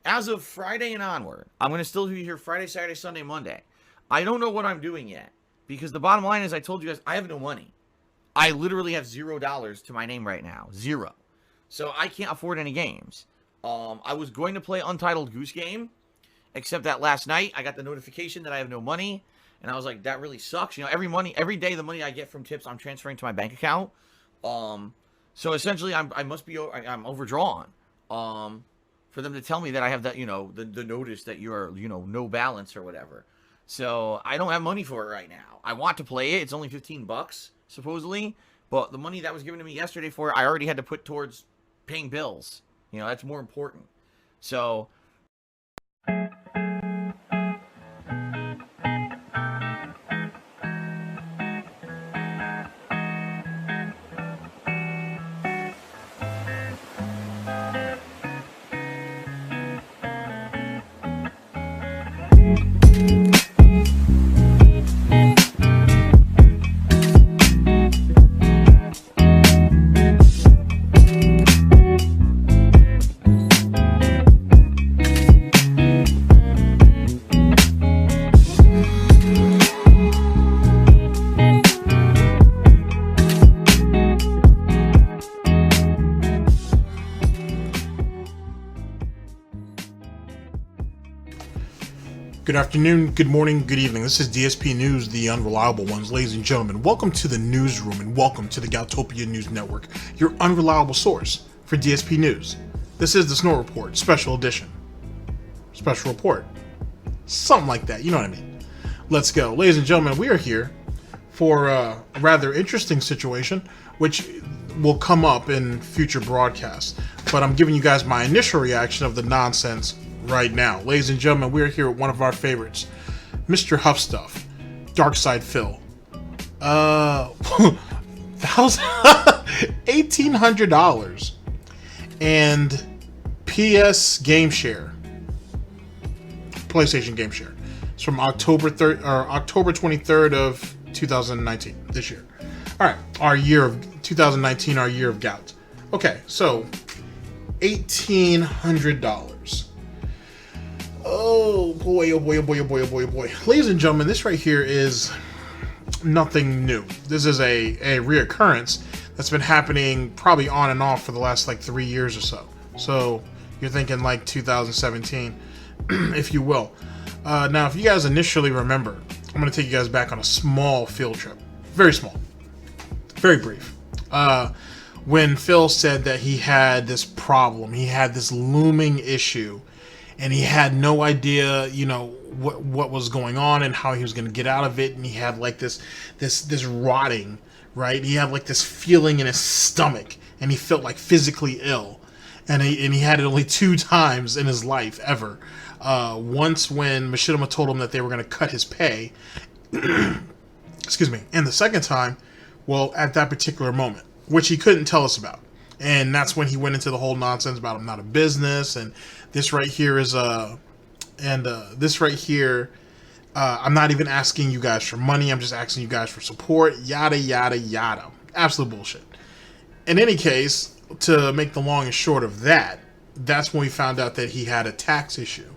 as of Friday and onward, I'm going to still be here Friday, Saturday, Sunday, Monday. I don't know what I'm doing yet because the bottom line is I told you guys I have no money. I literally have $0 to my name right now. Zero. So I can't afford any games. I was going to play Untitled Goose Game, except that last night I got the notification that I have no money, and I was like, that really sucks. You know, every day the money I get from tips, I'm transferring to my bank account. So essentially, I'm overdrawn. For them to tell me that I have that, the notice that you're, no balance or whatever. So I don't have money for it right now. I want to play it. It's only $15 supposedly, but the money that was given to me yesterday for it, I already had to put towards paying bills. That's more important. So Good afternoon, good morning, good evening. This is DSP News, the unreliable ones. Ladies and gentlemen, welcome to the newsroom and welcome to the Goutopia News Network, your unreliable source for DSP News. This is the Snort Report, special edition. Special report. Something like that, you know what I mean. Let's go. Ladies and gentlemen, we are here for a rather interesting situation, which will come up in future broadcasts. But I'm giving you guys my initial reaction of the nonsense right now. Ladies and gentlemen, we're here with one of our favorites, Mrhuth Stuff, DarkSydePhil. $1,800 and PS Gameshare, PlayStation Gameshare. It's from October 23rd of 2019, this year. All right, our year of 2019, our year of gout. Okay, so $1,800. Oh boy, oh boy, oh boy, oh boy, oh boy, oh boy. Ladies and gentlemen, this right here is nothing new. This is a reoccurrence that's been happening probably on and off for the last like 3 years or so. So you're thinking like 2017, if you will. Now, if you guys initially remember, I'm going to take you guys back on a small field trip. Very small. Very brief. When Phil said that he had this problem, he had this looming issue, and he had no idea, what was going on and how he was going to get out of it. And he had like this rotting, right? He had like this feeling in his stomach, and he felt like physically ill. And he had it only 2 times in his life ever. Once when Machinima told him that they were going to cut his pay, excuse me, and the second time, well, at that particular moment, which he couldn't tell us about. And that's when he went into the whole nonsense about I'm not a business, and this right here is this right here, I'm not even asking you guys for money, I'm just asking you guys for support, yada, yada, yada. Absolute bullshit. In any case, to make the long and short of that, that's when we found out that he had a tax issue.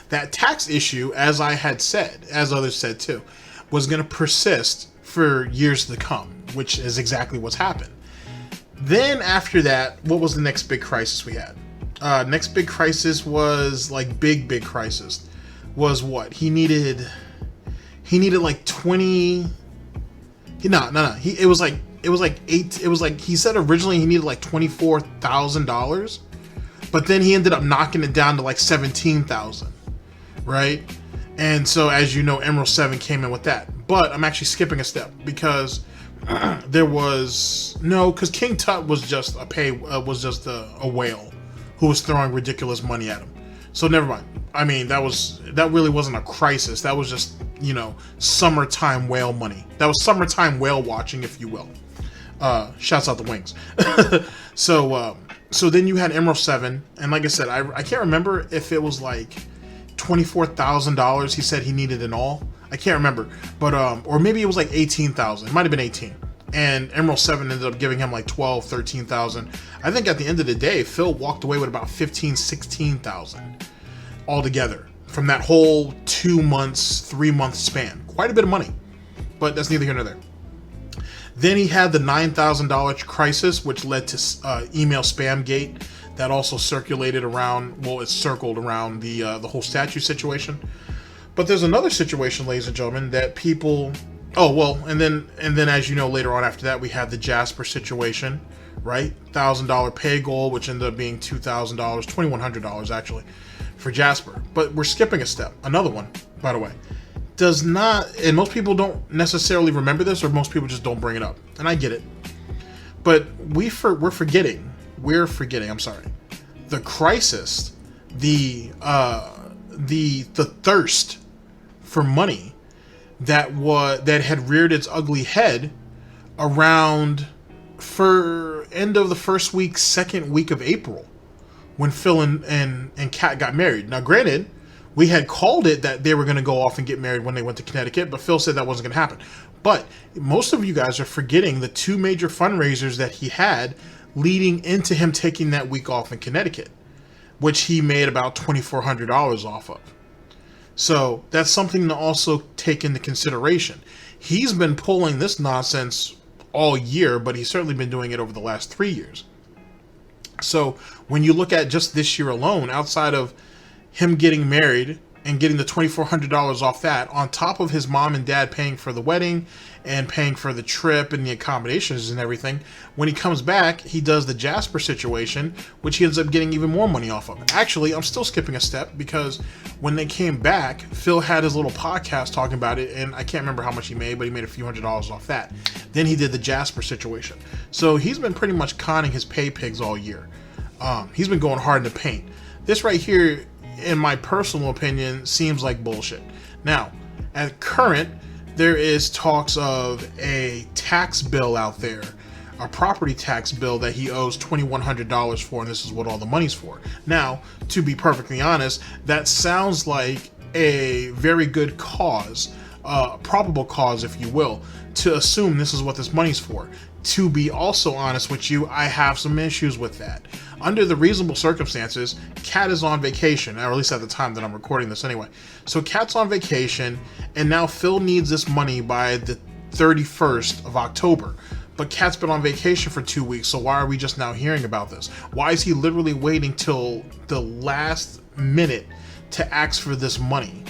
That tax issue, as I had said, as others said too, was going to persist for years to come, which is exactly what's happened. Then after that, what was the next big crisis we had? Next big crisis was like big crisis was what? He needed like 20. No. It was like he said originally he needed like $24,000, but then he ended up knocking it down to like 17,000, right? And so, as you know, Emerald 7 came in with that. But I'm actually skipping a step because because King Tut was just a whale who was throwing ridiculous money at him. So never mind. I mean, that really wasn't a crisis. That was just, summertime whale money. That was summertime whale watching, if you will. Shouts out the wings. So then you had Emerald 7, and like I said, I can't remember if it was like $24,000 he said he needed in all. I can't remember, but or maybe it was like 18,000. It might have been 18. And Emerald 7 ended up giving him like 12, 13,000. I think at the end of the day, Phil walked away with about 15, 16,000. altogether from that whole 2 months, 3-month span. Quite a bit of money, but that's neither here nor there. Then he had the $9,000 crisis, which led to email spam gate that also circulated around, well, it circled around the whole statue situation. But there's another situation, ladies and gentlemen, that people, oh, well, and then as you know, later on after that, we had the Jasper situation, right? $1,000 pay goal, which ended up being $2,000, $2,100 actually, for Jasper. But we're skipping a step. Another one, by the way, does not, and most people don't necessarily remember this, or most people just don't bring it up, and I get it. But we're forgetting, I'm sorry, the crisis, the thirst for money that had reared its ugly head around for end of the first week, second week of April, when Phil and Kat got married. Now, granted, we had called it that they were going to go off and get married when they went to Connecticut, but Phil said that wasn't going to happen. But most of you guys are forgetting the 2 major fundraisers that he had leading into him taking that week off in Connecticut, which he made about $2,400 off of. So that's something to also take into consideration. He's been pulling this nonsense all year, but he's certainly been doing it over the last 3 years. So when you look at just this year alone, outside of him getting married and getting the $2,400 off that, on top of his mom and dad paying for the wedding and paying for the trip and the accommodations and everything, when he comes back, he does the Jasper situation, which he ends up getting even more money off of. Actually, I'm still skipping a step, because when they came back, Phil had his little podcast talking about it, and I can't remember how much he made, but he made a few $100s off that. Then he did the Jasper situation. So he's been pretty much conning his pay pigs all year. He's been going hard in the paint. This right here, in my personal opinion, seems like bullshit. Now, at current, there is talks of a tax bill out there, a property tax bill that he owes $2,100 for, and this is what all the money's for. Now, to be perfectly honest, that sounds like a very good cause, probable cause, if you will, to assume this is what this money's for. To be also honest with you, I have some issues with that. Under the reasonable circumstances, Kat is on vacation, or at least at the time that I'm recording this anyway. So Kat's on vacation, and now Phil needs this money by the 31st of October. But Kat's been on vacation for 2 weeks, so why are we just now hearing about this? Why is he literally waiting till the last minute to ask for this money,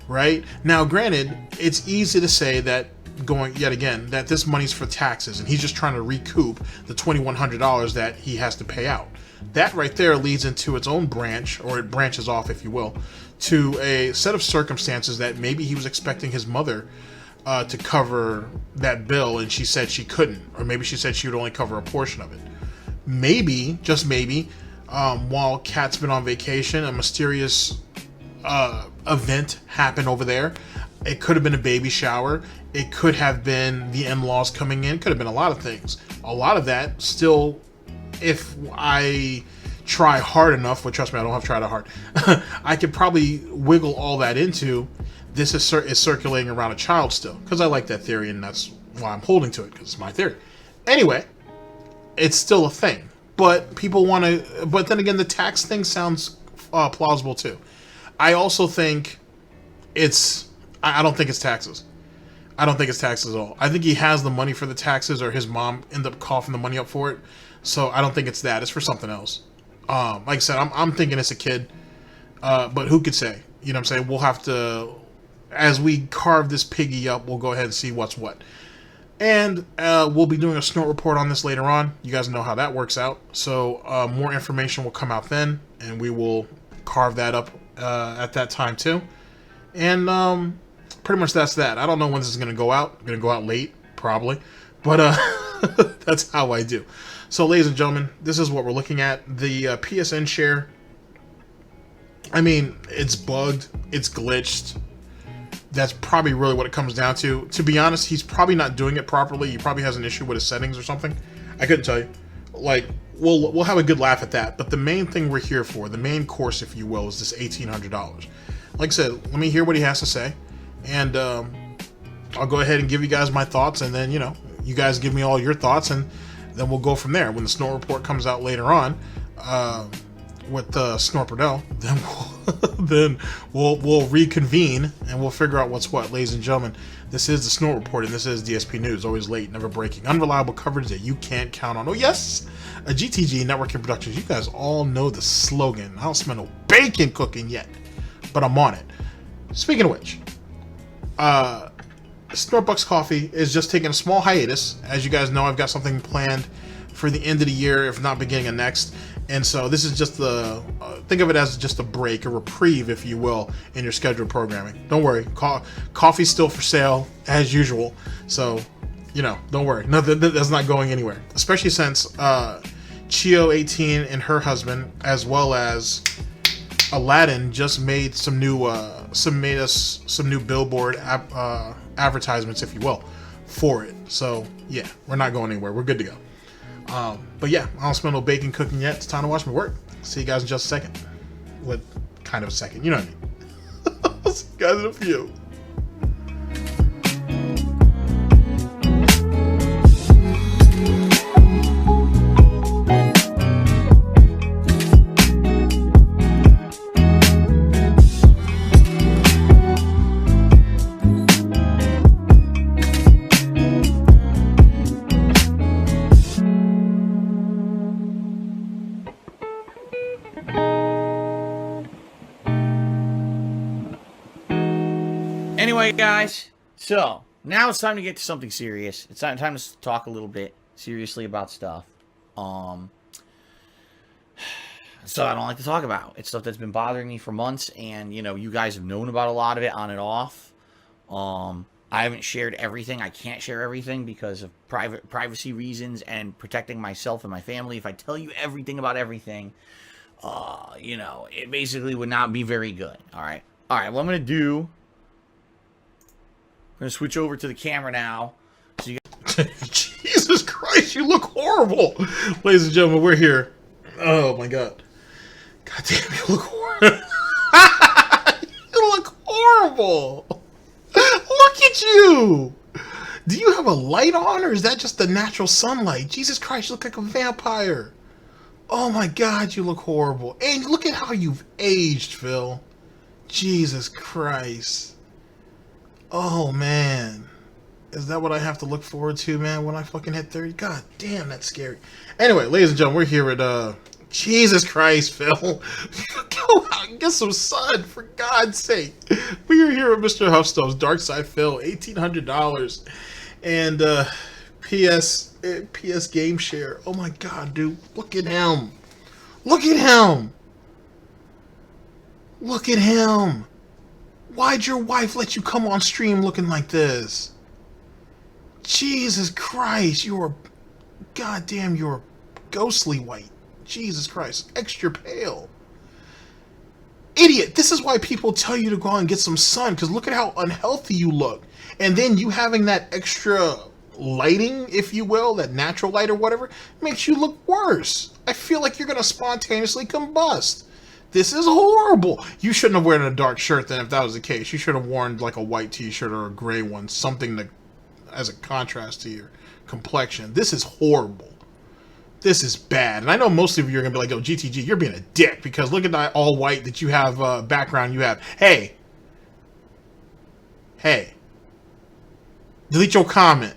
right? Now, granted, it's easy to say that, going yet again, that this money's for taxes, and he's just trying to recoup the $2,100 that he has to pay out. That right there leads into its own branch, or it branches off, if you will, to a set of circumstances that maybe he was expecting his mother to cover that bill, and she said she couldn't, or maybe she said she would only cover a portion of it. Maybe, just maybe, while Kat's been on vacation, a mysterious event happened over there. It could have been a baby shower. It could have been the in-laws coming in. It could have been a lot of things. A lot of that still, if I try hard enough, but trust me, I don't have tried that hard, I could probably wiggle all that into this is circulating around a child still, because I like that theory, and that's why I'm holding to it, because it's my theory. Anyway, it's still a thing, but people want to, but then again, the tax thing sounds plausible too. I also think I don't think it's taxes. I don't think it's taxes at all. I think he has the money for the taxes, or his mom ended up coughing the money up for it. So I don't think it's that. It's for something else. Like I said, I'm thinking it's a kid. But who could say? You know what I'm saying? We'll have to, as we carve this piggy up, we'll go ahead and see what's what. And we'll be doing a snort report on this later on. You guys know how that works out. So more information will come out then, and we will carve that up at that time too. And pretty much that's that. I don't know when this is going to go out. I'm going to go out late, probably. But that's how I do. So, ladies and gentlemen, this is what we're looking at. The PSN share, I mean, it's bugged. It's glitched. That's probably really what it comes down to. To be honest, he's probably not doing it properly. He probably has an issue with his settings or something. I couldn't tell you. Like, we'll have a good laugh at that. But the main thing we're here for, the main course, if you will, is this $1,800. Like I said, let me hear what he has to say. And I'll go ahead and give you guys my thoughts, and then, you know, you guys give me all your thoughts, and then we'll go from there. When the snort report comes out later on, with Snort Burnell, then we'll reconvene and we'll figure out what's what, ladies and gentlemen. This is the Snort Report, and this is DSP News. Always late, never breaking, unreliable coverage that you can't count on. Oh yes, a GTG Networking Productions. You guys all know the slogan. I don't smell no bacon cooking yet, but I'm on it. Speaking of which, SnortBucks Coffee is just taking a small hiatus. As you guys know, I've got something planned for the end of the year, if not beginning of next. And so this is just the, think of it as just a break, a reprieve, if you will, in your scheduled programming. Don't worry, coffee's still for sale, as usual. So, you know, don't worry, nothing, that's not going anywhere. Especially since Ji-Eun and her husband, as well as Aladdin, just made some new, made us some new billboard advertisements, if you will, for it. So yeah, we're not going anywhere. We're good to go. But yeah, I don't smell no bacon cooking yet. It's time to watch me work. See you guys in just a second. What kind of a second? You know what I mean. See you guys in a few. Anyway, guys, so now it's time to get to something serious. It's time to talk a little bit seriously about stuff. Stuff I don't like to talk about. It's stuff that's been bothering me for months, and you know, you guys have known about a lot of it on and off. I haven't shared everything. I can't share everything because of privacy reasons and protecting myself and my family. If I tell you everything about everything, you know, it basically would not be very good. All right. What I'm gonna do. I'm going to switch over to the camera now. So you Jesus Christ, you look horrible. Ladies and gentlemen, we're here. Oh my God. God damn, you look horrible. You look horrible. Look at you. Do you have a light on, or is that just the natural sunlight? Jesus Christ, you look like a vampire. Oh my God, you look horrible. And look at how you've aged, Phil. Jesus Christ. Oh, man. Is that what I have to look forward to, man, when I fucking hit 30? God damn, that's scary. Anyway, ladies and gentlemen, we're here at, Jesus Christ, Phil. Go out and get some sun, for God's sake. We are here at Mrhuth Stuff's DarkSydePhil, $1,800. And, PS Gameshare. Oh, my God, dude. Look at him. Look at him. Look at him. Why'd your wife let you come on stream looking like this? Jesus Christ, you're goddamn, you're ghostly white. Jesus Christ, extra pale. Idiot, this is why people tell you to go out and get some sun, because look at how unhealthy you look. And then you having that extra lighting, if you will, that natural light or whatever, makes you look worse. I feel like you're going to spontaneously combust. This is horrible. You shouldn't have worn a dark shirt then if that was the case. You should have worn like a white t-shirt or a gray one, something to, as a contrast to your complexion. This is horrible. This is bad. And I know most of you are going to be like, oh, GTG, you're being a dick because look at that all white that you have, background you have. Hey. Hey. Delete your comment.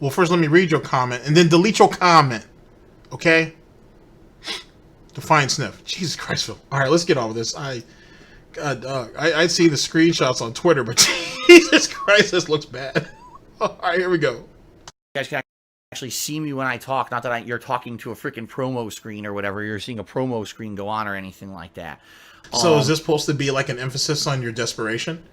Well, first let me read your comment and then delete your comment. Okay? Define sniff. Jesus Christ, Phil. All right, let's get on with this. I see the screenshots on Twitter, but Jesus Christ, this looks bad. All right, here we go. guys can actually see me when I talk. Not that you're talking to a freaking promo screen or whatever. You're seeing a promo screen go on or anything like that. So is this supposed to be like an emphasis on your desperation?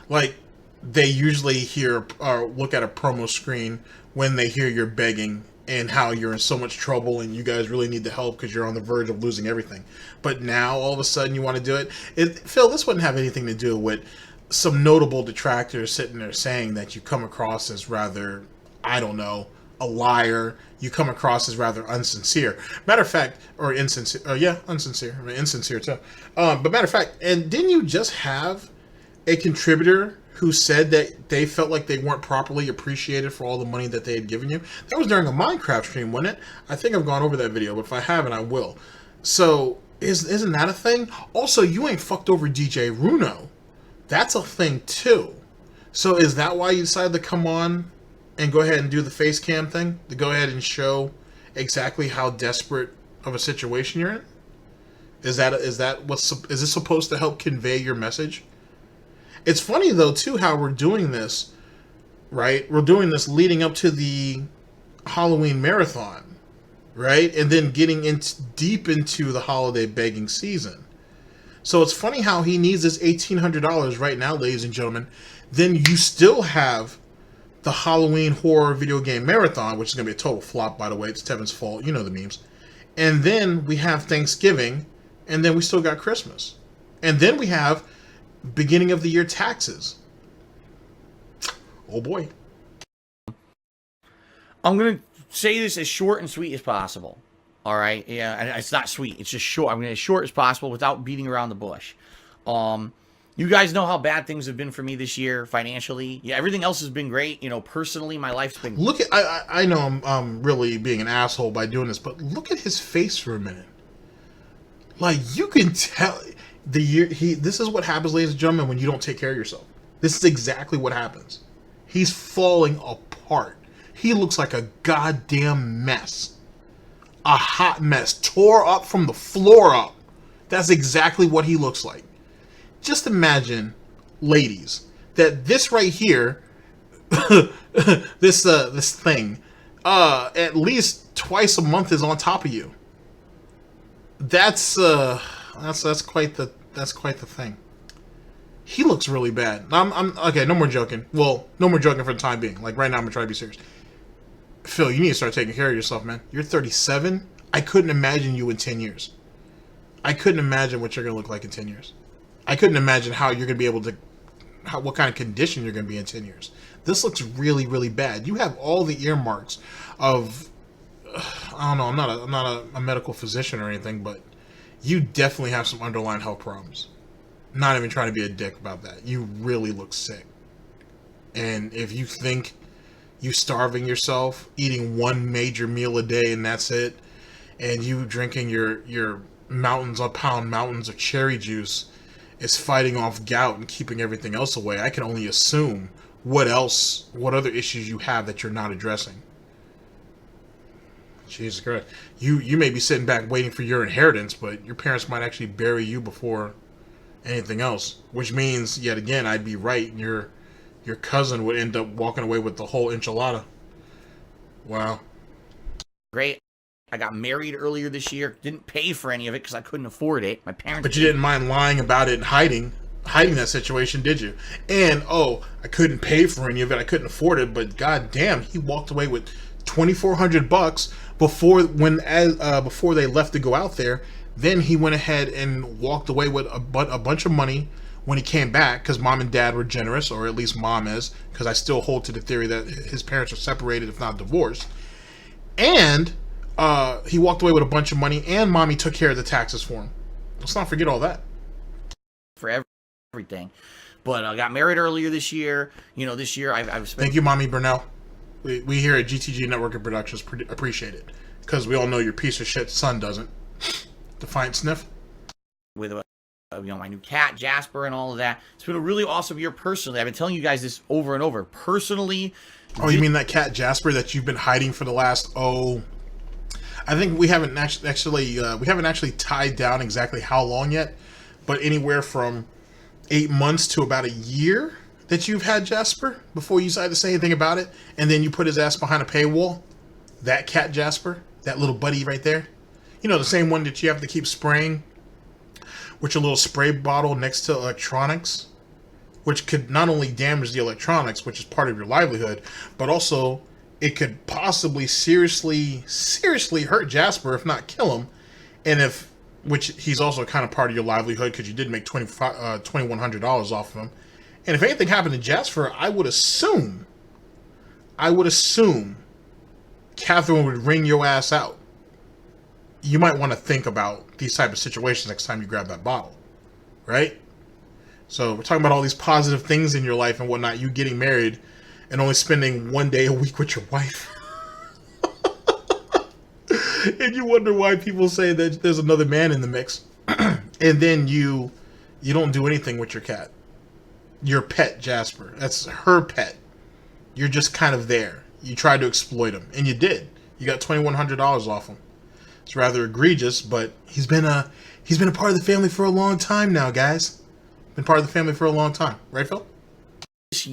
Like they usually hear or look at a promo screen when they hear you're begging and how you're in so much trouble and you guys really need the help because you're on the verge of losing everything. But now, all of a sudden, you want to do it? Phil, this wouldn't have anything to do with some notable detractors sitting there saying that you come across as rather, I don't know, a liar. You come across as rather unsincere. Matter of fact, or insincere. Yeah, unsincere. I mean, insincere, too. But matter of fact, and didn't you just have a contributor who said that they felt like they weren't properly appreciated for all the money that they had given you? That was during a Minecraft stream, wasn't it? I think I've gone over that video, but if I haven't, I will. So, Isn't that a thing? Also, you ain't fucked over DJ Runo. That's a thing too. So is that why you decided to come on and go ahead and do the face cam thing? To go ahead and show exactly how desperate of a situation you're in? Is this supposed to help convey your message? It's funny though too how we're doing this, right? We're doing this leading up to the Halloween marathon, right? And then getting deep into the holiday begging season. So it's funny how he needs this $1,800 right now, ladies and gentlemen. Then you still have the Halloween horror video game marathon, which is going to be a total flop, by the way. It's Tevin's fault. You know the memes. And then we have Thanksgiving, and then we still got Christmas. And then we have beginning of the year taxes. Oh boy. I'm going to say this as short and sweet as possible. All right? Yeah, and it's not sweet. It's just short. I'm going to as short as possible without beating around the bush. You guys know how bad things have been for me this year financially. Yeah, everything else has been great. You know, personally, my life's been... Look at... I know I'm really being an asshole by doing this, but look at his face for a minute. Like, you can tell... This is what happens, ladies and gentlemen, when you don't take care of yourself. This is exactly what happens. He's falling apart. He looks like a goddamn mess. A hot mess. Tore up from the floor up. That's exactly what he looks like. Just imagine, ladies, that this right here, this thing, at least twice a month is on top of you. That's quite the thing. He looks really bad. I'm okay. No more joking. Well, no more joking for the time being. Like right now, I'm gonna try to be serious. Phil, you need to start taking care of yourself, man. You're 37. I couldn't imagine you in 10 years. I couldn't imagine what you're gonna look like in 10 years. I couldn't imagine how you're gonna be able to, what kind of condition you're gonna be in 10 years. This looks really, really bad. You have all the earmarks of, I don't know. I'm not a medical physician or anything, but you definitely have some underlying health problems. Not even trying to be a dick about that. You really look sick. And if you think you starving yourself, eating one major meal a day and that's it, and you drinking your mountains of cherry juice is fighting off gout and keeping everything else away, I can only assume what other issues you have that you're not addressing. Jesus Christ. You may be sitting back waiting for your inheritance, but your parents might actually bury you before anything else. Which means, yet again, I'd be right, and your cousin would end up walking away with the whole enchilada. Wow. Great. I got married earlier this year. Didn't pay for any of it because I couldn't afford it. My parents... But you didn't mind lying about it and hiding that situation, did you? And, I couldn't pay for any of it. I couldn't afford it, but goddamn, he walked away with $2,400 before they left to go out there. Then he went ahead and walked away with a bunch of money when he came back, because mom and dad were generous, or at least mom is, because I still hold to the theory that his parents are separated, if not divorced. And he walked away with a bunch of money, and mommy took care of the taxes for him. Let's not forget all that. For everything. But I got married earlier this year. You know, this year I've spent... Thank you, Mommy Burnell. We here at GTG Network of Productions appreciate it, because we all know your piece of shit son doesn't. Defiant Sniff. With my new cat Jasper and all of that. It's been a really awesome year personally. I've been telling you guys this over and over. Personally. Oh, you mean that cat Jasper that you've been hiding for the last I think we haven't actually tied down exactly how long yet, but anywhere from 8 months to about a year that you've had Jasper before you decided to say anything about it, and then you put his ass behind a paywall. That cat Jasper, that little buddy right there. You know, the same one that you have to keep spraying with your little spray bottle next to electronics, which could not only damage the electronics, which is part of your livelihood, but also it could possibly seriously hurt Jasper, if not kill him. And which he's also kind of part of your livelihood, because you did make $2,100 off of him. And if anything happened to Jasper, I would assume Catherine would wring your ass out. You might want to think about these type of situations next time you grab that bottle, right? So we're talking about all these positive things in your life and whatnot. You getting married and only spending 1 day a week with your wife. And you wonder why people say that there's another man in the mix. and then you don't do anything with your cat, your pet Jasper. That's her pet. You're just kind of there. You tried to exploit him, and you did. You got $2,100 off him. It's rather egregious, but he's been a part of the family for a long time now, guys. Been part of the family for a long time, right, Phil? This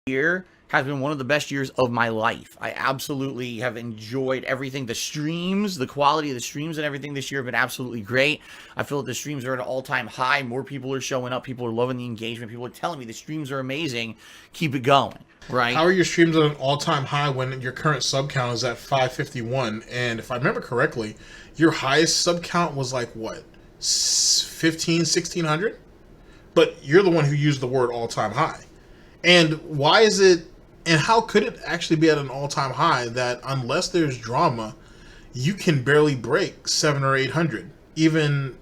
year has been one of the best years of my life. I absolutely have enjoyed everything. The streams, the quality of the streams and everything this year have been absolutely great. I feel that the streams are at an all-time high. More people are showing up. People are loving the engagement. People are telling me the streams are amazing. Keep it going, right? How are your streams at an all-time high when your current sub count is at 551? And if I remember correctly, your highest sub count was like, what, 1,600? But you're the one who used the word all-time high. And why is it, and how could it actually be at an all-time high that unless there's drama, you can barely break 700 or 800, even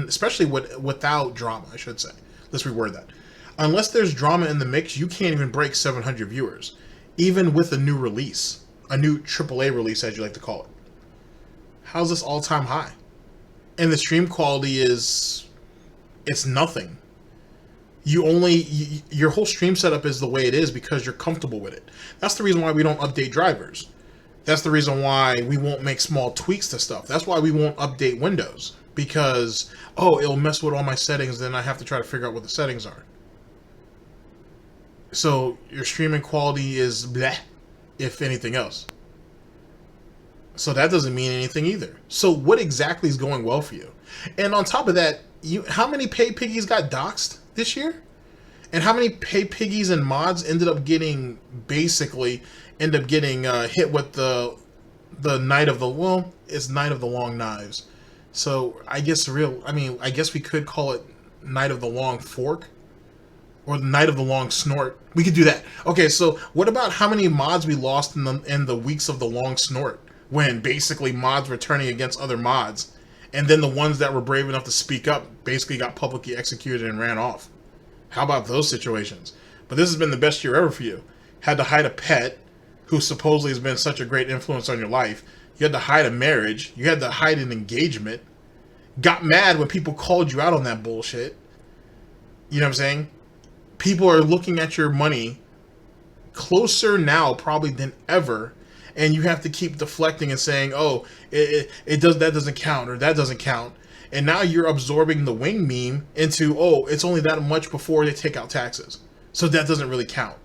especially without drama, I should say. Let's reword that. Unless there's drama in the mix, you can't even break 700 viewers, even with a new release, a new AAA release, as you like to call it. How's this all-time high? And the stream quality it's nothing. Your whole stream setup is the way it is because you're comfortable with it. That's the reason why we don't update drivers. That's the reason why we won't make small tweaks to stuff. That's why we won't update Windows, because, oh, it'll mess with all my settings, then I have to try to figure out what the settings are. So your streaming quality is bleh, if anything else. So that doesn't mean anything either. So what exactly is going well for you? And on top of that, how many pay piggies got doxxed this year? And how many pay piggies and mods ended up getting hit with the Night of the, well, it's Night of the Long Knives. So I guess I guess we could call it Night of the Long Fork, or the Night of the Long Snort. We could do that. Okay, so what about how many mods we lost in the weeks of the Long Snort, when basically mods were turning against other mods, and then the ones that were brave enough to speak up basically got publicly executed and ran off? How about those situations? But this has been the best year ever for you. Had to hide a pet who supposedly has been such a great influence on your life. You had to hide a marriage. You had to hide an engagement. Got mad when people called you out on that bullshit. You know what I'm saying? People are looking at your money closer now probably than ever, and you have to keep deflecting and saying, oh, that doesn't count, or that doesn't count. And now you're absorbing the wing meme into, oh, it's only that much before they take out taxes, so that doesn't really count.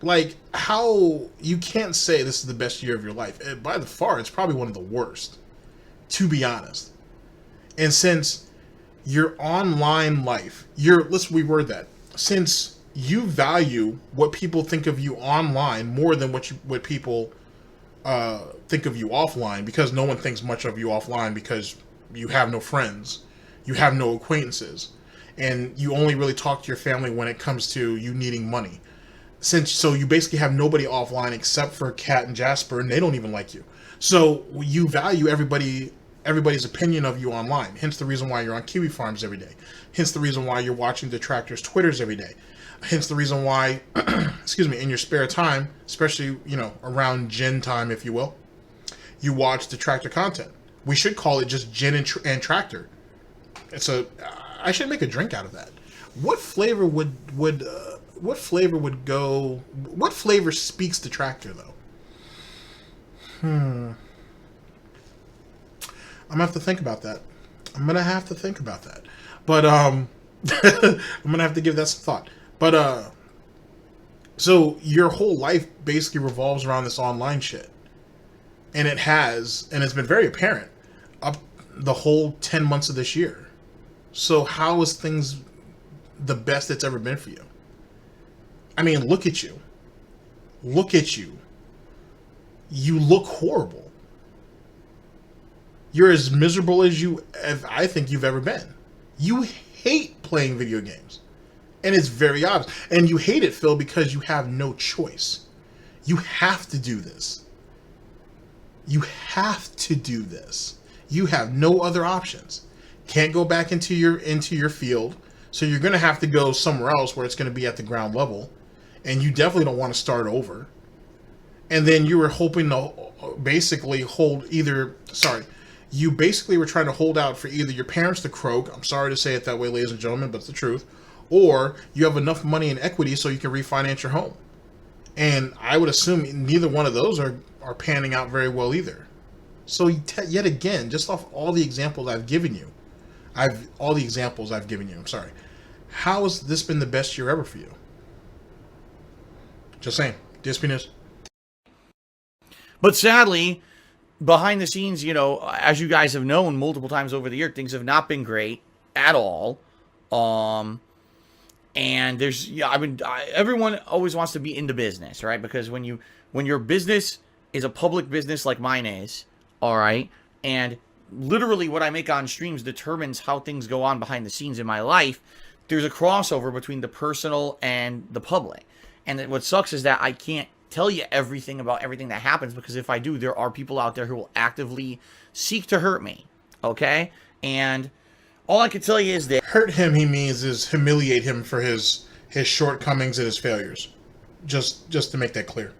Like, how you can't say this is the best year of your life. By the far, it's probably one of the worst, to be honest. And since your online life, let's reword that. Since you value what people think of you online more than what people think of you offline, because no one thinks much of you offline because you have no friends, you have no acquaintances, and you only really talk to your family when it comes to you needing money. So you basically have nobody offline except for Kat and Jasper, and they don't even like you. So you value everybody's opinion of you online. Hence the reason why you're on Kiwi Farms every day. Hence the reason why you're watching Detractor's Twitters every day. Hence the reason why, excuse me, in your spare time, especially, around gin time, if you will, you watch Detractor content. We should call it just gin and Tractor. I should make a drink out of that. What flavor what flavor speaks to Tractor, though? I'm gonna have to think about that. But I'm gonna have to give that some thought. But so your whole life basically revolves around this online shit, and it's been very apparent up the whole 10 months of this year. So how is things the best it's ever been for you? I mean, look at you. You look horrible. You're as miserable as I think you've ever been. You hate playing video games. And it's very obvious. And you hate it, Phil, because you have no choice. You have to do this. You have no other options. Can't go back into your field. So you're going to have to go somewhere else where it's going to be at the ground level. And you definitely don't want to start over. And then you were hoping to basically You basically were trying to hold out for either your parents to croak, I'm sorry to say it that way, ladies and gentlemen, but it's the truth, or you have enough money in equity so you can refinance your home. And I would assume neither one of those are panning out very well either. So yet again, just off all the examples I've given you, I'm sorry, how has this been the best year ever for you? Just saying. Dspnews. But sadly, behind the scenes, you know, as you guys have known multiple times over the year, things have not been great at all. And there's, everyone always wants to be into business, right? Because when your business is a public business like mine is, all right, and literally what I make on streams determines how things go on behind the scenes in my life, there's a crossover between the personal and the public. And what sucks is that I can't tell you everything about everything that happens, because if I do, there are people out there who will actively seek to hurt me, okay? And all I can tell you is that... Hurt him, he means, is humiliate him for his shortcomings and his failures. Just to make that clear.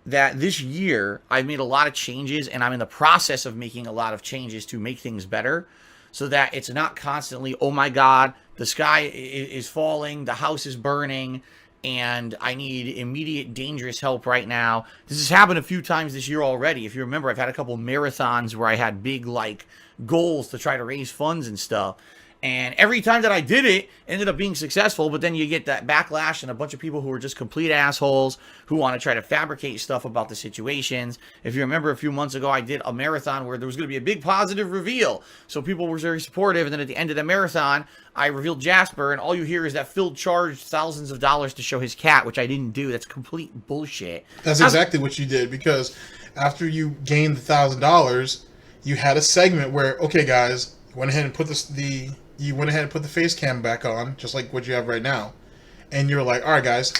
That this year, I've made a lot of changes, and I'm in the process of making a lot of changes to make things better, so that it's not constantly, oh my God, the sky is falling, the house is burning, and I need immediate dangerous help right now. This has happened a few times this year already. If you remember, I've had a couple marathons where I had big, like, goals to try to raise funds and stuff. And every time that I did it, it ended up being successful, but then you get that backlash and a bunch of people who are just complete assholes who want to try to fabricate stuff about the situations. If you remember, a few months ago, I did a marathon where there was going to be a big positive reveal. So people were very supportive, and then at the end of the marathon, I revealed Jasper, and all you hear is that Phil charged thousands of dollars to show his cat, which I didn't do. That's complete bullshit. That's exactly what you did, because after you gained the $1,000, you had a segment where, okay, guys, went ahead and put you went ahead and put the face cam back on, just like what you have right now. And you're like, all right, guys,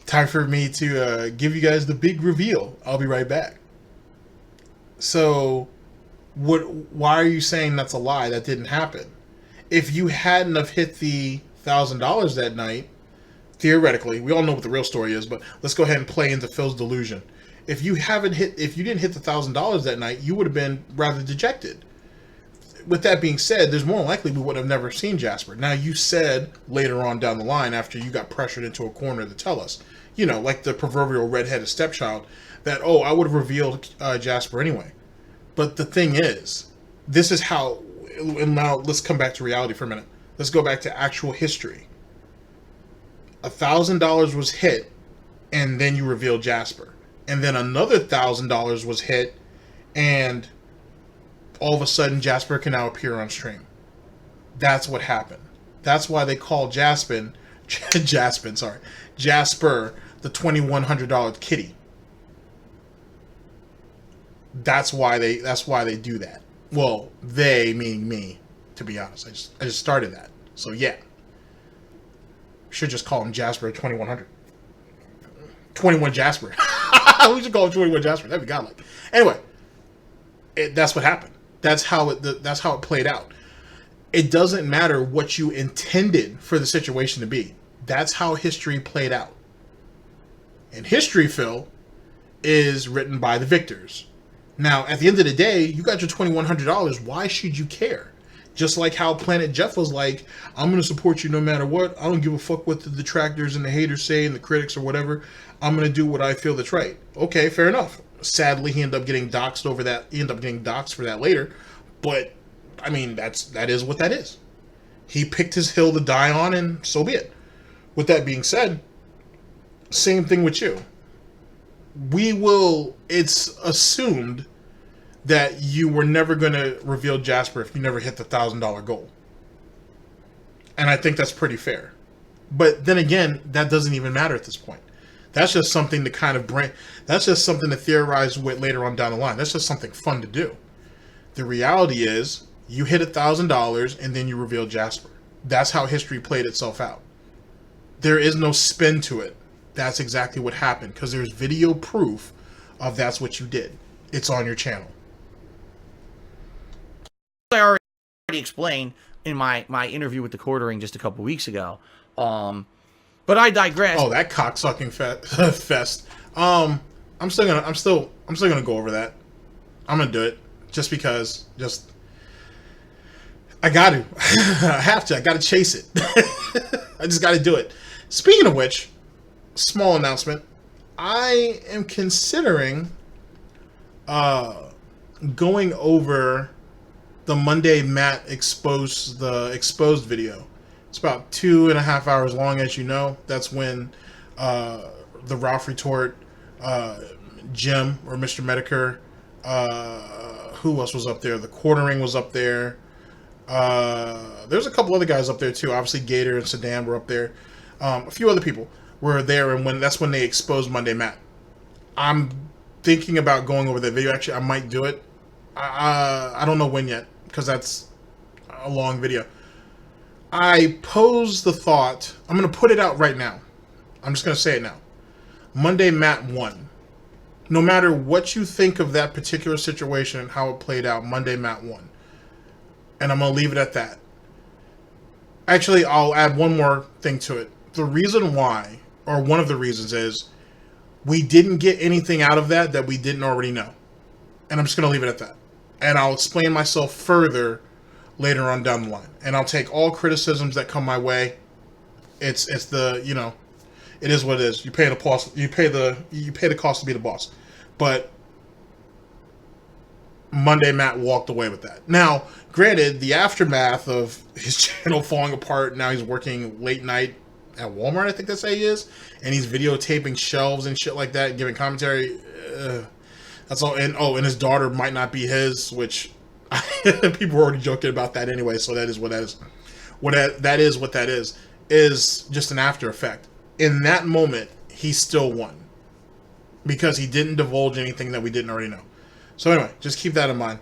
time for me to give you guys the big reveal. I'll be right back. So why are you saying that's a lie? That didn't happen. If you hadn't have hit the $1,000 that night, theoretically, we all know what the real story is, but let's go ahead and play into Phil's delusion. If you didn't hit the $1,000 that night, you would have been rather dejected. With that being said, there's more likely we would have never seen Jasper. Now, you said later on down the line, after you got pressured into a corner to tell us, you know, like the proverbial redheaded stepchild, that, oh, I would have revealed Jasper anyway. But the thing is, this is how, and now let's come back to reality for a minute. Let's go back to actual history. $1,000 was hit, and then you revealed Jasper. And then another $1,000 was hit, and all of a sudden Jasper can now appear on stream. That's what happened. That's why they call Jasper the $2,100 kitty. That's why they do that. Well, they meaning me, to be honest. I just started that. So yeah. Should just call him Jasper 2100. 21 Jasper. We should call him 21 Jasper. That'd be godlike. Anyway, that's what happened. That's how it played out. It doesn't matter what you intended for the situation to be. That's how history played out. And history, Phil, is written by the victors. Now, at the end of the day, you got your $2,100. Why should you care? Just like how Planet Jeff was like, I'm going to support you no matter what. I don't give a fuck what the detractors and the haters say and the critics or whatever. I'm going to do what I feel that's right. Okay, fair enough. Sadly, he ended up getting doxxed over that. He ended up getting doxxed for that later. But, I mean, that is what that is. He picked his hill to die on, and so be it. With that being said, same thing with you. It's assumed that you were never going to reveal Jasper if you never hit the $1,000 goal. And I think that's pretty fair. But then again, that doesn't even matter at this point. That's just something to kind of that's just something to theorize with later on down the line. That's just something fun to do. The reality is, you hit $1,000 and then you reveal Jasper. That's how history played itself out. There is no spin to it. That's exactly what happened, because there's video proof of that's what you did. It's on your channel. I already explained in my interview with the Quartering just a couple weeks ago. But I digress. Oh, that cocksucking fest. I'm still gonna go over that. I'm gonna do it just because. I got to. I have to. I got to chase it. I just got to do it. Speaking of which, small announcement. I am considering going over the Monday Matt exposed video. It's about 2.5 hours long, as you know. That's when the Ralph Retort, Jim or Mr. Medicare, who else was up there? The Quartering was up there. There's a couple other guys up there too. Obviously, Gator and Sedan were up there. A few other people were there, and that's when they exposed Monday Matt. I'm thinking about going over that video. Actually, I might do it. I don't know when yet, because that's a long video. I posed the thought. I'm going to put it out right now. I'm just going to say it now. Monday Matt won. No matter what you think of that particular situation and how it played out, Monday Matt won. And I'm going to leave it at that. Actually, I'll add one more thing to it. The reason why, or one of the reasons, is we didn't get anything out of that we didn't already know. And I'm just going to leave it at that. And I'll explain myself further later on down the line. And I'll take all criticisms that come my way. It's the, you know, it is what it is. You pay the cost, you pay the cost to be the boss. But Monday Matt walked away with that. Now, granted, the aftermath of his channel falling apart, now he's working late night at Walmart, I think that's how he is, and he's videotaping shelves and shit like that, and giving commentary. That's all. And his daughter might not be his, which people were already joking about that anyway. So that is what that is. What that is just an after effect. In that moment, he still won because he didn't divulge anything that we didn't already know. So anyway, just keep that in mind.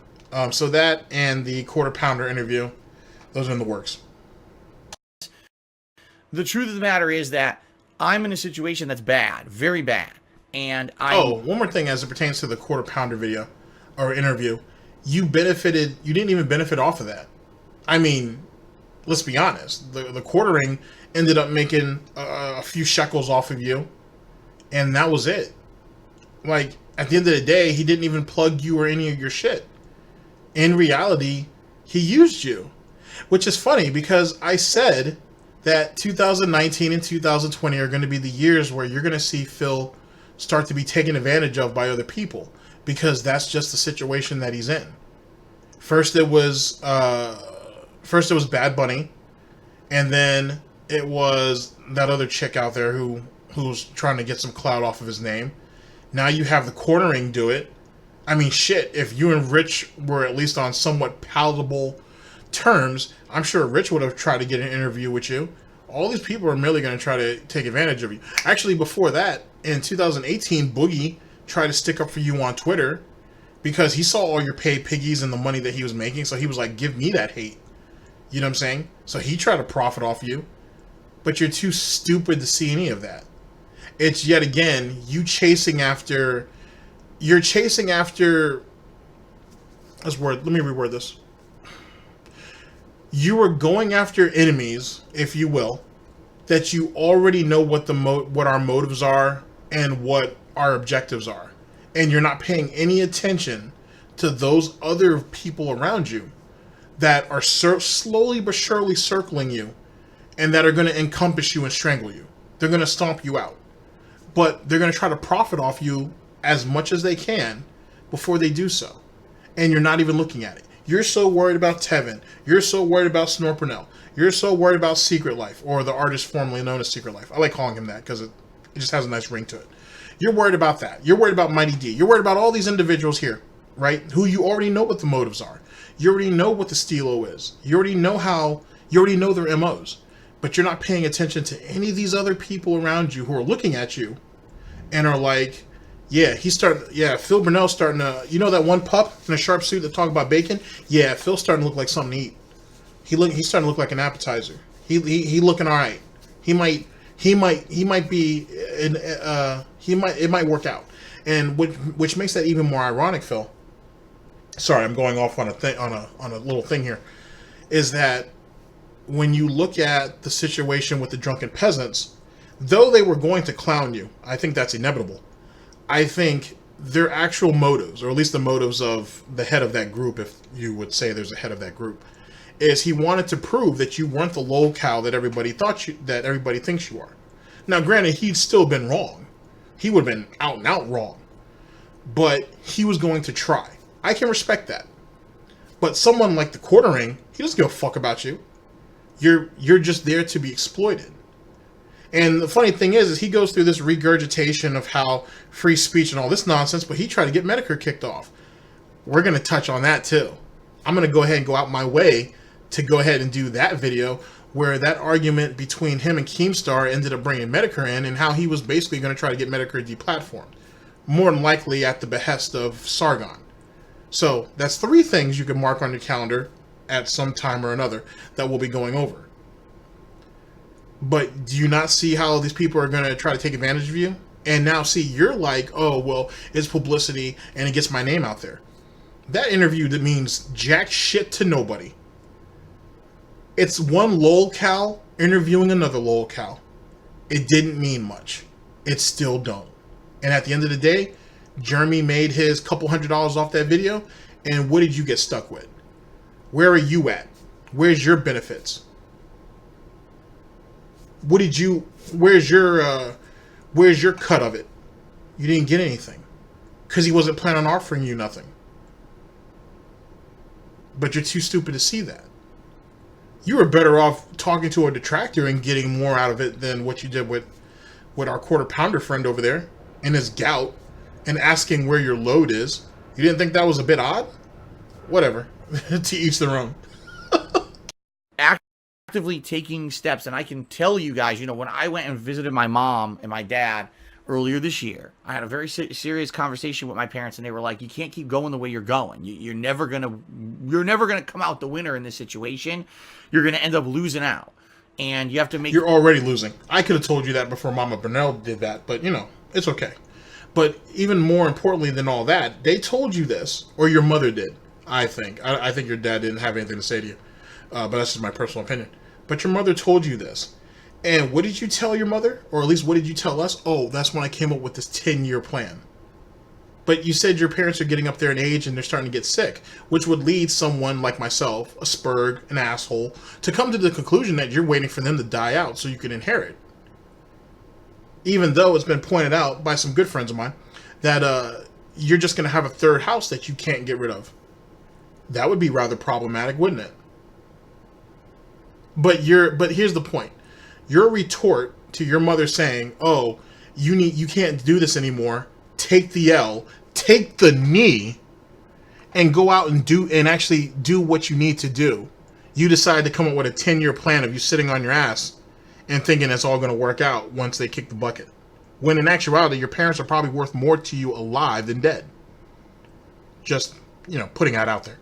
So that and the Quarter Pounder interview, those are in the works. The truth of the matter is that I'm in a situation that's bad, very bad. And one more thing as it pertains to the Quarter Pounder video or interview. You didn't even benefit off of that. I mean, let's be honest. The Quartering ended up making a few shekels off of you, and that was it. Like, at the end of the day, he didn't even plug you or any of your shit. In reality, he used you. Which is funny, because I said that 2019 and 2020 are going to be the years where you're going to see Phil start to be taken advantage of by other people, because that's just the situation that he's in. First it was Bad Bunny, and then it was that other chick out there who's trying to get some clout off of his name. Now you have the Quartering do it. I mean, shit, if you and Rich were at least on somewhat palatable terms, I'm sure Rich would have tried to get an interview with you. All these people are merely going to try to take advantage of you. Actually, before that, in 2018, Boogie tried to stick up for you on Twitter because he saw all your paid piggies and the money that he was making, so he was like, give me that hate. You know what I'm saying? So he tried to profit off you, but you're too stupid to see any of that. It's yet again, you're chasing after, let me reword this. You are going after enemies, if you will, that you already know what our motives are and what our objectives are. And you're not paying any attention to those other people around you that are slowly but surely circling you and that are going to encompass you and strangle you. They're going to stomp you out. But they're going to try to profit off you as much as they can before they do so. And you're not even looking at it. You're so worried about Tevin. You're so worried about Snort Burnell. You're so worried about Secret Life, or the artist formerly known as Secret Life. I like calling him that because it just has a nice ring to it. You're worried about that. You're worried about Mighty D. You're worried about all these individuals here, right? Who you already know what the motives are. You already know what the stilo is. You already know their MOs. But you're not paying attention to any of these other people around you who are looking at you and are like, Phil Burnell's starting to, you know that one pup in a sharp suit that talk about bacon? Yeah, Phil's starting to look like something to eat. He's starting to look like an appetizer. He looking all right. It might work out. And which makes that even more ironic, Phil. Sorry, I'm going off on a little thing here. Is that when you look at the situation with the drunken peasants, though they were going to clown you, I think that's inevitable. I think their actual motives, or at least the motives of the head of that group, if you would say there's a head of that group, is he wanted to prove that you weren't the lolcow that everybody thinks you are. Now, granted, he'd still been wrong. He would have been out and out wrong. But he was going to try. I can respect that. But someone like the Quartering, he doesn't give a fuck about you. You're just there to be exploited. And the funny thing is he goes through this regurgitation of how free speech and all this nonsense, but he tried to get Medicare kicked off. We're going to touch on that too. I'm going to go ahead and go out my way to go ahead and do that video where that argument between him and Keemstar ended up bringing Medicare in, and how he was basically going to try to get Medicare deplatformed. More than likely at the behest of Sargon. So that's 3 things you can mark on your calendar at some time or another that we'll be going over. But do you not see how these people are going to try to take advantage of you? And now see, you're like, oh, well, it's publicity and it gets my name out there. That interview that means jack shit to nobody. It's one lolcow interviewing another lolcow. It didn't mean much. It still don't. And at the end of the day, Jeremy made his couple $100s off that video. And what did you get stuck with? Where are you at? Where's your benefits? Where's your cut of it? You didn't get anything. Because he wasn't planning on offering you nothing. But you're too stupid to see that. You were better off talking to a detractor and getting more out of it than what you did with our quarter pounder friend over there and his gout, and asking where your load is. You didn't think that was a bit odd? Whatever. To each their own. Actively taking steps, and I can tell you guys, you know, when I went and visited my mom and my dad earlier this year, I had a very serious conversation with my parents, and they were like, you can't keep going the way you're going. You're never gonna come out the winner in this situation. You're gonna end up losing out, and you have to make... You're already losing. I could have told you that before Mama Burnell did that, but, you know, it's okay. But even more importantly than all that, they told you this, or your mother did, I think. I think your dad didn't have anything to say to you, but that's just my personal opinion. But your mother told you this. And what did you tell your mother? Or at least what did you tell us? Oh, that's when I came up with this 10-year plan. But you said your parents are getting up there in age and they're starting to get sick, which would lead someone like myself, a spurg, an asshole, to come to the conclusion that you're waiting for them to die out so you can inherit. Even though it's been pointed out by some good friends of mine that you're just going to have a third house that you can't get rid of. That would be rather problematic, wouldn't it? But here's the point. Your retort to your mother saying, "Oh, you can't do this anymore. Take the L, take the knee, and go out and actually do what you need to do." You decide to come up with a 10-year plan of you sitting on your ass and thinking it's all going to work out once they kick the bucket. When in actuality, your parents are probably worth more to you alive than dead. Just, you know, putting that out there.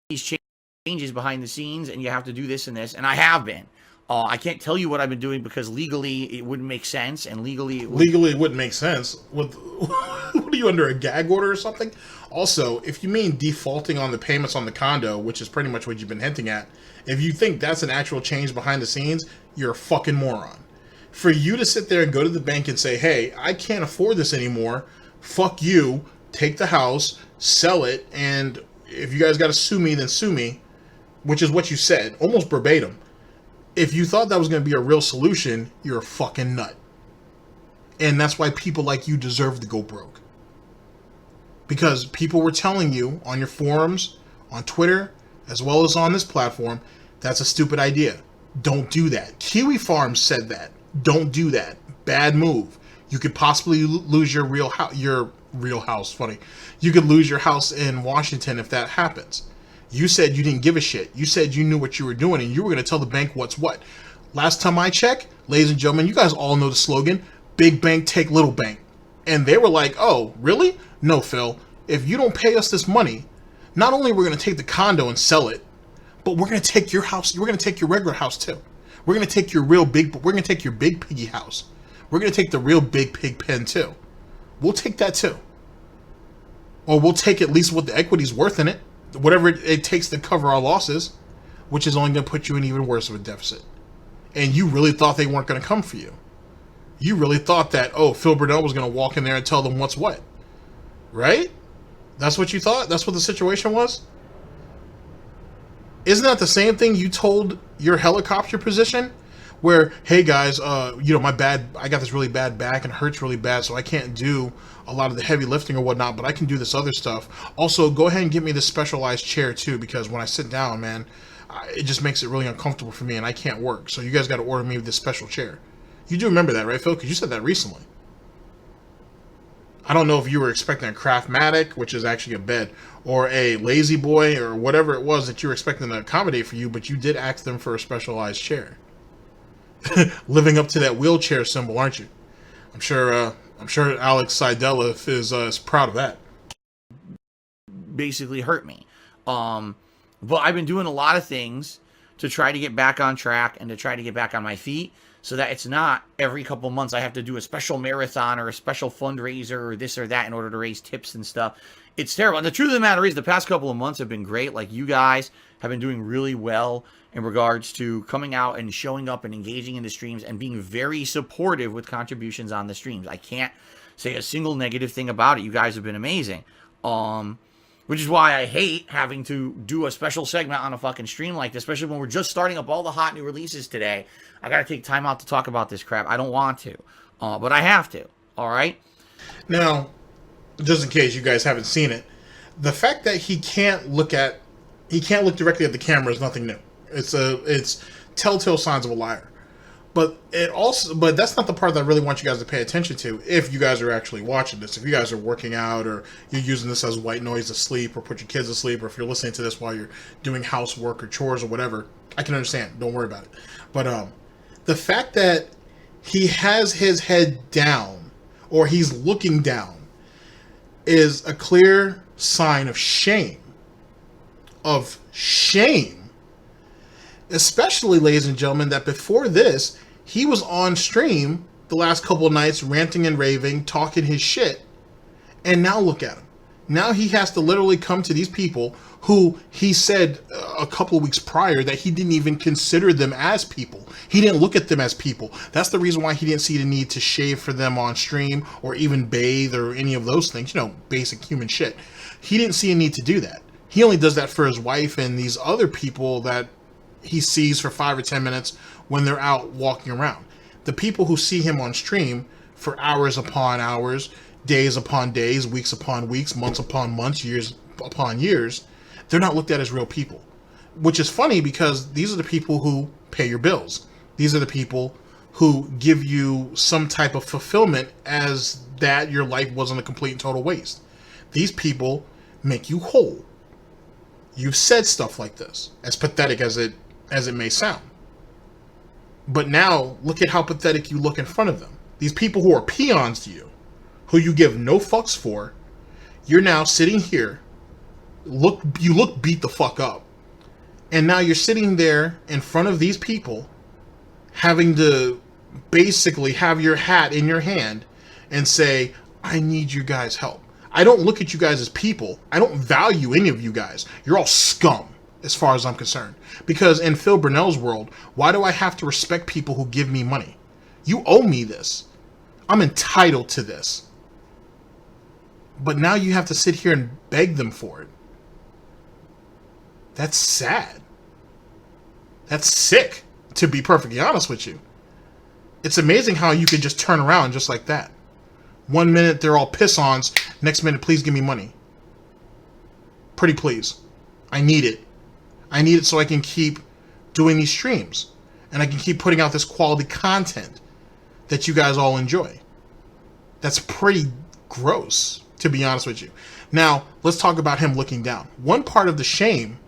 These changes behind the scenes, and you have to do this and this, and I have been. I can't tell you what I've been doing because legally it wouldn't make sense, and legally it wouldn't make sense. What are you, under a gag order or something? Also, if you mean defaulting on the payments on the condo, which is pretty much what you've been hinting at, if you think that's an actual change behind the scenes, you're a fucking moron. For you to sit there and go to the bank and say, "Hey, I can't afford this anymore. Fuck you. Take the house, sell it, and if you guys got to sue me, then sue me," which is what you said, almost verbatim. If you thought that was going to be a real solution, you're a fucking nut. And that's why people like you deserve to go broke. Because people were telling you on your forums, on Twitter, as well as on this platform, that's a stupid idea. Don't do that. Kiwi Farms said that. Don't do that. Bad move. You could possibly lose your real house. Funny. You could lose your house in Washington if that happens. You said you didn't give a shit. You said you knew what you were doing, and you were going to tell the bank what's what. Last time I checked, ladies and gentlemen, you guys all know the slogan, big bank, take little bank. And they were like, "Oh, really? No, Phil. If you don't pay us this money, not only are we going to take the condo and sell it, but we're going to take your house. We're going to take your regular house, too. We're going to take your we're going to take your big piggy house. We're going to take the real big pig pen, too. We'll take that, too. Or we'll take at least what the equity's worth in it. Whatever it takes to cover our losses, which is only going to put you in even worse of a deficit." And you really thought they weren't going to come for you. You really thought that, oh, Phil Burnell was going to walk in there and tell them what's what. right? That's what you thought? That's what the situation was? Isn't that the same thing you told your helicopter position? Where, hey guys, my I got this really bad back and it hurts really bad, so I can't do a lot of the heavy lifting or whatnot, but I can do this other stuff. Also, go ahead and get me this specialized chair too, because when I sit down, man, it just makes it really uncomfortable for me and I can't work. So you guys got to order me this special chair. You do remember that, right, Phil? Because you said that recently. I don't know if you were expecting a Craftmatic, which is actually a bed, or a Lazy Boy, or whatever it was that you were expecting to accommodate for you, but you did ask them for a specialized chair. Living up to that wheelchair symbol, aren't you? I'm sure LSBGaming is proud of that. Basically hurt me. But I've been doing a lot of things to try to get back on track and to try to get back on my feet, so that it's not every couple months I have to do a special marathon or a special fundraiser or this or that in order to raise tips and stuff. It's terrible. And the truth of the matter is, the past couple of months have been great. Like, you guys have been doing really well in regards to coming out and showing up and engaging in the streams and being very supportive with contributions on the streams. I can't say a single negative thing about it. You guys have been amazing. Which is why I hate having to do a special segment on a fucking stream like this, especially when we're just starting up all the hot new releases today. I gotta take time out to talk about this crap. I don't want to, but I have to. All right. Now, just in case you guys haven't seen it, the fact that he can't look directly at the camera is nothing new. It's telltale signs of a liar. But that's not the part that I really want you guys to pay attention to if you guys are actually watching this. If you guys are working out, or you're using this as white noise to sleep or put your kids to sleep, or if you're listening to this while you're doing housework or chores or whatever, I can understand. Don't worry about it. But the fact that he has his head down, or he's looking down, is a clear sign of shame. Of shame. Especially, ladies and gentlemen, that before this, he was on stream the last couple of nights ranting and raving, talking his shit. And now look at him. Now he has to literally come to these people who he said a couple of weeks prior that he didn't even consider them as people. He didn't look at them as people. That's the reason why he didn't see the need to shave for them on stream or even bathe or any of those things. You know, basic human shit. He didn't see a need to do that. He only does that for his wife and these other people that he sees for 5 or 10 minutes when they're out walking around. The people who see him on stream for hours upon hours, days upon days, weeks upon weeks, months upon months, years upon years, they're not looked at as real people. Which is funny, because these are the people who pay your bills. These are the people who give you some type of fulfillment as that your life wasn't a complete and total waste. These people make you whole. You've said stuff like this, as pathetic as it may sound. But now, look at how pathetic you look in front of them. These people who are peons to you, who you give no fucks for, you're now sitting here, you look beat the fuck up. And now you're sitting there in front of these people, having to basically have your hat in your hand and say, I need you guys' help. I don't look at you guys as people. I don't value any of you guys. You're all scum, as far as I'm concerned. Because in Phil Burnell's world, why do I have to respect people who give me money? You owe me this. I'm entitled to this. But now you have to sit here and beg them for it. That's sad. That's sick, to be perfectly honest with you. It's amazing how you can just turn around just like that. 1 minute they're all piss-ons, next minute, please give me money. Pretty please. I need it. I need it so I can keep doing these streams. And I can keep putting out this quality content that you guys all enjoy. That's pretty gross, to be honest with you. Now, let's talk about him looking down. One part of the shame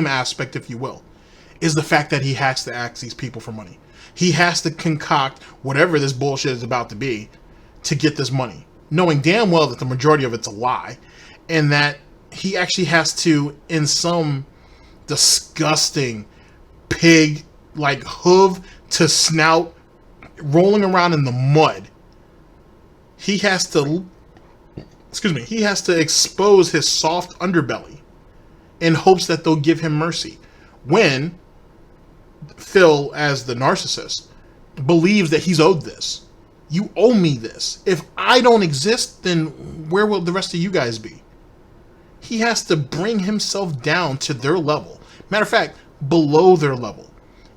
aspect, if you will, is the fact that he has to ask these people for money. He has to concoct whatever this bullshit is about to be to get this money, knowing damn well that the majority of it's a lie, and that he actually has to, in some disgusting pig, like hoof to snout, rolling around in the mud, he has to expose his soft underbelly in hopes that they'll give him mercy, when Phil, as the narcissist, believes that he's owed this. You owe me this. If I don't exist, then where will the rest of you guys be? He has to bring himself down to their level. Matter of fact, below their level.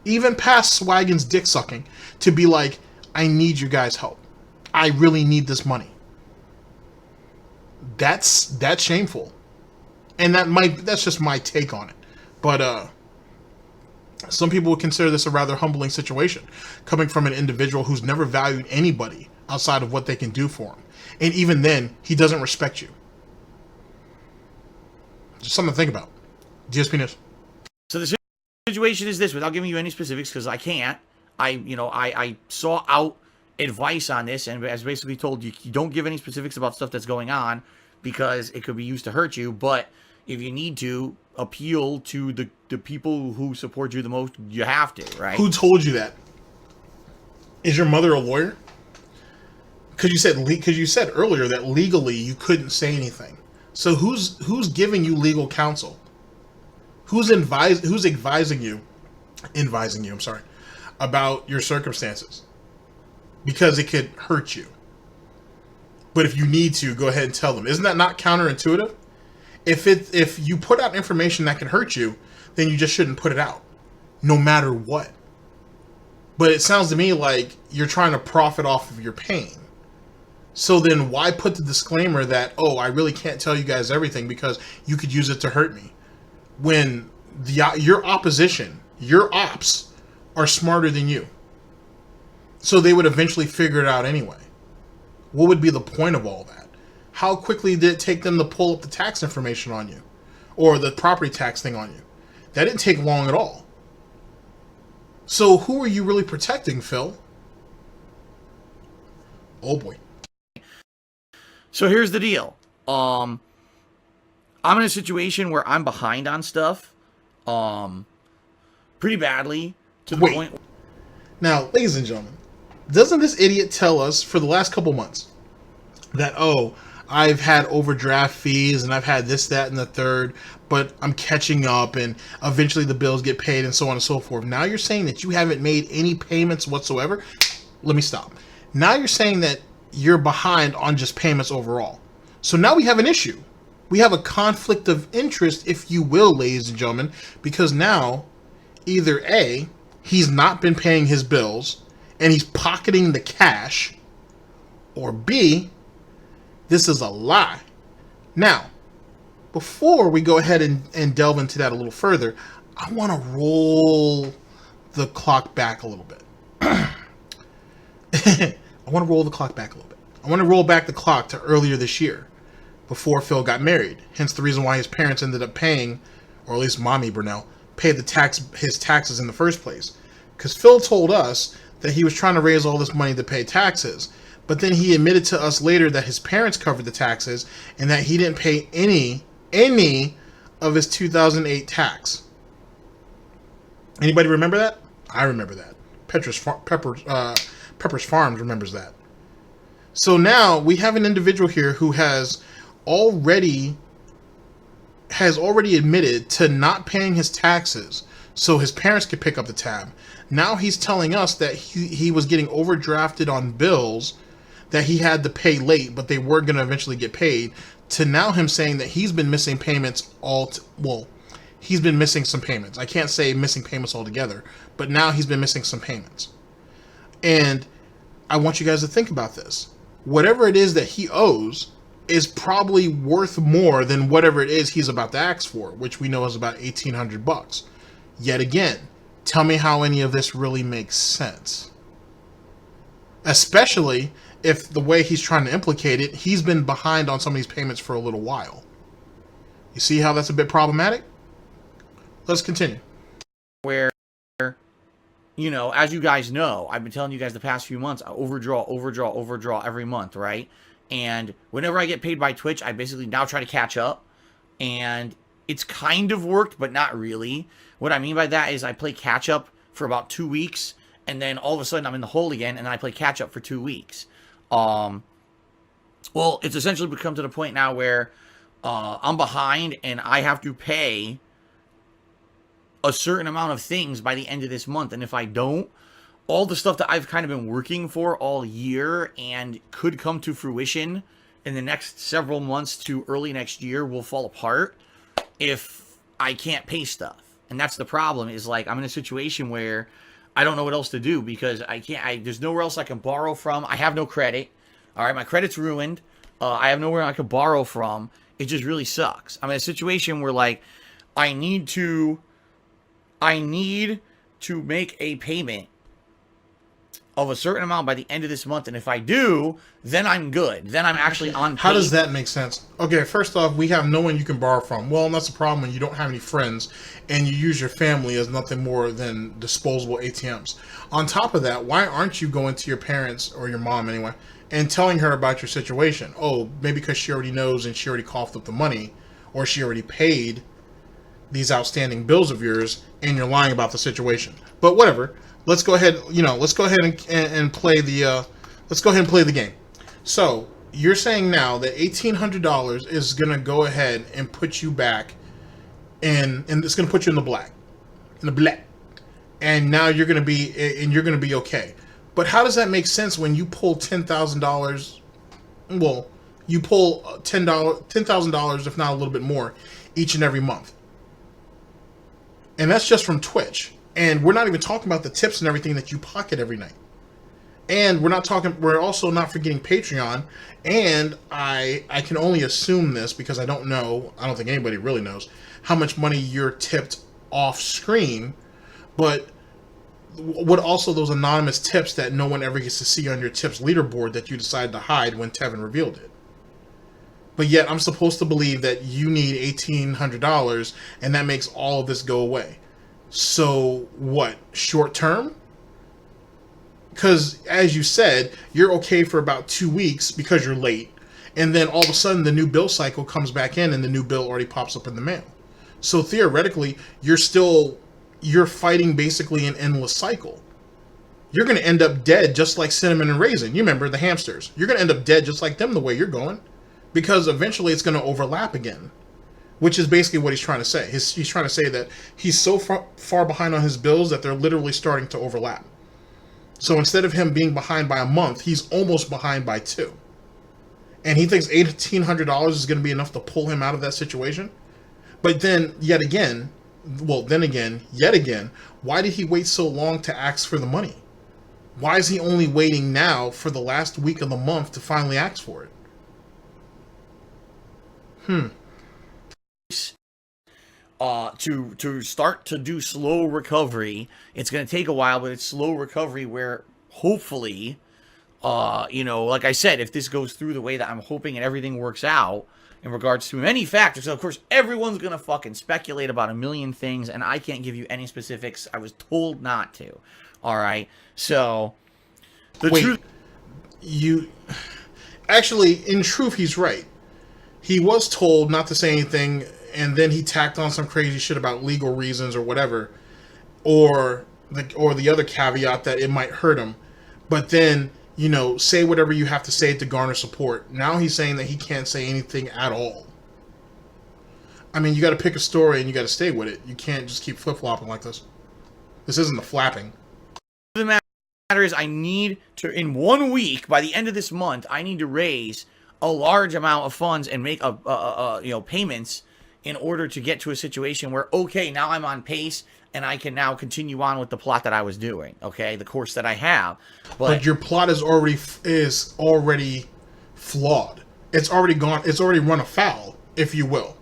Even past Swaggins' dick sucking to be like, I need you guys' help. I really need this money. That's shameful. And that's just my take on it. But some people would consider this a rather humbling situation, coming from an individual who's never valued anybody outside of what they can do for him. And even then, he doesn't respect you. Just something to think about. DSP News. So the situation is this, without giving you any specifics, because I can't. I saw out advice on this, and as basically told you don't give any specifics about stuff that's going on because it could be used to hurt you. But if you need to appeal to the people who support you the most, you have to, right? Who told you that? Is your mother a lawyer? Because you said earlier that legally you couldn't say anything. So who's giving you legal counsel? Who's advising you? I'm sorry, about your circumstances, because it could hurt you. But if you need to, go ahead and tell them. Isn't that not counterintuitive? If you put out information that can hurt you, then you just shouldn't put it out, no matter what. But it sounds to me like you're trying to profit off of your pain. So then why put the disclaimer that, oh, I really can't tell you guys everything because you could use it to hurt me, when your opposition, your ops, are smarter than you. So they would eventually figure it out anyway. What would be the point of all that? How quickly did it take them to pull up the tax information on you? Or the property tax thing on you? That didn't take long at all. So who are you really protecting, Phil? Oh boy. So here's the deal. I'm in a situation where I'm behind on stuff, pretty badly, to the point. Now, ladies and gentlemen, doesn't this idiot tell us for the last couple months that, oh, I've had overdraft fees and I've had this, that, and the third, but I'm catching up and eventually the bills get paid and so on and so forth. Now you're saying that you haven't made any payments whatsoever? Let me stop. Now you're saying that you're behind on just payments overall. So now we have an issue. We have a conflict of interest, if you will, ladies and gentlemen, because now either A, he's not been paying his bills and he's pocketing the cash, or B, this is a lie. Now, before we go ahead and delve into that a little further, I want to roll the clock back a little bit. I want to roll the clock back a little bit. I want to roll back the clock to earlier this year, before Phil got married. Hence the reason why his parents ended up paying, or at least Mommy Burnell, paid his taxes in the first place. Because Phil told us that he was trying to raise all this money to pay taxes, but then he admitted to us later that his parents covered the taxes and that he didn't pay any of his 2008 tax. Anybody remember that? I remember that. Pepper's Farms remembers that. So now we have an individual here who has already admitted to not paying his taxes so his parents could pick up the tab. Now he's telling us that he was getting overdrafted on bills that he had to pay late, but they were going to eventually get paid, to now him saying that he's been missing payments he's been missing some payments. I can't say missing payments altogether, but now he's been missing some payments. And I want you guys to think about this. Whatever it is that he owes is probably worth more than whatever it is he's about to ask for, which we know is about $1,800. Yet again, tell me how any of this really makes sense. Especially if the way he's trying to implicate it, he's been behind on some of these payments for a little while. You see how that's a bit problematic? Let's continue. Where, as you guys know, I've been telling you guys the past few months, I overdraw every month, right? And whenever I get paid by Twitch, I basically now try to catch up. And it's kind of worked, but not really. What I mean by that is I play catch up for about 2 weeks, and then all of a sudden I'm in the hole again, and then I play catch up for 2 weeks. Well, it's essentially become to the point now where I'm behind and I have to pay a certain amount of things by the end of this month. And if I don't, all the stuff that I've kind of been working for all year and could come to fruition in the next several months to early next year will fall apart if I can't pay stuff. And that's the problem, is like I'm in a situation where I don't know what else to do because there's nowhere else I can borrow from. I have no credit. All right, my credit's ruined. I have nowhere I can borrow from. It just really sucks. I'm in a situation where like I need to make a payment of a certain amount by the end of this month, and if I do, then I'm good. Then I'm actually on pace. How does that make sense? Okay, first off, we have no one you can borrow from. Well, and that's the problem when you don't have any friends and you use your family as nothing more than disposable ATMs. On top of that, why aren't you going to your parents, or your mom anyway, and telling her about your situation? Oh, maybe because she already knows and she already coughed up the money, or she already paid these outstanding bills of yours, and you're lying about the situation. But whatever. Let's go ahead. Let's go ahead and play the. Let's go ahead and play the game. So you're saying now that $1,800 is gonna go ahead and put you back, and it's gonna put you in the black, and now you're gonna be okay. But how does that make sense when you pull $10,000? Well, you pull $10,000, if not a little bit more, each and every month, and that's just from Twitch. And we're not even talking about the tips and everything that you pocket every night. And we're also not forgetting Patreon. And I can only assume this because I don't know, I don't think anybody really knows how much money you're tipped off screen. But what also those anonymous tips that no one ever gets to see on your tips leaderboard that you decided to hide when Tevin revealed it. But yet I'm supposed to believe that you need $1,800 and that makes all of this go away. So what, short term? Because as you said, you're okay for about 2 weeks because you're late. And then all of a sudden the new bill cycle comes back in and the new bill already pops up in the mail. So theoretically, you're fighting basically an endless cycle. You're going to end up dead just like Cinnamon and Raisin. You remember the hamsters. You're going to end up dead just like them the way you're going. Because eventually it's going to overlap again. Which is basically what he's trying to say. He's trying to say that he's so far behind on his bills that they're literally starting to overlap. So instead of him being behind by a month, he's almost behind by 2. And he thinks $1,800 is going to be enough to pull him out of that situation. But then, yet again, why did he wait so long to ask for the money? Why is he only waiting now for the last week of the month to finally ask for it? To start to do slow recovery. It's going to take a while, but it's slow recovery where hopefully, like I said, if this goes through the way that I'm hoping and everything works out in regards to many factors, of course, everyone's going to fucking speculate about a million things, and I can't give you any specifics. I was told not to. All right. So, actually, in truth, he's right. He was told not to say anything, and then he tacked on some crazy shit about legal reasons or whatever, or the other caveat that it might hurt him. But then, say whatever you have to say to garner support. Now he's saying that he can't say anything at all. I mean, you got to pick a story and you got to stay with it. You can't just keep flip-flopping like this. This isn't the flapping. The matter is, I need to, in 1 week, by the end of this month, I need to raise a large amount of funds and make payments in order to get to a situation where, okay, now I'm on pace and I can now continue on with the plot that I was doing, okay, the course that I have. But your plot is already flawed. It's already run afoul, if you will,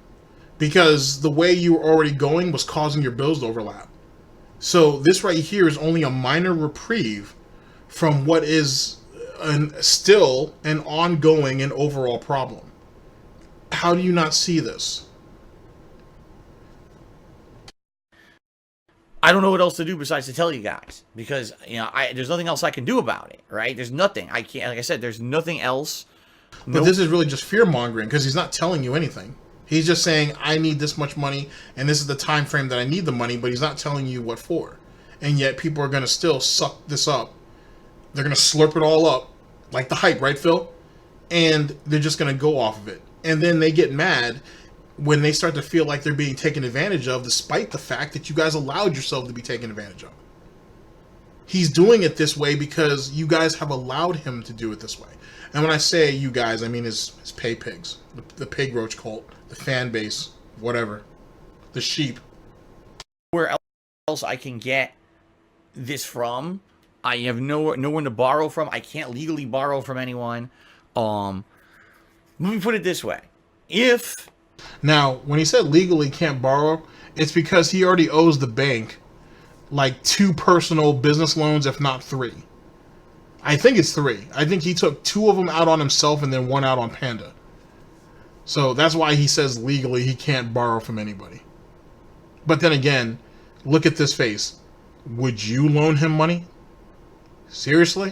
because the way you were already going was causing your bills to overlap. So this right here is only a minor reprieve from what is still an ongoing and overall problem. How do you not see this? I don't know what else to do besides to tell you guys, because there's nothing else I can do about it, right? There's nothing. I can't, like I said, there's nothing else. But this is really just fear mongering, because he's not telling you anything. He's just saying, I need this much money, and this is the time frame that I need the money, but he's not telling you what for. And yet people are going to still suck this up. They're going to slurp it all up, like the hype, right, Phil? And they're just going to go off of it. And then they get mad when they start to feel like they're being taken advantage of, despite the fact that you guys allowed yourself to be taken advantage of. He's doing it this way because you guys have allowed him to do it this way. And when I say you guys, I mean his pay pigs, the pig roach cult, the fan base, whatever, the sheep. Where else I can get this from? I have no one to borrow from. I can't legally borrow from anyone. Let me put it this way: now, when he said legally can't borrow, it's because he already owes the bank like 2 personal business loans, if not 3. I think it's 3. I think he took 2 of them out on himself and then 1 out on Panda. So that's why he says legally he can't borrow from anybody. But then again, look at this face. Would you loan him money? Seriously?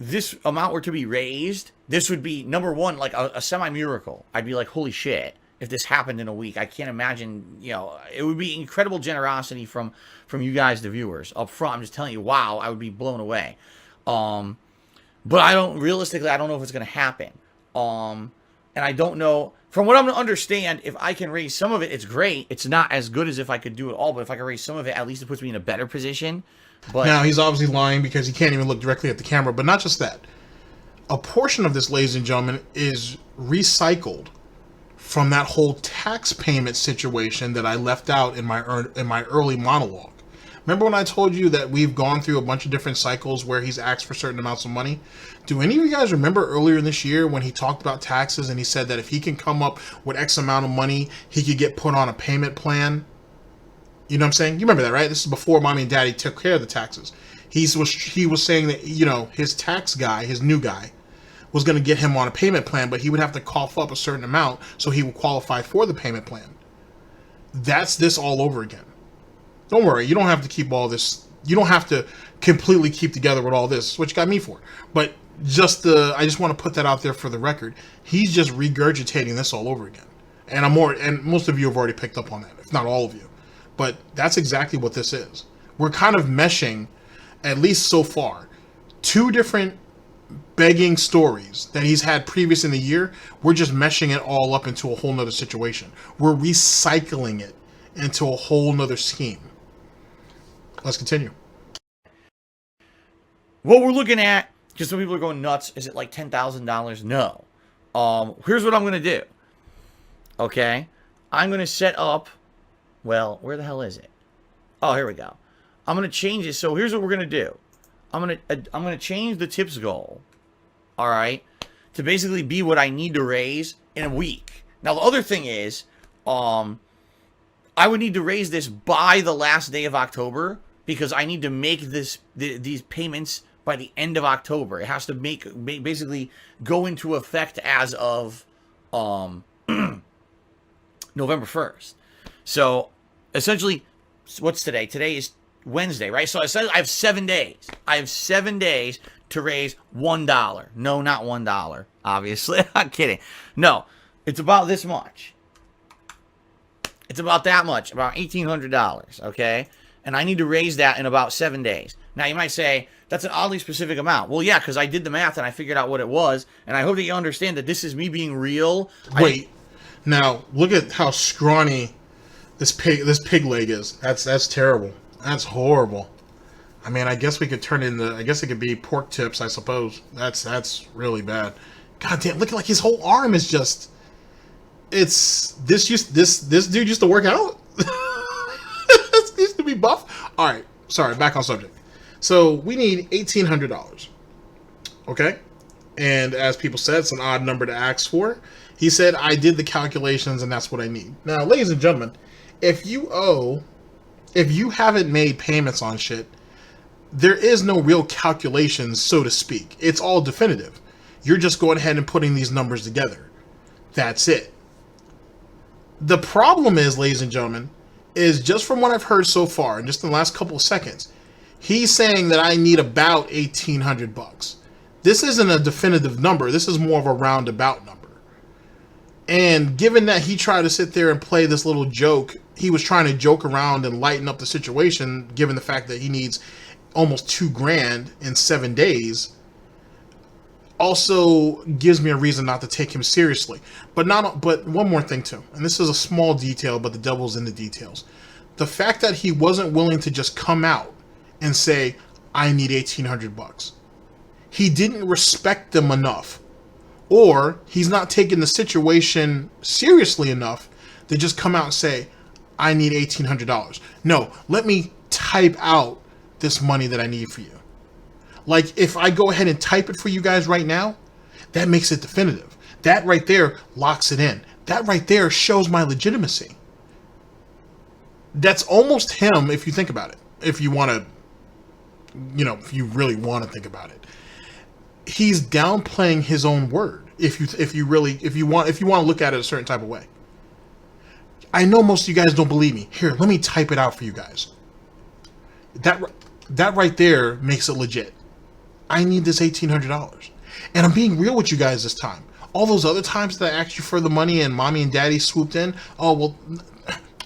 This amount were to be raised, this would be, number one, like a semi-miracle. I'd be like, holy shit, if this happened in a week. I can't imagine, you know, it would be incredible generosity from you guys, the viewers, up front. I'm just telling you, wow, I would be blown away. But realistically, I don't know if it's going to happen. And I don't know, from what I'm going to understand, if I can raise some of it, it's great. It's not as good as if I could do it all, but if I can raise some of it, at least it puts me in a better position. But now, he's obviously lying because he can't even look directly at the camera, but not just that. A portion of this, ladies and gentlemen, is recycled from that whole tax payment situation that I left out in my early monologue. Remember when I told you that we've gone through a bunch of different cycles where he's asked for certain amounts of money? Do any of you guys remember earlier this year when he talked about taxes and he said that if he can come up with X amount of money, he could get put on a payment plan? You know what I'm saying? You remember that, right? This is before Mommy and Daddy took care of the taxes. He was saying that, you know, his tax guy, his new guy, was going to get him on a payment plan, but he would have to cough up a certain amount so he would qualify for the payment plan. That's this all over again. Don't worry, you don't have to keep all this. You don't have to completely keep together with all this, which got me for. But I just want to put that out there for the record. He's just regurgitating this all over again. And most of you have already picked up on that, if not all of you. But that's exactly what this is. We're kind of meshing, at least so far, 2 different begging stories that he's had previous in the year. We're just meshing it all up into a whole nother situation. We're recycling it into a whole nother scheme. Let's continue. what we're looking at, because some people are going nuts, is it like $10,000? No. Here's what I'm going to do. Okay? I'm going to set up, well, where the hell is it? Oh, here we go. I'm going to change it. So here's what we're going to do. I'm going to change the tips goal, all right, to basically be what I need to raise in a week. Now, the other thing is, I would need to raise this by the last day of October, because I need to make these payments by the end of October. It has to basically go into effect as of November 1st. So essentially, what's today? Today is Wednesday, right? So I have 7 days. I have 7 days to raise $1. No, not $1, obviously. I'm kidding. No, it's about this much. It's about that much, about $1,800, okay? And I need to raise that in about 7 days. Now, you might say, that's an oddly specific amount. Well, yeah, because I did the math and I figured out what it was, and I hope that you understand that this is me being real. Wait, now, look at how scrawny this pig leg is. That's terrible. That's horrible. I mean, I guess we could turn into, I guess it could be pork tips, I suppose. That's really bad. God damn, look, like his whole arm is just, this dude used to work out? This used to be buff? Alright, sorry, back on subject. So, we need $1,800. Okay? And as people said, it's an odd number to ask for. He said, I did the calculations and that's what I need. Now, ladies and gentlemen, if you haven't made payments on shit, there is no real calculations, so to speak. It's all definitive. You're just going ahead and putting these numbers together. That's it. The problem is, ladies and gentlemen, is just from what I've heard so far, and just in the last couple of seconds, he's saying that I need about $1,800. This isn't a definitive number. This is more of a roundabout number. And given that he tried to sit there and play this little joke, he was trying to joke around and lighten up the situation, given the fact that he needs almost $2,000 in 7 days, also gives me a reason not to take him seriously. But one more thing too, and this is a small detail, but the devil's in the details. The fact that he wasn't willing to just come out and say, I need $1,800. He didn't respect them enough. Or he's not taking the situation seriously enough to just come out and say, I need $1,800. No, let me type out this money that I need for you. Like, if I go ahead and type it for you guys right now, that makes it definitive. That right there locks it in. That right there shows my legitimacy. That's almost him if you think about it. If you want to, if you really want to think about it. He's downplaying his own word. If you want to look at it a certain type of way. I know most of you guys don't believe me. Here, let me type it out for you guys. That right there makes it legit. I need this $1,800. And I'm being real with you guys this time. All those other times that I asked you for the money and mommy and daddy swooped in, oh, well,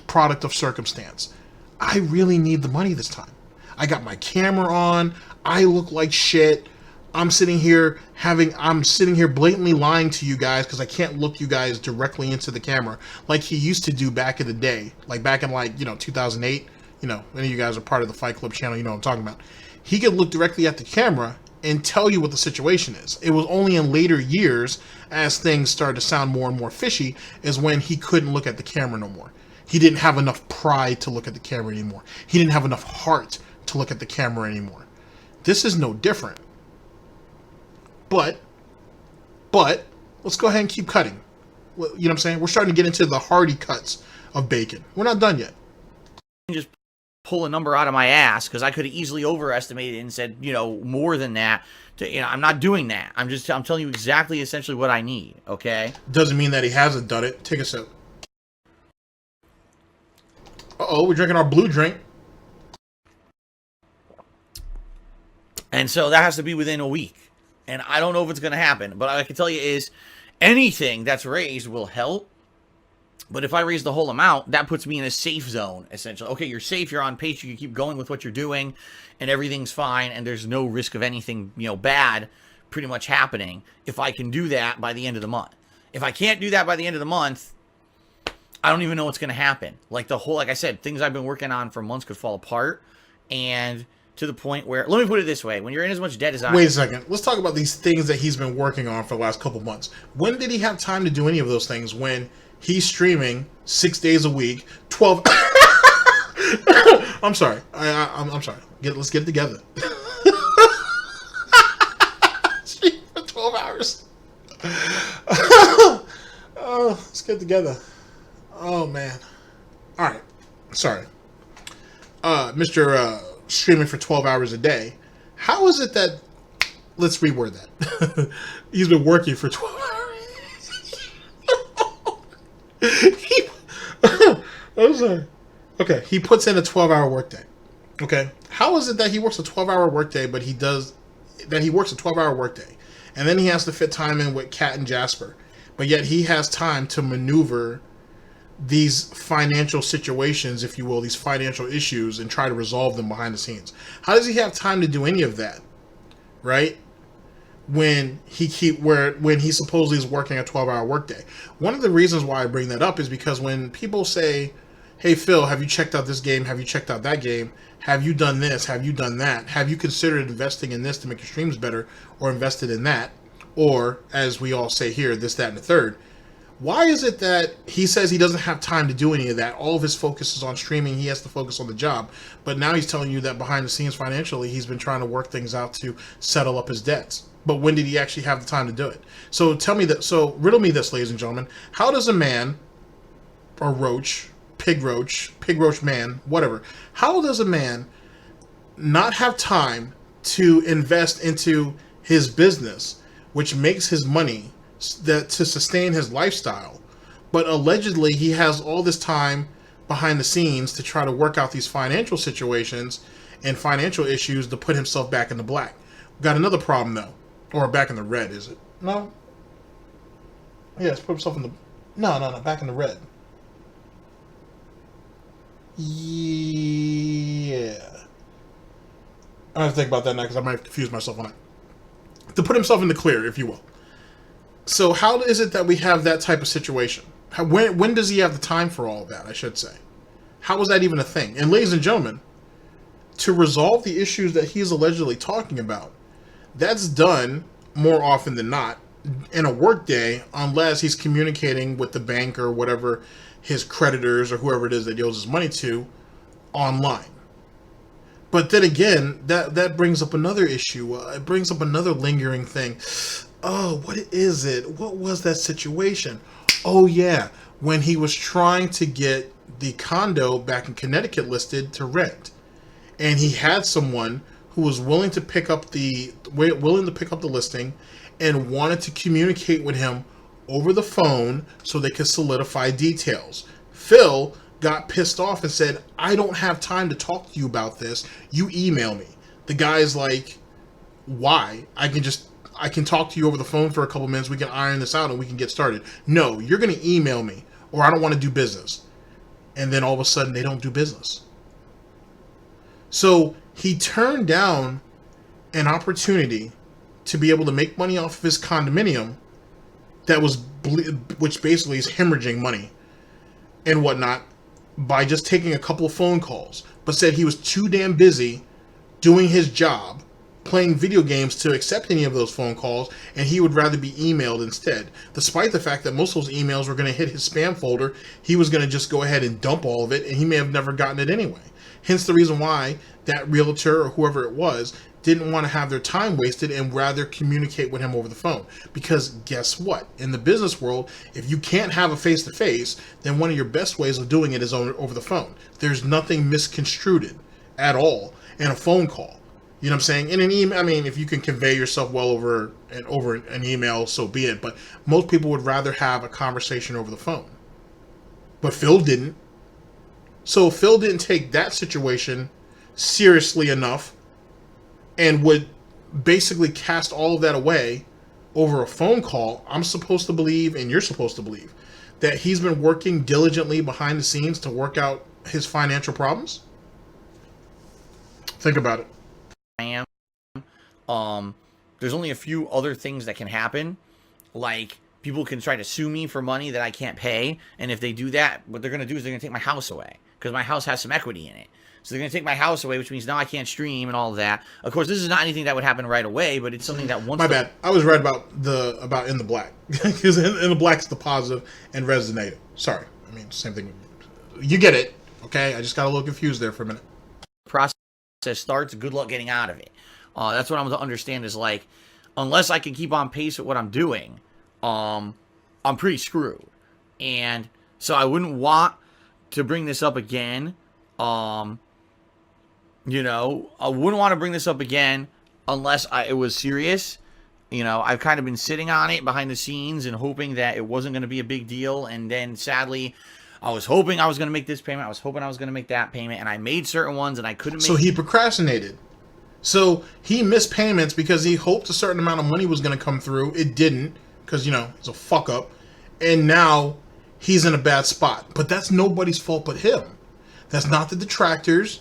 product of circumstance. I really need the money this time. I got my camera on. I look like shit. I'm sitting here blatantly lying to you guys because I can't look you guys directly into the camera like he used to do back in the day. Like back in 2008, any of you guys are part of the Fight Club channel, you know what I'm talking about. He could look directly at the camera and tell you what the situation is. It was only in later years, as things started to sound more and more fishy, is when he couldn't look at the camera no more. He didn't have enough pride to look at the camera anymore. He didn't have enough heart to look at the camera anymore. This is no different. But, let's go ahead and keep cutting. You know what I'm saying? We're starting to get into the hearty cuts of bacon. We're not done yet. Just pull a number out of my ass because I could have easily overestimated and said, more than that. I'm not doing that. I'm telling you exactly, essentially what I need. Okay. Doesn't mean that he hasn't done it. Take a sip. Uh-oh, we're drinking our blue drink. And so that has to be within a week. And I don't know if it's going to happen. But what I can tell you is anything that's raised will help. But if I raise the whole amount, that puts me in a safe zone, essentially. Okay, you're safe, you're on pace, you can keep going with what you're doing, and everything's fine, and there's no risk of anything, bad pretty much happening if I can do that by the end of the month. If I can't do that by the end of the month, I don't even know what's going to happen. Like I said, things I've been working on for months could fall apart, and to the point where, let me put it this way, when you're in as much debt as I... Wait a second. Let's talk about these things that he's been working on for the last couple months. When did he have time to do any of those things when he's streaming 6 days a week, 12... I'm sorry. I'm sorry. Let's get it together. Stream for 12 hours. Oh, let's get it together. Oh, man. All right. Sorry. Mr. Streaming for 12 hours a day. How is it that... Let's reword that. He's been working for 12 hours. I'm sorry. Okay, he puts in a 12-hour workday. Okay, how is it that he works a 12-hour workday, but he works a 12-hour workday, and then he has to fit time in with Kat and Jasper, but yet he has time to maneuver these financial situations, if you will, these financial issues, and try to resolve them behind the scenes? How does he have time to do any of that, right? When he supposedly is working a 12-hour workday. One of the reasons why I bring that up is because when people say, hey, Phil, have you checked out this game? Have you checked out that game? Have you done this? Have you done that? Have you considered investing in this to make your streams better, or invested in that? Or, as we all say here, this, that, and the third. Why is it that he says he doesn't have time to do any of that? All of his focus is on streaming. He has to focus on the job. But now he's telling you that behind the scenes financially, he's been trying to work things out to settle up his debts. But when did he actually have the time to do it? So tell me that. So riddle me this, ladies and gentlemen. How does a man, or roach, pig roach man, whatever. How does a man not have time to invest into his business, which makes his money to sustain his lifestyle, but allegedly he has all this time behind the scenes to try to work out these financial situations and financial issues to put himself back in the black? We've got another problem though. Or back in the red, is it? No? Yes, put himself in the... No, back in the red. Yeah. I have to think about that now because I might have confused myself on it. To put himself in the clear, if you will. So how is it that we have that type of situation? When does he have the time for all of that, I should say? How was that even a thing? And ladies and gentlemen, to resolve the issues that he's allegedly talking about, that's done more often than not in a work day, unless he's communicating with the bank or whatever, his creditors or whoever it is that he owes his money to, online. But then again, that brings up another issue. It brings up another lingering thing. Oh, what is it? What was that situation? Oh yeah, when he was trying to get the condo back in Connecticut listed to rent, and he had someone who was willing to pick up the listing and wanted to communicate with him over the phone so they could solidify details. Phil got pissed off and said, I don't have time to talk to you about this. You email me. The guy's like, why? I can talk to you over the phone for a couple minutes. We can iron this out and we can get started. No, you're going to email me or I don't want to do business. And then all of a sudden they don't do business. So he turned down an opportunity to be able to make money off of his condominium which basically is hemorrhaging money and whatnot, by just taking a couple of phone calls, but said he was too damn busy doing his job, playing video games, to accept any of those phone calls, and he would rather be emailed instead. Despite the fact that most of those emails were going to hit his spam folder, he was going to just go ahead and dump all of it, and he may have never gotten it anyway. Hence the reason why that realtor or whoever it was didn't want to have their time wasted and rather communicate with him over the phone. Because guess what? In the business world, if you can't have a face-to-face, then one of your best ways of doing it is over the phone. There's nothing misconstrued at all in a phone call. You know what I'm saying? In an email, I mean, if you can convey yourself well over an email, so be it. But most people would rather have a conversation over the phone. But Phil didn't. So Phil didn't take that situation seriously enough and would basically cast all of that away over a phone call. I'm supposed to believe, and you're supposed to believe, that he's been working diligently behind the scenes to work out his financial problems? Think about it. I am. There's only a few other things that can happen. Like, people can try to sue me for money that I can't pay. And if they do that, what they're going to do is they're going to take my house away. Because my house has some equity in it. So they're going to take my house away, which means now I can't stream and all of that. Of course, this is not anything that would happen right away, but it's something that once... My bad. I was right about In the Black. Because in the Black's the positive and Res the negative. Sorry. I mean, same thing. You get it. Okay? I just got a little confused there for a minute. Process starts, good luck getting out of it. That's what I'm to understand is, like, unless I can keep on pace with what I'm doing, I'm pretty screwed. And so I wouldn't want to bring this up again. You know, I wouldn't want to bring this up again unless it was serious. You know, I've kind of been sitting on it behind the scenes and hoping that it wasn't going to be a big deal. And then sadly, I was hoping I was going to make this payment. I was hoping I was going to make that payment. And I made certain ones and I couldn't make... So he procrastinated. So he missed payments because he hoped a certain amount of money was going to come through. It didn't, because, you know, it's a fuck up. And now he's in a bad spot. But that's nobody's fault but him. That's not the detractors.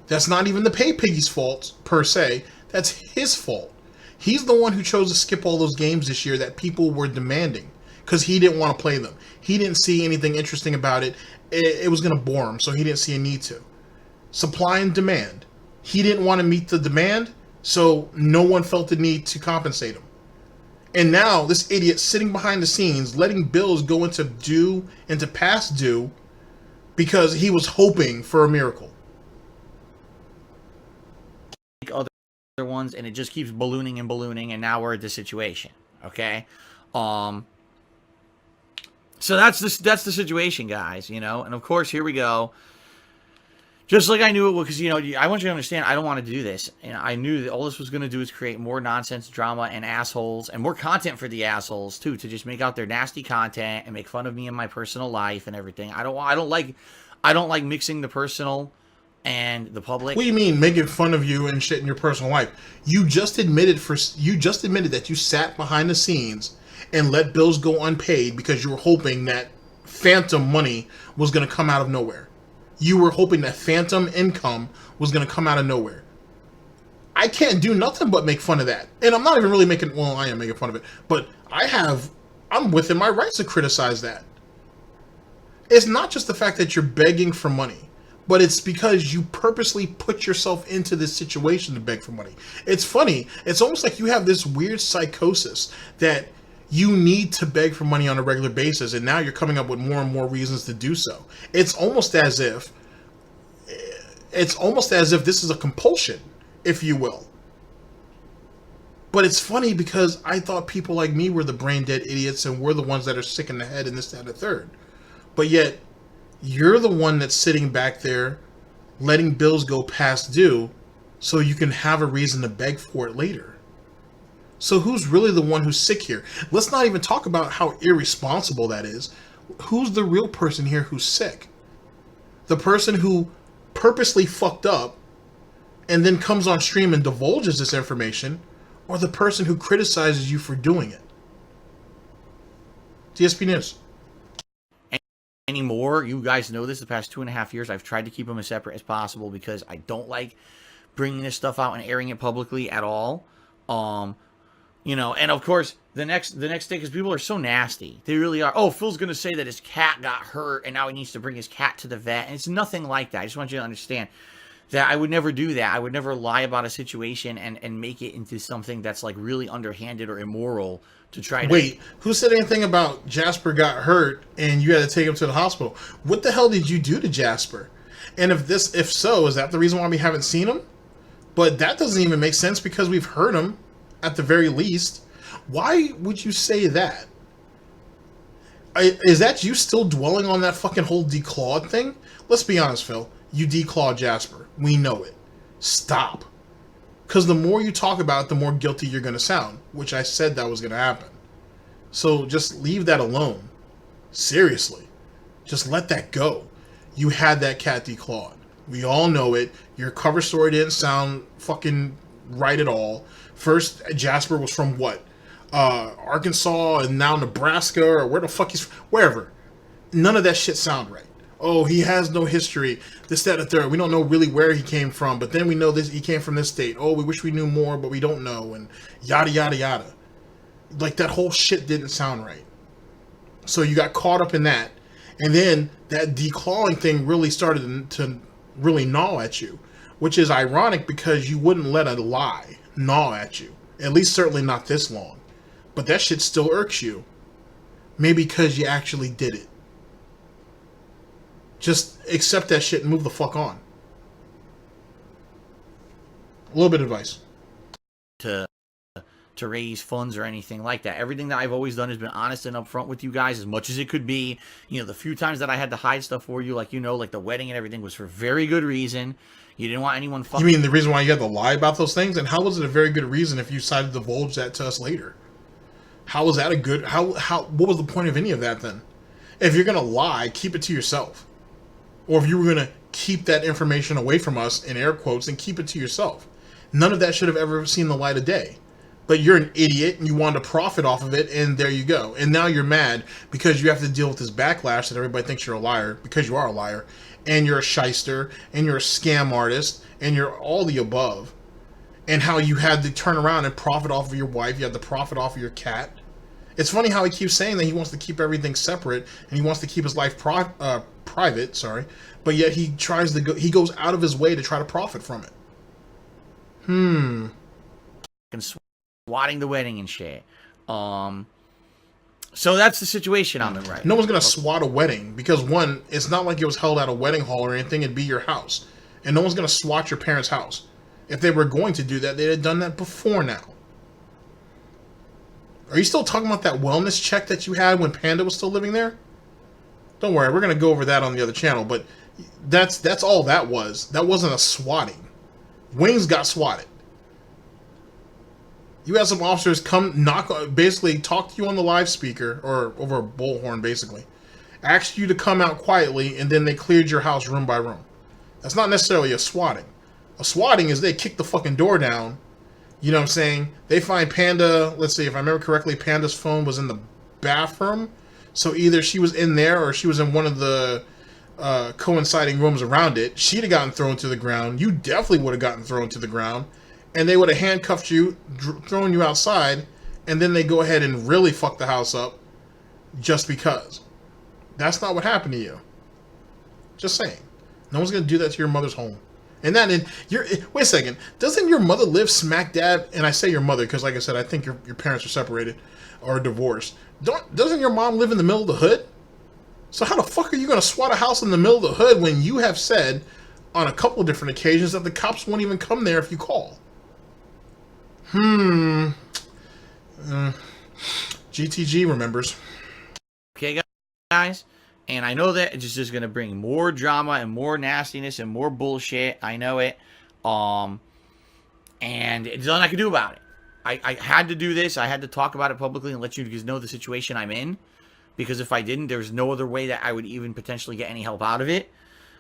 That's not even the Pay Piggy's fault, per se. That's his fault. He's the one who chose to skip all those games this year that people were demanding. Because he didn't want to play them. He didn't see anything interesting about it. It was going to bore him, so he didn't see a need to. Supply and demand. He didn't want to meet the demand, so no one felt the need to compensate him. And now, this idiot sitting behind the scenes, letting bills go into past due, because he was hoping for a miracle. Other ones, and it just keeps ballooning and ballooning, and now we're at this situation. Okay, so that's the situation, guys. You know, and of course, here we go. Just like I knew it would, because, you know, I want you to understand, I don't want to do this. And I knew that all this was going to do is create more nonsense, drama, and assholes, and more content for the assholes too, to just make out their nasty content and make fun of me and my personal life and everything. I don't like mixing the personal and the public. What do you mean making fun of you and shit in your personal life? You just admitted that you sat behind the scenes and let bills go unpaid because you were hoping that phantom money was going to come out of nowhere. You were hoping that phantom income was going to come out of nowhere. I can't do nothing but make fun of that. And I'm not even really making... Well, I am making fun of it. But I'm within my rights to criticize that. It's not just the fact that you're begging for money, but it's because you purposely put yourself into this situation to beg for money. It's funny. It's almost like you have this weird psychosis that you need to beg for money on a regular basis, and now you're coming up with more and more reasons to do so. It's almost as if this is a compulsion, if you will. But it's funny because I thought people like me were the brain dead idiots and we're the ones that are sick in the head and this, that, and the third. But yet, you're the one that's sitting back there letting bills go past due so you can have a reason to beg for it later. So who's really the one who's sick here? Let's not even talk about how irresponsible that is. Who's the real person here who's sick? The person who purposely fucked up and then comes on stream and divulges this information, or the person who criticizes you for doing it? DSP News. Anymore, you guys know this, the past 2.5 years I've tried to keep them as separate as possible because I don't like bringing this stuff out and airing it publicly at all. You know, and of course the next day, because people are so nasty, they really are. Oh, Phil's gonna say that his cat got hurt and now he needs to bring his cat to the vet, and it's nothing like that. I just want you to understand that I would never do that. I would never lie about a situation and make it into something that's like really underhanded or immoral to try to... Wait, who said anything about Jasper got hurt and you had to take him to the hospital? What the hell did you do to Jasper? And if so, is that the reason why we haven't seen him? But that doesn't even make sense because we've heard him at the very least. Why would you say that? Is that you still dwelling on that fucking whole declawed thing? Let's be honest, Phil. You declawed Jasper. We know it. Stop. Because the more you talk about it, the more guilty you're going to sound, which I said that was going to happen. So just leave that alone. Seriously. Just let that go. You had that cat declawed. We all know it. Your cover story didn't sound fucking right at all. First, Jasper was from what? Arkansas and now Nebraska, or where the fuck he's... Wherever. None of that shit sound right. Oh, he has no history. This, that, and the third. We don't know really where he came from, but then we know this. He came from this state. Oh, we wish we knew more, but we don't know, and yada, yada, yada. Like, that whole shit didn't sound right. So you got caught up in that, and then that declawing thing really started to really gnaw at you, which is ironic because you wouldn't let a lie gnaw at you. At least certainly not this long. But that shit still irks you. Maybe because you actually did it. Just accept that shit and move the fuck on. A little bit of advice. To raise funds or anything like that. Everything that I've always done has been honest and upfront with you guys as much as it could be. You know, the few times that I had to hide stuff for you, like, you know, like the wedding and everything was for very good reason. You didn't want anyone fucking... You mean the reason why you had to lie about those things? And how was it a very good reason if you decided to divulge that to us later? How was that a good... What was the point of any of that then? If you're going to lie, keep it to yourself. Or if you were going to keep that information away from us, in air quotes, and keep it to yourself. None of that should have ever seen the light of day. But you're an idiot and you wanted to profit off of it, and there you go. And now you're mad because you have to deal with this backlash that everybody thinks you're a liar, because you are a liar, and you're a shyster, and you're a scam artist, and you're all the above. And how you had to turn around and profit off of your wife, you had to profit off of your cat. It's funny how he keeps saying that he wants to keep everything separate and he wants to keep his life private, sorry, but yet he tries to he goes out of his way to try to profit from it. Swatting the wedding and shit. So that's the situation I'm in right now. No one's gonna swat a wedding because, one, it's not like it was held at a wedding hall or anything. It'd be your house, and no one's gonna swat your parents' house. If they were going to do that, they'd have done that before now. Are you still talking about that wellness check that you had when Panda was still living there? Don't worry, we're going to go over that on the other channel, but that's all that was. That wasn't a swatting. Wings got swatted. You had some officers come basically talk to you on the live speaker, or over a bullhorn basically, asked you to come out quietly, and then they cleared your house room by room. That's not necessarily a swatting. A swatting is they kick the fucking door down. You know what I'm saying? They find Panda, let's see, if I remember correctly, Panda's phone was in the bathroom. So either she was in there or she was in one of the coinciding rooms around it. She'd have gotten thrown to the ground. You definitely would have gotten thrown to the ground. And they would have handcuffed you, thrown you outside, and then they go ahead and really fuck the house up just because. That's not what happened to you. Just saying. No one's going to do that to your mother's home. And that, wait a second. Doesn't your mother live smack dab? And I say your mother because, like I said, I think your parents are separated or divorced. Doesn't your mom live in the middle of the hood? So how the fuck are you going to swat a house in the middle of the hood when you have said on a couple of different occasions that the cops won't even come there if you call? GTG remembers. Okay, guys? And I know that it's just going to bring more drama and more nastiness and more bullshit. I know it. And there's nothing I can do about it. I had to do this. I had to talk about it publicly and let you guys know the situation I'm in. Because if I didn't, there's no other way that I would even potentially get any help out of it.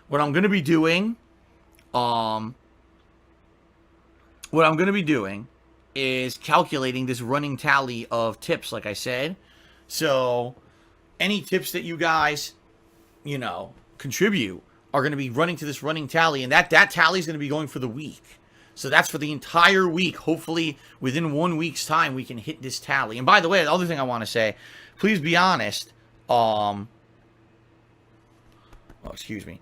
What I'm going to be doing... is calculating this running tally of tips, like I said. So, any tips that you guys, contribute are going to be running to this running tally, and that tally is going to be going for the week. So that's for the entire week. Hopefully, within 1 week's time, we can hit this tally. And by the way, the other thing I want to say, please be honest. Excuse me.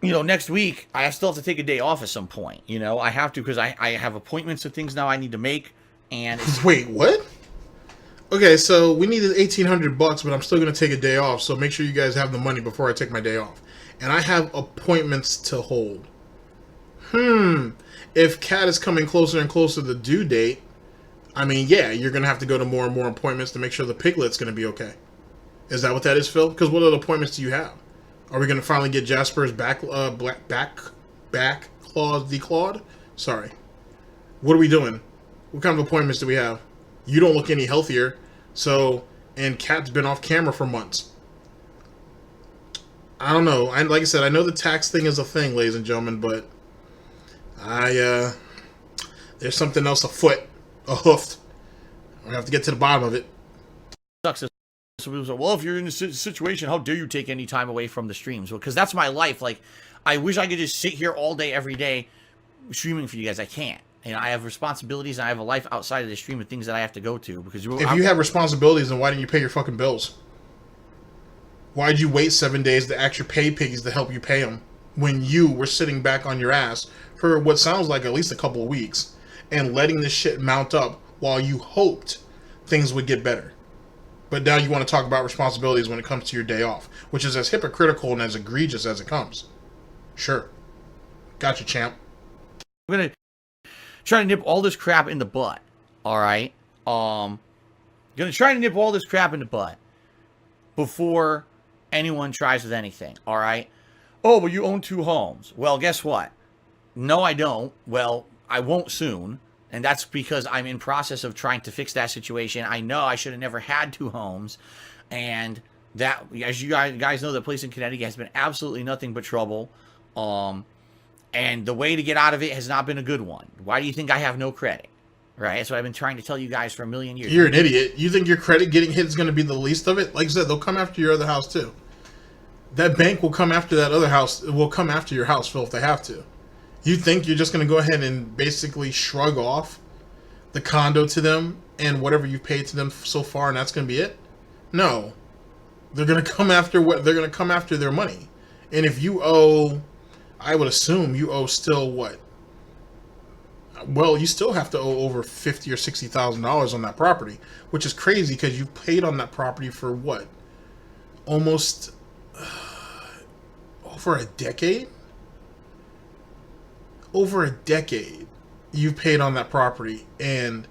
Next week, I still have to take a day off at some point. I have to because I have appointments and things now I need to make. And wait, what? Okay, so we needed $1,800, but I'm still going to take a day off. So make sure you guys have the money before I take my day off. And I have appointments to hold. If Cat is coming closer and closer to the due date, I mean, yeah, you're going to have to go to more and more appointments to make sure the piglet's going to be okay. Is that what that is, Phil? Because what other appointments do you have? Are we going to finally get Jasper's back claws declawed? Sorry. What are we doing? What kind of appointments do we have? You don't look any healthier. So, and Cat's been off camera for months. I don't know. Like I said, I know the tax thing is a thing, ladies and gentlemen, but there's something else afoot, hoofed. I have to get to the bottom of it. Sucks. So people say, well, if you're in a situation, how dare you take any time away from the streams? Well, because that's my life. Like, I wish I could just sit here all day, every day, streaming for you guys. I can't. I have responsibilities, and I have a life outside of the stream and things that I have to go to. Because if you have responsibilities, then why didn't you pay your fucking bills? Why'd you wait 7 days to ask your pay piggies to help you pay them when you were sitting back on your ass for what sounds like at least a couple of weeks and letting this shit mount up while you hoped things would get better? But now you want to talk about responsibilities when it comes to your day off, which is as hypocritical and as egregious as it comes. Sure. Gotcha, champ. I'm going to try to nip all this crap in the butt. All right? Going to try to nip all this crap in the butt before anyone tries with anything. All right? Oh, but you own 2 homes. Well, guess what? No, I don't. Well, I won't soon. And that's because I'm in process of trying to fix that situation. I know I should have never had 2 homes. And that, as you guys know, the place in Connecticut has been absolutely nothing but trouble. And the way to get out of it has not been a good one. Why do you think I have no credit? Right? That's what I've been trying to tell you guys for a million years. You're an idiot. You think your credit getting hit is going to be the least of it? Like I said, they'll come after your other house too. That bank will come after that other house. Will come after your house, Phil, if they have to. You think you're just going to go ahead and basically shrug off the condo to them and whatever you've paid to them so far, and that's going to be it? No. They're going to come after they're going to come after their money. And if you owe, I would assume you owe still what? Well, you still have to owe over $50,000 or $60,000 on that property, which is crazy because you've paid on that property for what? Almost over a decade? Over a decade you've paid on that property, and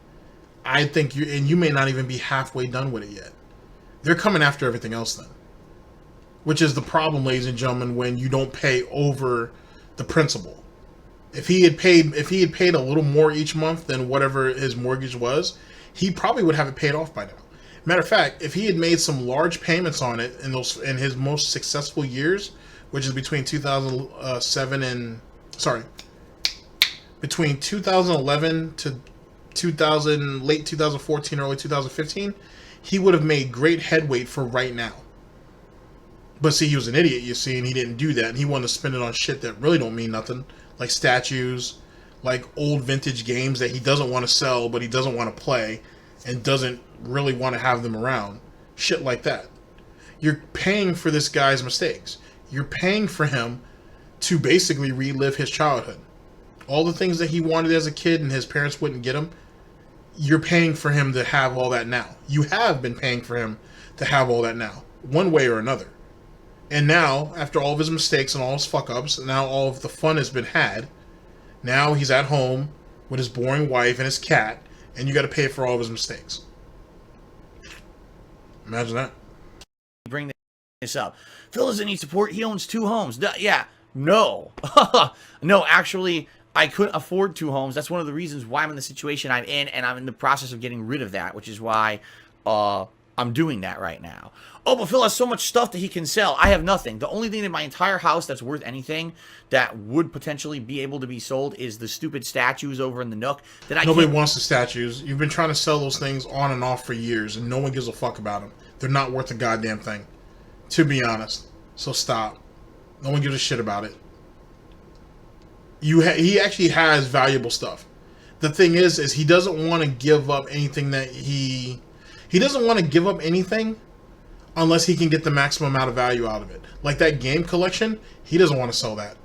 I think you may not even be halfway done with it yet. They're coming after everything else then, which is the problem, ladies and gentlemen, when you don't pay over the principal. If he had paid a little more each month than whatever his mortgage was, he probably would have it paid off by now. Matter of fact, if he had made some large payments on it in his most successful years, which is between 2011 to late 2014, early 2015, he would have made great headway for right now. But see, he was an idiot, you see, and he didn't do that, and he wanted to spend it on shit that really don't mean nothing, like statues, like old vintage games that he doesn't want to sell, but he doesn't want to play, and doesn't really want to have them around. Shit like that. You're paying for this guy's mistakes. You're paying for him to basically relive his childhood. All the things that he wanted as a kid and his parents wouldn't get him, you're paying for him to have all that now. You have been paying for him to have all that now, one way or another. And now, after all of his mistakes and all his fuck-ups, now all of the fun has been had, now he's at home with his boring wife and his cat, and you got to pay for all of his mistakes. Imagine that. Bring this up. Phil doesn't need support. He owns 2 homes. Yeah. No. No, actually, I couldn't afford 2 homes. That's one of the reasons why I'm in the situation I'm in, and I'm in the process of getting rid of that, which is why I'm doing that right now. Oh, but Phil has so much stuff that he can sell. I have nothing. The only thing in my entire house that's worth anything that would potentially be able to be sold is the stupid statues over in the Nook. Nobody wants the statues. You've been trying to sell those things on and off for years, and no one gives a fuck about them. They're not worth a goddamn thing, to be honest. So stop. No one gives a shit about it. He actually has valuable stuff. The thing is he doesn't want to give up anything that he doesn't want to give up anything unless he can get the maximum amount of value out of it. Like that game collection, he doesn't want to sell that.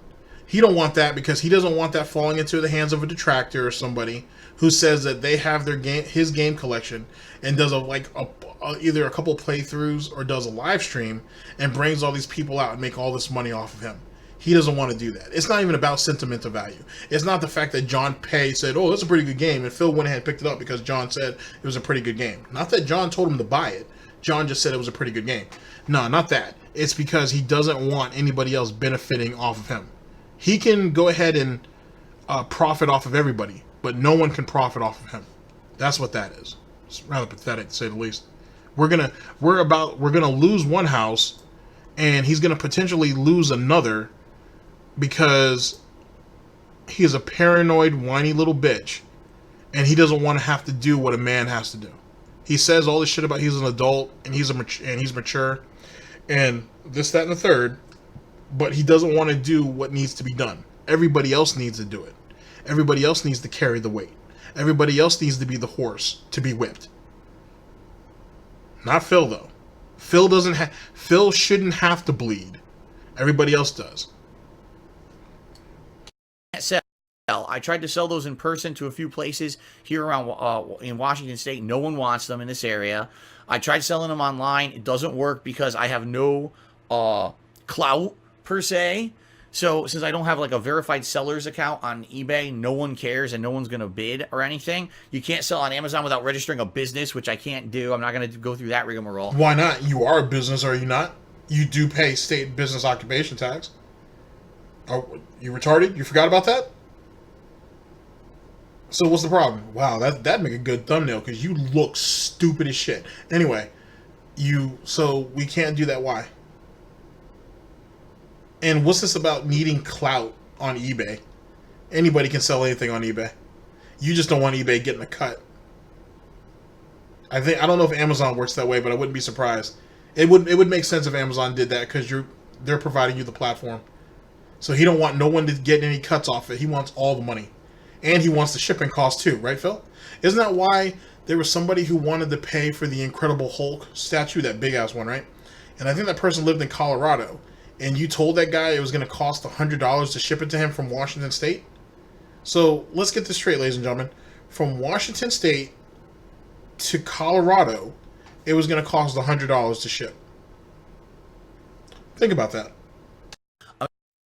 He don't want that because he doesn't want that falling into the hands of a detractor or somebody who says that they have his game collection and does either a couple playthroughs or does a live stream and brings all these people out and make all this money off of him. He doesn't want to do that. It's not even about sentimental value. It's not the fact that John Pay said, oh, that's a pretty good game, and Phil went ahead and picked it up because John said it was a pretty good game. Not that John told him to buy it. John just said it was a pretty good game. No, not that. It's because he doesn't want anybody else benefiting off of him. He can go ahead and profit off of everybody, but no one can profit off of him. That's what that is. It's rather pathetic, to say the least. We're gonna lose one house, and he's gonna potentially lose another because he's a paranoid, whiny little bitch, and he doesn't want to have to do what a man has to do. He says all this shit about he's an adult and he's mature, and this, that, and the third, but he doesn't want to do what needs to be done. Everybody else needs to do it. Everybody else needs to carry the weight. Everybody else needs to be the horse to be whipped. Not Phil, though. Phil shouldn't have to bleed. Everybody else does. I tried to sell those in person to a few places here around in Washington State. No one wants them in this area. I tried selling them online. It doesn't work because I have no clout per se. So since I don't have like a verified seller's account on eBay, no one cares and no one's going to bid or anything. You can't sell on Amazon without registering a business, which I can't do. I'm not going to go through that rigmarole. Why not? You are a business, are you not? You do pay state business occupation tax. Oh, you retarded? You forgot about that? So what's the problem? Wow, that'd make a good thumbnail because you look stupid as shit. Anyway, so we can't do that. Why? And what's this about needing clout on eBay? Anybody can sell anything on eBay. You just don't want eBay getting a cut. I don't know if Amazon works that way, but I wouldn't be surprised. It would make sense if Amazon did that because they're providing you the platform. So he don't want no one to get any cuts off it. He wants all the money. And he wants the shipping cost too, right, Phil? Isn't that why there was somebody who wanted to pay for the Incredible Hulk statue, that big-ass one, right? And I think that person lived in Colorado. And you told that guy it was going to cost $100 to ship it to him from Washington State? So let's get this straight, ladies and gentlemen. From Washington State to Colorado, it was going to cost $100 to ship. Think about that. I'm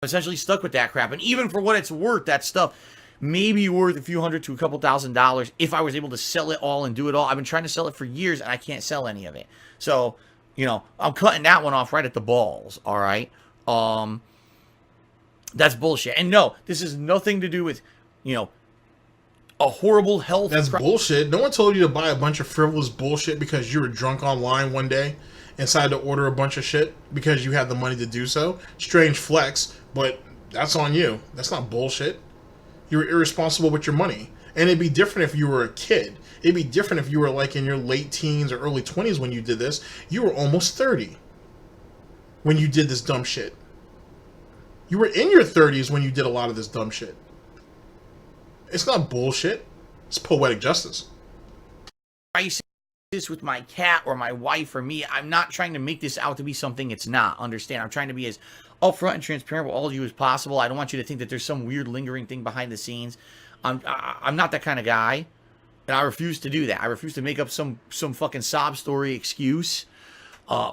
essentially stuck with that crap. And even for what it's worth, that stuff maybe worth a few hundred to a couple $1,000s if I was able to sell it all and do it all. I've been trying to sell it for years and I can't sell any of it. So, I'm cutting that one off right at the balls, all right? That's bullshit. And no, this has nothing to do with, a horrible health. That's bullshit. No one told you to buy a bunch of frivolous bullshit because you were drunk online one day and decided to order a bunch of shit because you had the money to do so. Strange flex, but that's on you. That's not bullshit. You were irresponsible with your money. And it'd be different if you were a kid. It'd be different if you were like in your late teens or early 20s when you did this. You were almost 30 when you did this dumb shit. You were in your 30s when you did a lot of this dumb shit. It's not bullshit. It's poetic justice. Pricing this with my cat or my wife or me. I'm not trying to make this out to be something it's not. Understand? I'm trying to be as upfront and transparent with all of you as possible. I don't want you to think that there's some weird lingering thing behind the scenes. I'm not that kind of guy, and I refuse to do that. I refuse to make up some fucking sob story excuse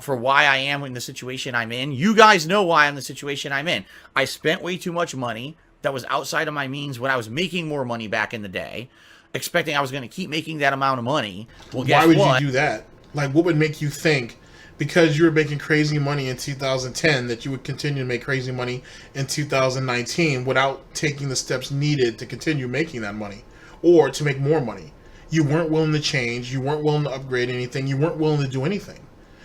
for why I am in the situation I'm in. You guys know why I'm in the situation I'm in. I spent way too much money that was outside of my means when I was making more money back in the day, expecting I was going to keep making that amount of money. Well, guess what? Why would you do that? Like, what would make you think, because you were making crazy money in 2010, that you would continue to make crazy money in 2019 without taking the steps needed to continue making that money or to make more money? You weren't willing to change. You weren't willing to upgrade anything. You weren't willing to do anything.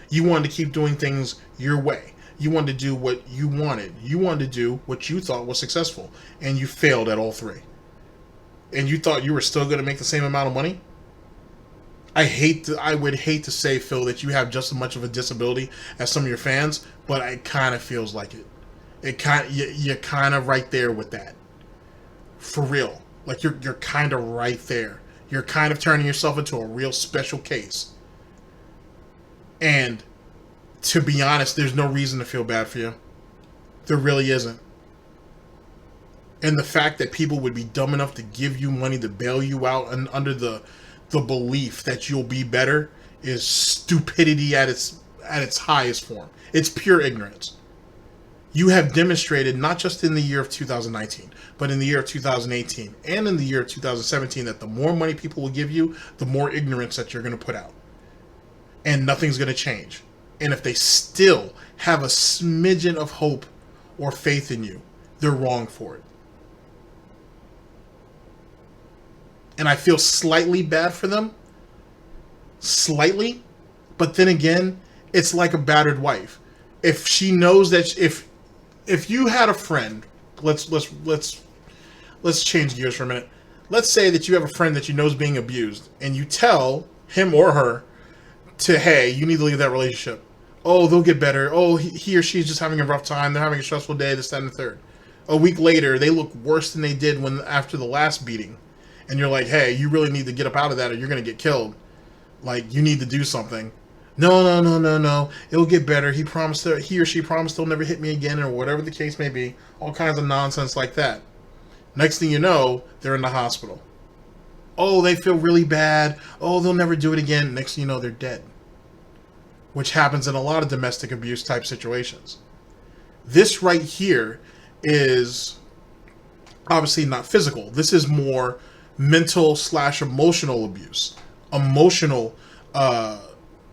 You wanted to keep doing things your way. You wanted to do what you wanted. You wanted to do what you thought was successful, and you failed at all three. And you thought you were still going to make the same amount of money? I would hate to say, Phil, that you have just as much of a disability as some of your fans, but it kind of feels like it. You're kind of right there with that. For real. Like, you're kind of right there. You're kind of turning yourself into a real special case. And to be honest, there's no reason to feel bad for you. There really isn't. And the fact that people would be dumb enough to give you money to bail you out and under the belief that you'll be better is stupidity at its highest form. It's pure ignorance. You have demonstrated, not just in the year of 2019, but in the year of 2018 and in the year of 2017, that the more money people will give you, the more ignorance that you're going to put out. And nothing's going to change. And if they still have a smidgen of hope or faith in you, they're wrong for it. And I feel slightly bad for them. Slightly. But then again, it's like a battered wife. If she knows that if you had a friend, let's change gears for a minute. Let's say that you have a friend that you know is being abused, and you tell him or her to, hey, you need to leave that relationship. Oh, they'll get better. Oh, he or she's just having a rough time. They're having a stressful day, this, that, and the third. A week later, they look worse than they did after the last beating. And you're like, hey, you really need to get up out of that or you're going to get killed. Like, you need to do something. No. It'll get better. He or she promised they'll never hit me again, or whatever the case may be. All kinds of nonsense like that. Next thing you know, they're in the hospital. Oh, they feel really bad. Oh, they'll never do it again. Next thing you know, they're dead. Which happens in a lot of domestic abuse type situations. This right here is obviously not physical. This is more mental/emotional abuse. Emotional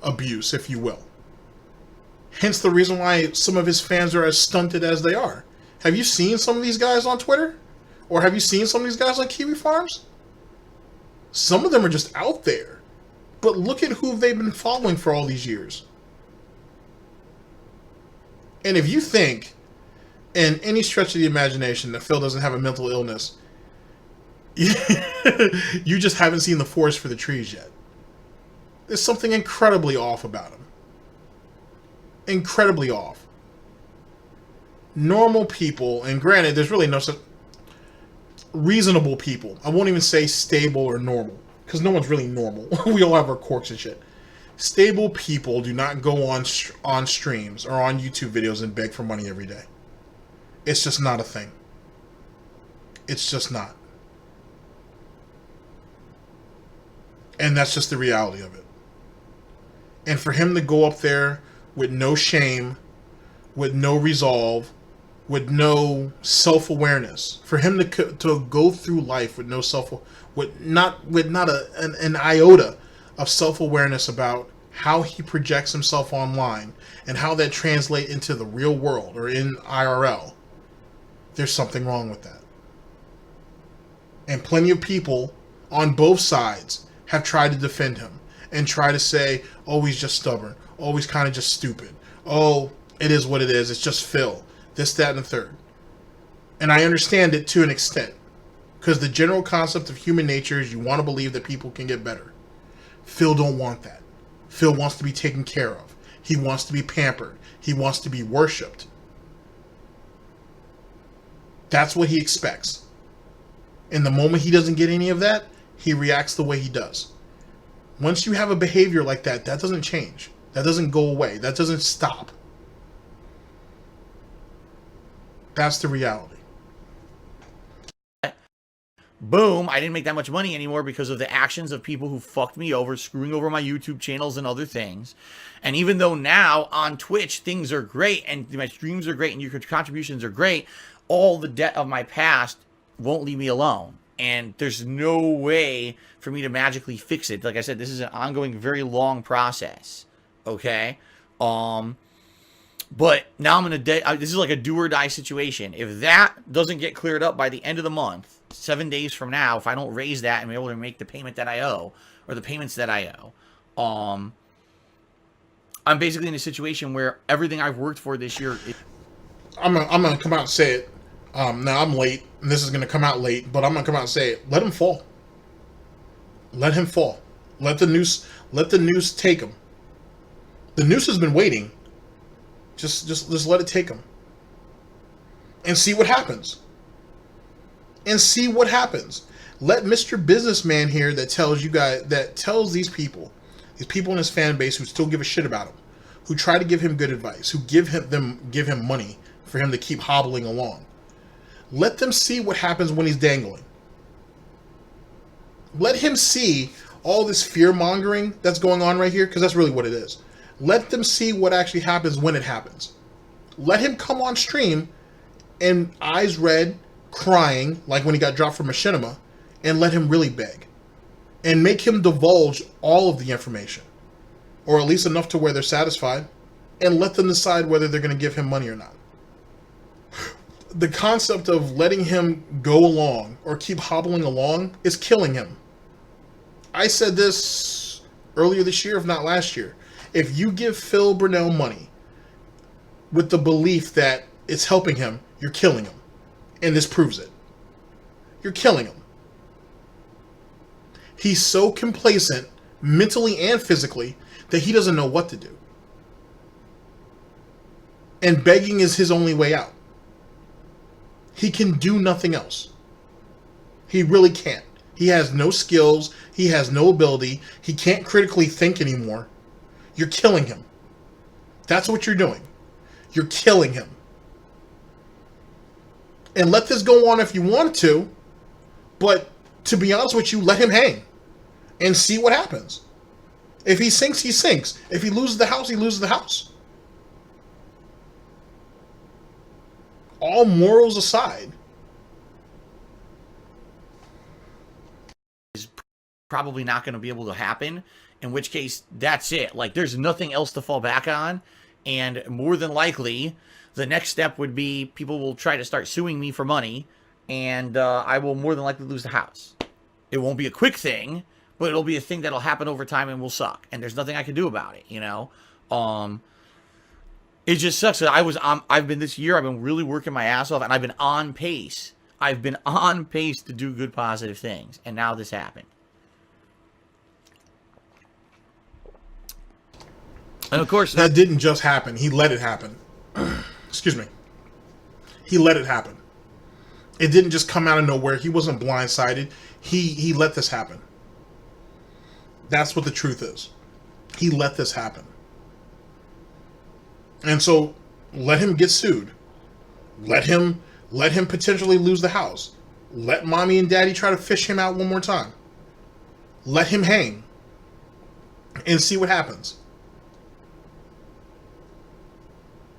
abuse, if you will. Hence the reason why some of his fans are as stunted as they are. Have you seen some of these guys on Twitter? Or have you seen some of these guys on Kiwi Farms? Some of them are just out there. But look at who they've been following for all these years. And if you think, in any stretch of the imagination, that Phil doesn't have a mental illness, you just haven't seen the forest for the trees yet. There's something incredibly off about him. Incredibly off. Normal people, and granted, there's really no such... reasonable people. I won't even say stable or normal, because no one's really normal. We all have our quirks and shit. Stable people do not go on streams or on YouTube videos and beg for money every day. It's just not a thing. It's just not. And that's just the reality of it. And for him to go up there with no shame, with no resolve, with no self-awareness, for him to go through life with no not an iota of self-awareness about how he projects himself online and how that translates into the real world or in IRL, there's something wrong with that. And plenty of people on both sides have tried to defend him and try to say, oh, he's just stubborn. Oh, he's kind of just stupid. Oh, it is what it is. It's just Phil. This, that, and the third. And I understand it to an extent. Because the general concept of human nature is you want to believe that people can get better. Phil don't want that. Phil wants to be taken care of. He wants to be pampered. He wants to be worshipped. That's what he expects. And the moment he doesn't get any of that, he reacts the way he does. Once you have a behavior like that, that doesn't change. That doesn't go away. That doesn't stop. That's the reality. Boom, I didn't make that much money anymore because of the actions of people who fucked me over, screwing over my YouTube channels and other things. And even though now on Twitch things are great and my streams are great and your contributions are great, all the debt of my past won't leave me alone. And there's no way for me to magically fix it. Like I said, this is an ongoing, very long process. Okay? But now I'm in a this is like a do or die situation. If that doesn't get cleared up by the end of the month, 7 days from now, if I don't raise that and be able to make the payment that I owe, or the payments that I owe, I'm basically in a situation where everything I've worked for this year. I'm gonna come out and say it. Now I'm late, and this is gonna come out late, but I'm gonna come out and say it. Let him fall. Let him fall. Let the noose take him. The noose has been waiting. Just let it take him. And see what happens. And see what happens. Let Mr. Businessman here that tells you guys, that tells these people in his fan base who still give a shit about him, who try to give him good advice, who give him money for him to keep hobbling along. Let them see what happens when he's dangling. Let him see all this fear-mongering that's going on right here, because that's really what it is. Let them see what actually happens when it happens. Let him come on stream and eyes red, crying like when he got dropped from machinima, and let him really beg. And make him divulge all of the information. Or at least enough to where they're satisfied. And let them decide whether they're going to give him money or not. The concept of letting him go along or keep hobbling along is killing him. I said this earlier this year, if not last year. If you give Phil Burnell money with the belief that it's helping him, you're killing him. And this proves it. You're killing him. He's so complacent, mentally and physically, that he doesn't know what to do. And begging is his only way out. He can do nothing else. He really can't. He has no skills. He has no ability. He can't critically think anymore. You're killing him. That's what you're doing. You're killing him. And let this go on if you want to, but to be honest with you, let him hang and see what happens. If he sinks, he sinks. If he loses the house, he loses the house. All morals aside. Is probably not going to be able to happen, in which case that's it. Like, there's nothing else to fall back on, and more than likely the next step would be people will try to start suing me for money, and I will more than likely lose the house. It won't be a quick thing, but it'll be a thing that'll happen over time and will suck, and there's nothing I can do about it, you know. It just sucks that I've been this year, I've been really working my ass off, and I've been on pace. I've been on pace to do good, positive things, and now this happened. And of course, that didn't just happen. He let it happen. Excuse me. He let it happen. It didn't just come out of nowhere. He wasn't blindsided. He let this happen. That's what the truth is. He let this happen. And so let him get sued. Let him potentially lose the house. Let mommy and daddy try to fish him out one more time. Let him hang and see what happens.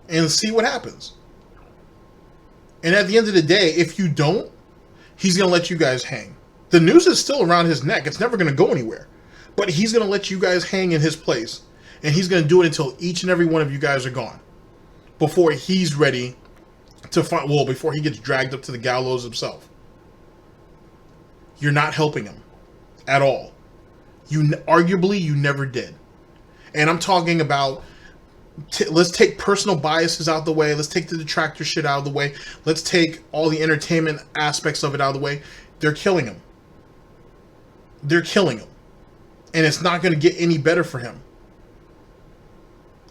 And see what happens. And at the end of the day, if you don't, he's going to let you guys hang. The noose is still around his neck. It's never going to go anywhere. But he's going to let you guys hang in his place. And he's going to do it until each and every one of you guys are gone. Before he's ready to find, well, before he gets dragged up to the gallows himself. You're not helping him at all. Arguably, you never did. And I'm talking about, let's take personal biases out of the way. Let's take the detractor shit out of the way. Let's take all the entertainment aspects of it out of the way. They're killing him. They're killing him. And it's not going to get any better for him.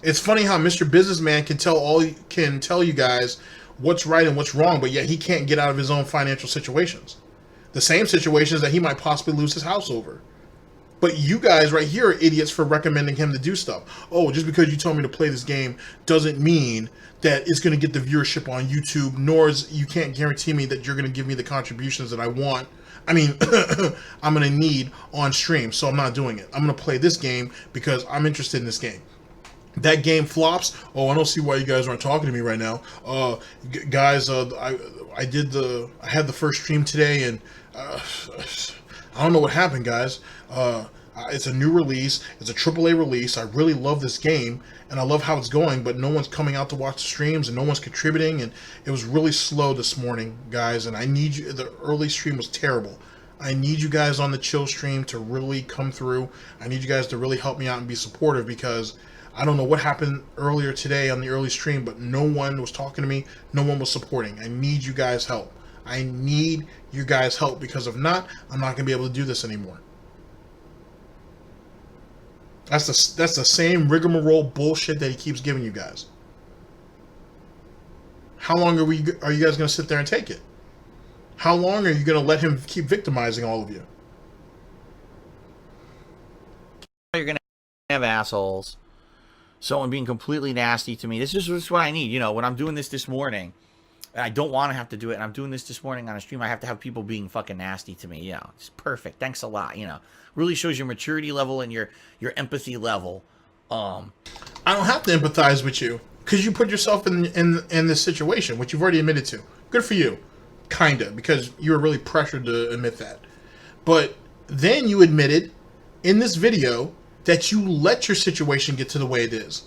It's funny how Mr. Businessman can tell you guys what's right and what's wrong, but yet he can't get out of his own financial situations. The same situations that he might possibly lose his house over. But you guys right here are idiots for recommending him to do stuff. Oh, just because you told me to play this game doesn't mean that it's going to get the viewership on YouTube, nor is you can't guarantee me that you're going to give me the contributions that I want. I mean, I'm going to need on stream, so I'm not doing it. I'm going to play this game because I'm interested in this game. That game flops. Oh, I don't see why you guys aren't talking to me right now. Guys, I had the first stream today, and I don't know what happened, guys. It's a new release. It's a AAA release. I really love this game, and I love how it's going, but no one's coming out to watch the streams, and no one's contributing, and it was really slow this morning, guys, and I need you. The early stream was terrible. I need you guys on the chill stream to really come through. I need you guys to really help me out and be supportive, because I don't know what happened earlier today on the early stream, but no one was talking to me. No one was supporting. I need you guys' help. I need you guys' help, because if not, I'm not going to be able to do this anymore. That's the same rigmarole bullshit that he keeps giving you guys. How long are you guys going to sit there and take it? How long are you going to let him keep victimizing all of you? You're going to have assholes. Someone being completely nasty to me. This is what I need. You know, when I'm doing this morning, and I don't want to have to do it, and I'm doing this morning on a stream, I have to have people being fucking nasty to me. You know, it's perfect. Thanks a lot. You know, really shows your maturity level and your empathy level. I don't have to empathize with you because you put yourself in this situation, which you've already admitted to. Good for you, kinda, because you were really pressured to admit that. But then you admitted in this video that you let your situation get to the way it is.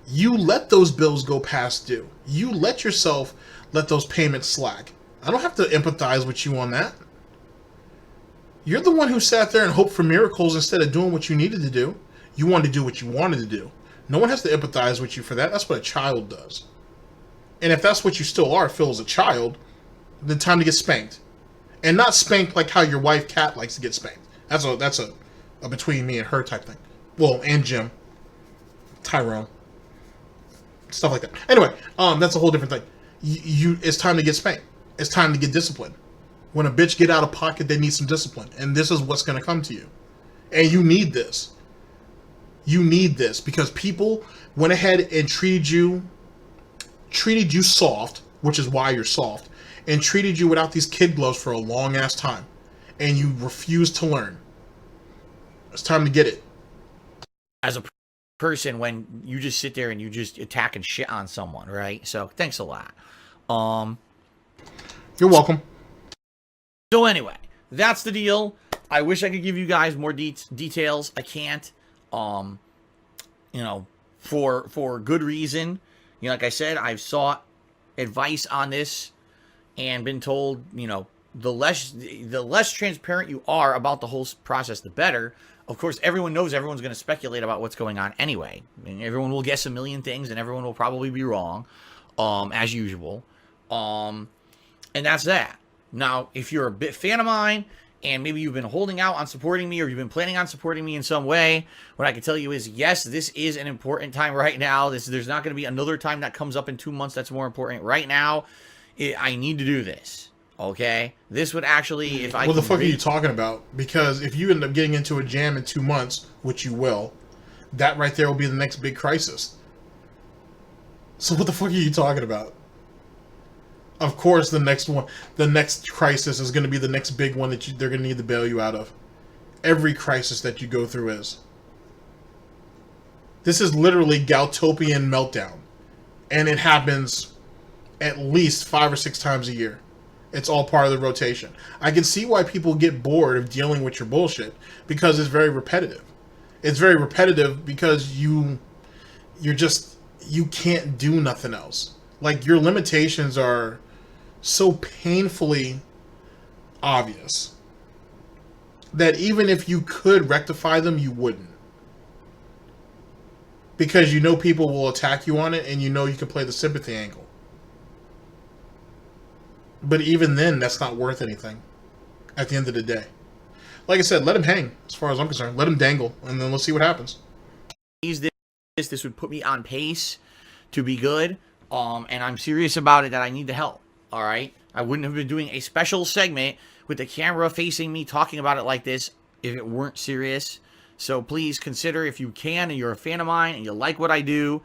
You let those bills go past due. You let yourself let those payments slack. I don't have to empathize with you on that. You're the one who sat there and hoped for miracles instead of doing what you needed to do. You wanted to do what you wanted to do. No one has to empathize with you for that. That's what a child does. And if that's what you still are, Phil, as a child, then time to get spanked. And not spanked like how your wife, Kat, likes to get spanked. That's a between me and her type thing. Well, and Jim. Tyrone. Stuff like that. Anyway, that's a whole different thing. It's time to get spanked. It's time to get disciplined. When a bitch get out of pocket, they need some discipline. And this is what's going to come to you. And you need this. You need this because people went ahead and treated you soft, which is why you're soft, and treated you without these kid gloves for a long ass time. And you refuse to learn. It's time to get it. As a person, when you just sit there and you just attack and shit on someone, right? So thanks a lot. You're welcome. So anyway, that's the deal. I wish I could give you guys more details. I can't. You know, for good reason. You know, like I said, I've sought advice on this and been told, you know, the less transparent you are about the whole process, the better. Of course, everyone knows everyone's going to speculate about what's going on anyway. And everyone will guess a million things, and everyone will probably be wrong, as usual. And that's that. Now, if you're a bit fan of mine, and maybe you've been holding out on supporting me, or you've been planning on supporting me in some way, what I can tell you is, yes, this is an important time right now. There's not going to be another time that comes up in 2 months that's more important. Right now, I need to do this. Okay, this would actually, if I. What the fuck are you talking about? Because if you end up getting into a jam in 2 months, which you will, that right there will be the next big crisis. So what the fuck are you talking about? Of course, the next crisis is going to be the next big one that they're going to need to bail you out of. Every crisis that you go through is. This is literally Goutopian meltdown, and it happens at least 5 or 6 times a year. It's all part of the rotation. I can see why people get bored of dealing with your bullshit because it's very repetitive. It's very repetitive because you can't do nothing else. Like, your limitations are so painfully obvious that even if you could rectify them, you wouldn't. Because you know people will attack you on it, and you know you can play the sympathy angle. But even then, that's not worth anything at the end of the day. Like I said, let him hang, as far as I'm concerned. Let him dangle, and then let's see what happens. This would put me on pace to be good, and I'm serious about it that I need the help, all right? I wouldn't have been doing a special segment with the camera facing me talking about it like this if it weren't serious. So please consider, if you can and you're a fan of mine and you like what I do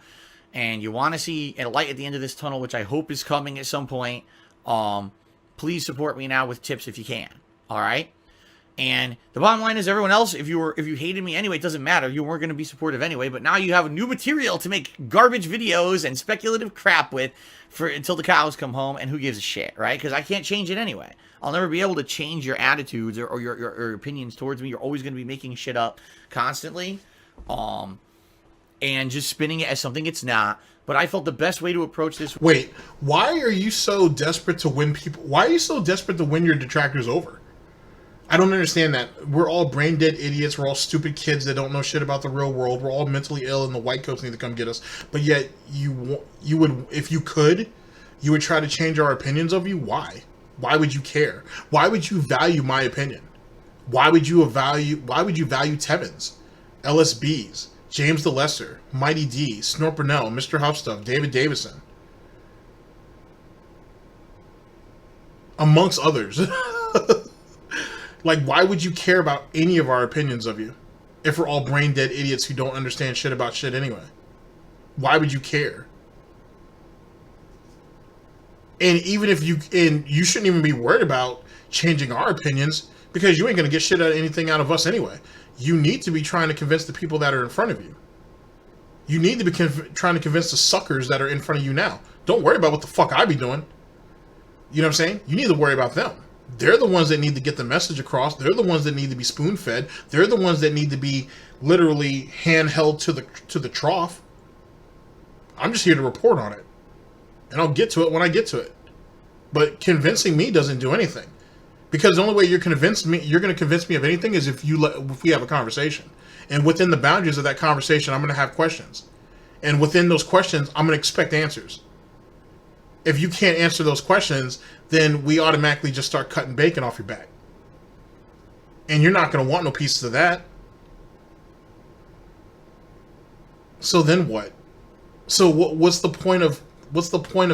and you want to see a light at the end of this tunnel, which I hope is coming at some point, please support me now with tips if you can. All right? And the bottom line is, everyone else, if you hated me anyway, it doesn't matter. You weren't going to be supportive anyway, but now you have new material to make garbage videos and speculative crap with until the cows come home, and who gives a shit, right? Because I can't change it anyway. I'll never be able to change your attitudes or your opinions towards me. You're always going to be making shit up constantly, and just spinning it as something it's not. But I felt the best way to approach this... Wait, why are you so desperate to win people? Why are you so desperate to win your detractors over? I don't understand that. We're all brain dead idiots. We're all stupid kids that don't know shit about the real world. We're all mentally ill, and the white coats need to come get us. But yet, you would, if you could, you would try to change our opinions of you. Why? Why would you care? Why would you value my opinion? Why would you value Tevin's, LSB's, James the Lesser, Mighty D, Snort Burnell, Mrhuth Stuff, Davidson, amongst others? Like, why would you care about any of our opinions of you if we're all brain dead idiots who don't understand shit about shit anyway? Why would you care? And even if you shouldn't even be worried about changing our opinions, because you ain't gonna get shit out of anything out of us anyway. You need to be trying to convince the people that are in front of you. You need to be trying to convince the suckers that are in front of you now. Don't worry about what the fuck I be doing. You know what I'm saying? You need to worry about them. They're the ones that need to get the message across. They're the ones that need to be spoon-fed. They're the ones that need to be literally handheld to the trough. I'm just here to report on it. And I'll get to it when I get to it. But convincing me doesn't do anything. Because the only way you're going to convince me of anything is if we have a conversation. And within the boundaries of that conversation, I'm going to have questions. And within those questions, I'm going to expect answers. If you can't answer those questions, then we automatically just start cutting bacon off your back. And you're not going to want no pieces of that. So then what? So what's the point of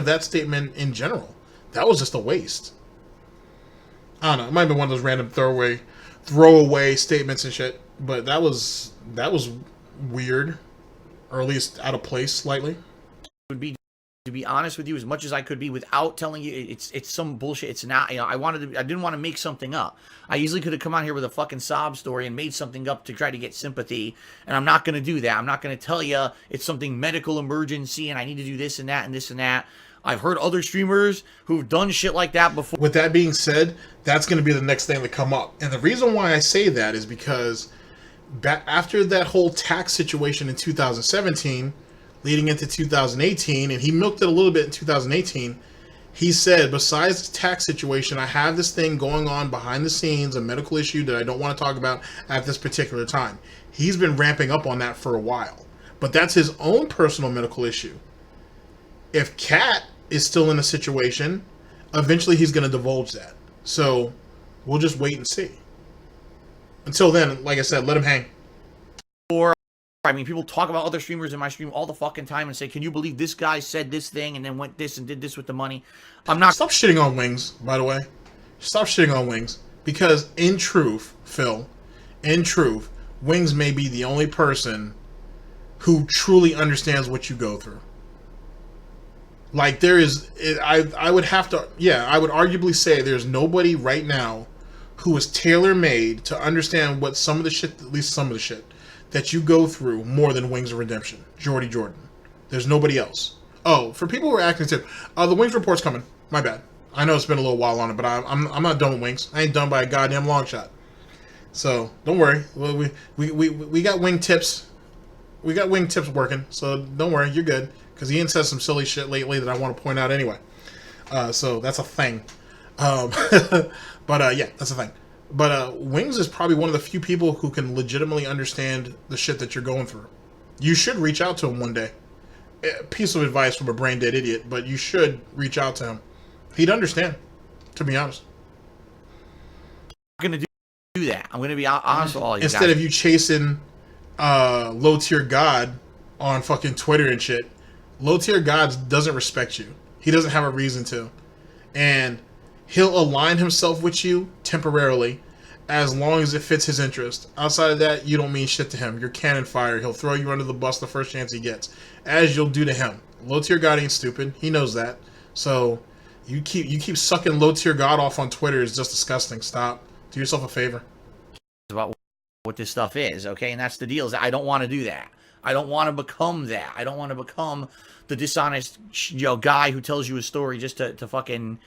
that statement in general? That was just a waste. I don't know. It might be one of those random throwaway statements and shit, but that was weird, or at least out of place slightly. Would be, to be honest with you, as much as I could be without telling you it's some bullshit. It's not, you know, I didn't want to make something up. I easily could have come on here with a fucking sob story and made something up to try to get sympathy, and I'm not going to do that. I'm not going to tell you it's something medical emergency and I need to do this and that and this and that. I've heard other streamers who've done shit like that before. With that being said, that's going to be the next thing to come up. And the reason why I say that is because after that whole tax situation in 2017, leading into 2018, and he milked it a little bit in 2018, he said, besides the tax situation, I have this thing going on behind the scenes, a medical issue that I don't want to talk about at this particular time. He's been ramping up on that for a while. But that's his own personal medical issue. If Cat is still in a situation, eventually he's going to divulge that. So we'll just wait and see. Until then, like I said, let him hang. Or, I mean, people talk about other streamers in my stream all the fucking time and say, can you believe this guy said this thing and then went this and did this with the money? I'm not... Stop shitting on Wings, by the way. Stop shitting on Wings. Because in truth, Phil, in truth, Wings may be the only person who truly understands what you go through. Like, there is... I would have to... Yeah, I would arguably say there's nobody right now who is tailor-made to understand what some of the shit, at least some of the shit, that you go through more than Wings of Redemption. Jordy Jordan. There's nobody else. Oh, for people who are acting too, the Wings report's coming. My bad. I know it's been a little while on it, but I'm not done with Wings. I ain't done by a goddamn long shot. So don't worry. We got wing tips. We got wing tips working. So don't worry, you're good. Because Ian says some silly shit lately that I want to point out anyway. So that's a thing. But yeah, that's a thing. But Wings is probably one of the few people who can legitimately understand the shit that you're going through. You should reach out to him one day. A piece of advice from a brain dead idiot, but you should reach out to him. He'd understand, to be honest. I'm going to do that. I'm going to be honest with all you guys. Instead of you chasing low tier God on fucking Twitter and shit, low tier God doesn't respect you. He doesn't have a reason to. And he'll align himself with you temporarily, as long as it fits his interest. Outside of that, you don't mean shit to him. You're cannon fire. He'll throw you under the bus the first chance he gets, as you'll do to him. Low tier God ain't stupid. He knows that. So you keep sucking low tier God off on Twitter is just disgusting. Stop. Do yourself a favor. About what this stuff is, okay? And that's the deal. Is I don't want to do that. I don't want to become that. I don't want to become the dishonest, guy who tells you a story just to fucking,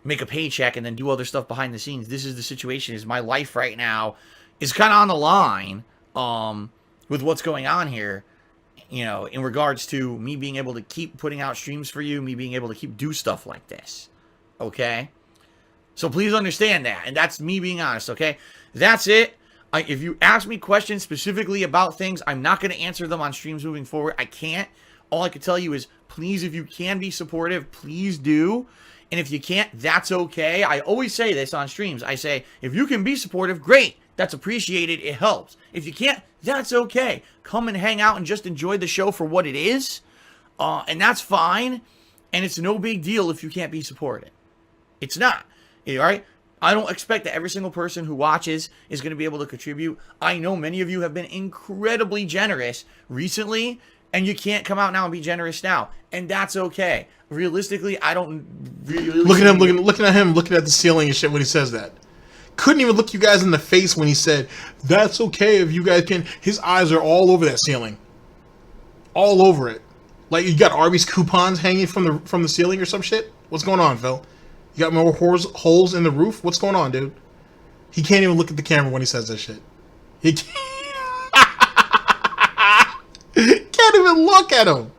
make a paycheck and then do other stuff behind the scenes. This is the situation. Is my life right now is kind of on the line with what's going on here, in regards to me being able to keep putting out streams for you, me being able to keep do stuff like this, okay? So please understand that, and that's me being honest, okay? That's it. If you ask me questions specifically about things, I'm not going to answer them on streams moving forward. I can't. All I can tell you is, please, if you can be supportive, please do. And if you can't, that's okay. I always say this on streams. I say, if you can be supportive, great. That's appreciated. It helps. If you can't, that's okay. Come and hang out and just enjoy the show for what it is. And that's fine. And it's no big deal if you can't be supported. It's not. All right? I don't expect that every single person who watches is going to be able to contribute. I know many of you have been incredibly generous recently, and you can't come out now and be generous now. And that's okay. Realistically, I don't really... Look at him, looking at the ceiling and shit when he says that. Couldn't even look you guys in the face when he said, that's okay if you guys can... His eyes are all over that ceiling. All over it. Like you got Arby's coupons hanging from the ceiling or some shit? What's going on, Phil? You got more holes in the roof? What's going on, dude? He can't even look at the camera when he says that shit. He can't even look at him.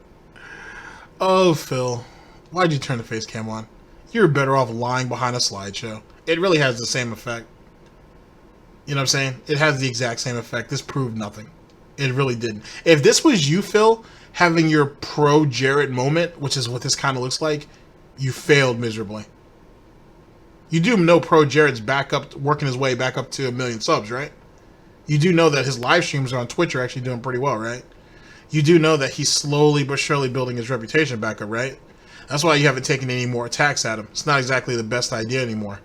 Oh, Phil. Why'd you turn the face cam on? You're better off lying behind a slideshow. It really has the same effect. You know what I'm saying? It has the exact same effect. This proved nothing. It really didn't. If this was you, Phil, having your pro Jared moment, which is what this kind of looks like, you failed miserably. You do know pro Jared's working his way back up to 1 million subs, right? You do know that his live streams on Twitch are actually doing pretty well, right? You do know that he's slowly but surely building his reputation back up, right? That's why you haven't taken any more attacks at him. It's not exactly the best idea anymore.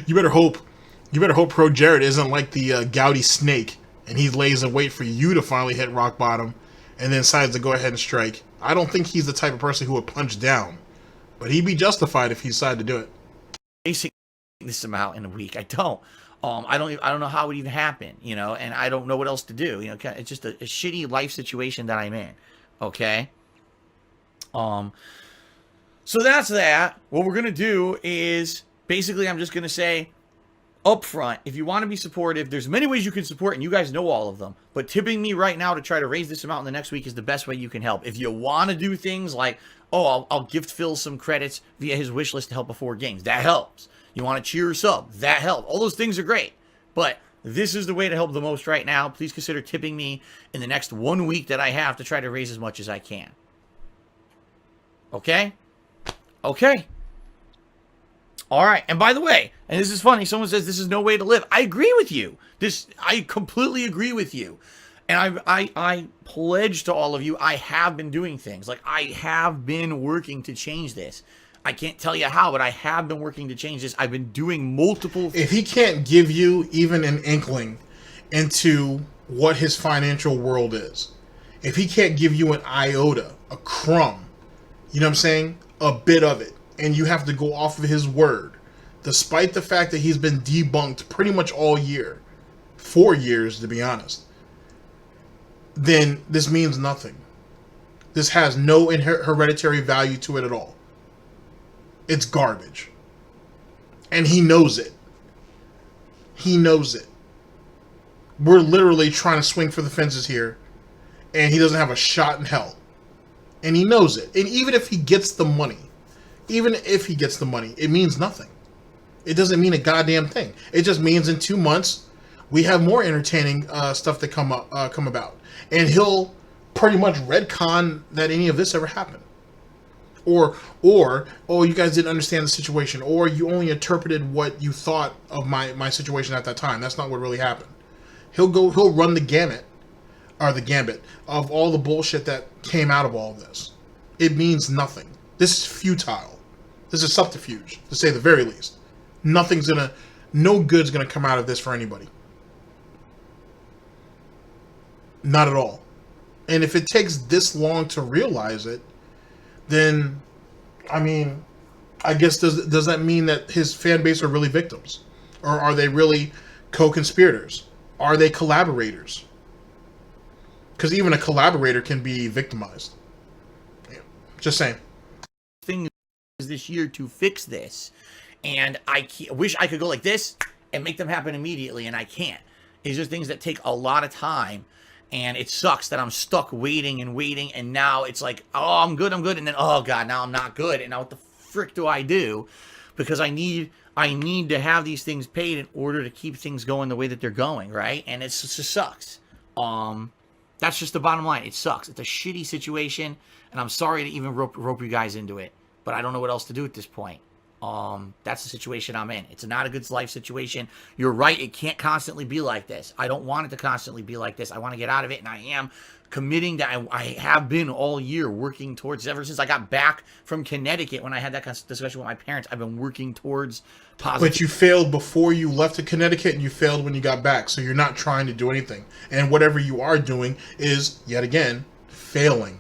You better hope pro Jared isn't like the gouty snake and he lays in wait for you to finally hit rock bottom and then decides to go ahead and strike. I don't think he's the type of person who would punch down, but he'd be justified if he decided to do it. Basically, this amount in a week. I don't. I don't know how it would even happen, and I don't know what else to do. It's just a shitty life situation that I'm in. Okay. So that's that. What we're gonna do is basically I'm just gonna say up front, if you want to be supportive, there's many ways you can support, and you guys know all of them. But tipping me right now to try to raise this amount in the next week is the best way you can help. If you want to do things like, I'll gift Phil some credits via his wish list to help before games, that helps. You want to cheer us up, that helps. All those things are great. But this is the way to help the most right now. Please consider tipping me in the next 1 week that I have to try to raise as much as I can. Okay? Okay. All right. And by the way, and this is funny, someone says this is no way to live. I agree with you. I completely agree with you. And I pledge to all of you, I have been doing things. Like, I have been working to change this. I can't tell you how, but I have been working to change this. I've been doing multiple... If he can't give you even an inkling into what his financial world is, if he can't give you an iota, a crumb, you know what I'm saying? A bit of it, and you have to go off of his word, despite the fact that he's been debunked pretty much all year, 4 years to be honest, then this means nothing. This has no hereditary value to it at all. It's garbage. And he knows it. He knows it. We're literally trying to swing for the fences here, and he doesn't have a shot in hell. And he knows it. And even if he gets the money, it means nothing. It doesn't mean a goddamn thing. It just means in 2 months, we have more entertaining stuff to come about. And he'll pretty much retcon that any of this ever happened. Or, oh, you guys didn't understand the situation, or you only interpreted what you thought of my situation at that time. That's not what really happened. He'll run the gambit of all the bullshit that came out of all of this. It means nothing. This is futile. This is subterfuge, to say the very least. No good's gonna come out of this for anybody. Not at all. And if it takes this long to realize it, then, I mean, I guess does that mean that his fan base are really victims? Or are they really co-conspirators? Are they collaborators? Because even a collaborator can be victimized. Yeah. Just saying. Thing is this year to fix this. And I wish I could go like this and make them happen immediately, and I can't. These are things that take a lot of time. And it sucks that I'm stuck waiting, and now it's like, oh, I'm good, and then, oh, God, now I'm not good, and now what the frick do I do? Because I need to have these things paid in order to keep things going the way that they're going, right? And it just sucks. That's just the bottom line. It sucks. It's a shitty situation, and I'm sorry to even rope you guys into it, but I don't know what else to do at this point. That's the situation I'm in. It's not a good life situation. You're right. It can't constantly be like this. I don't want it to constantly be like this. I want to get out of it, and I am committing that. I have been all year working towards, ever since I got back from Connecticut when I had that discussion with my parents. I've been working towards positive. But you failed before you left to Connecticut, and you failed when you got back. So you're not trying to do anything. And whatever you are doing is, yet again, failing.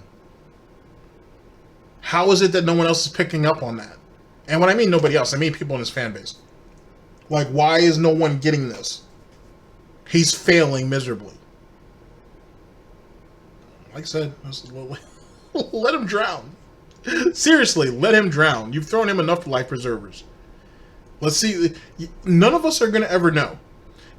How is it that no one else is picking up on that? And when I mean nobody else, I mean people in his fan base. Like, why is no one getting this? He's failing miserably. Like I said, let him drown. Seriously, let him drown. You've thrown him enough life preservers. Let's see. None of us are going to ever know.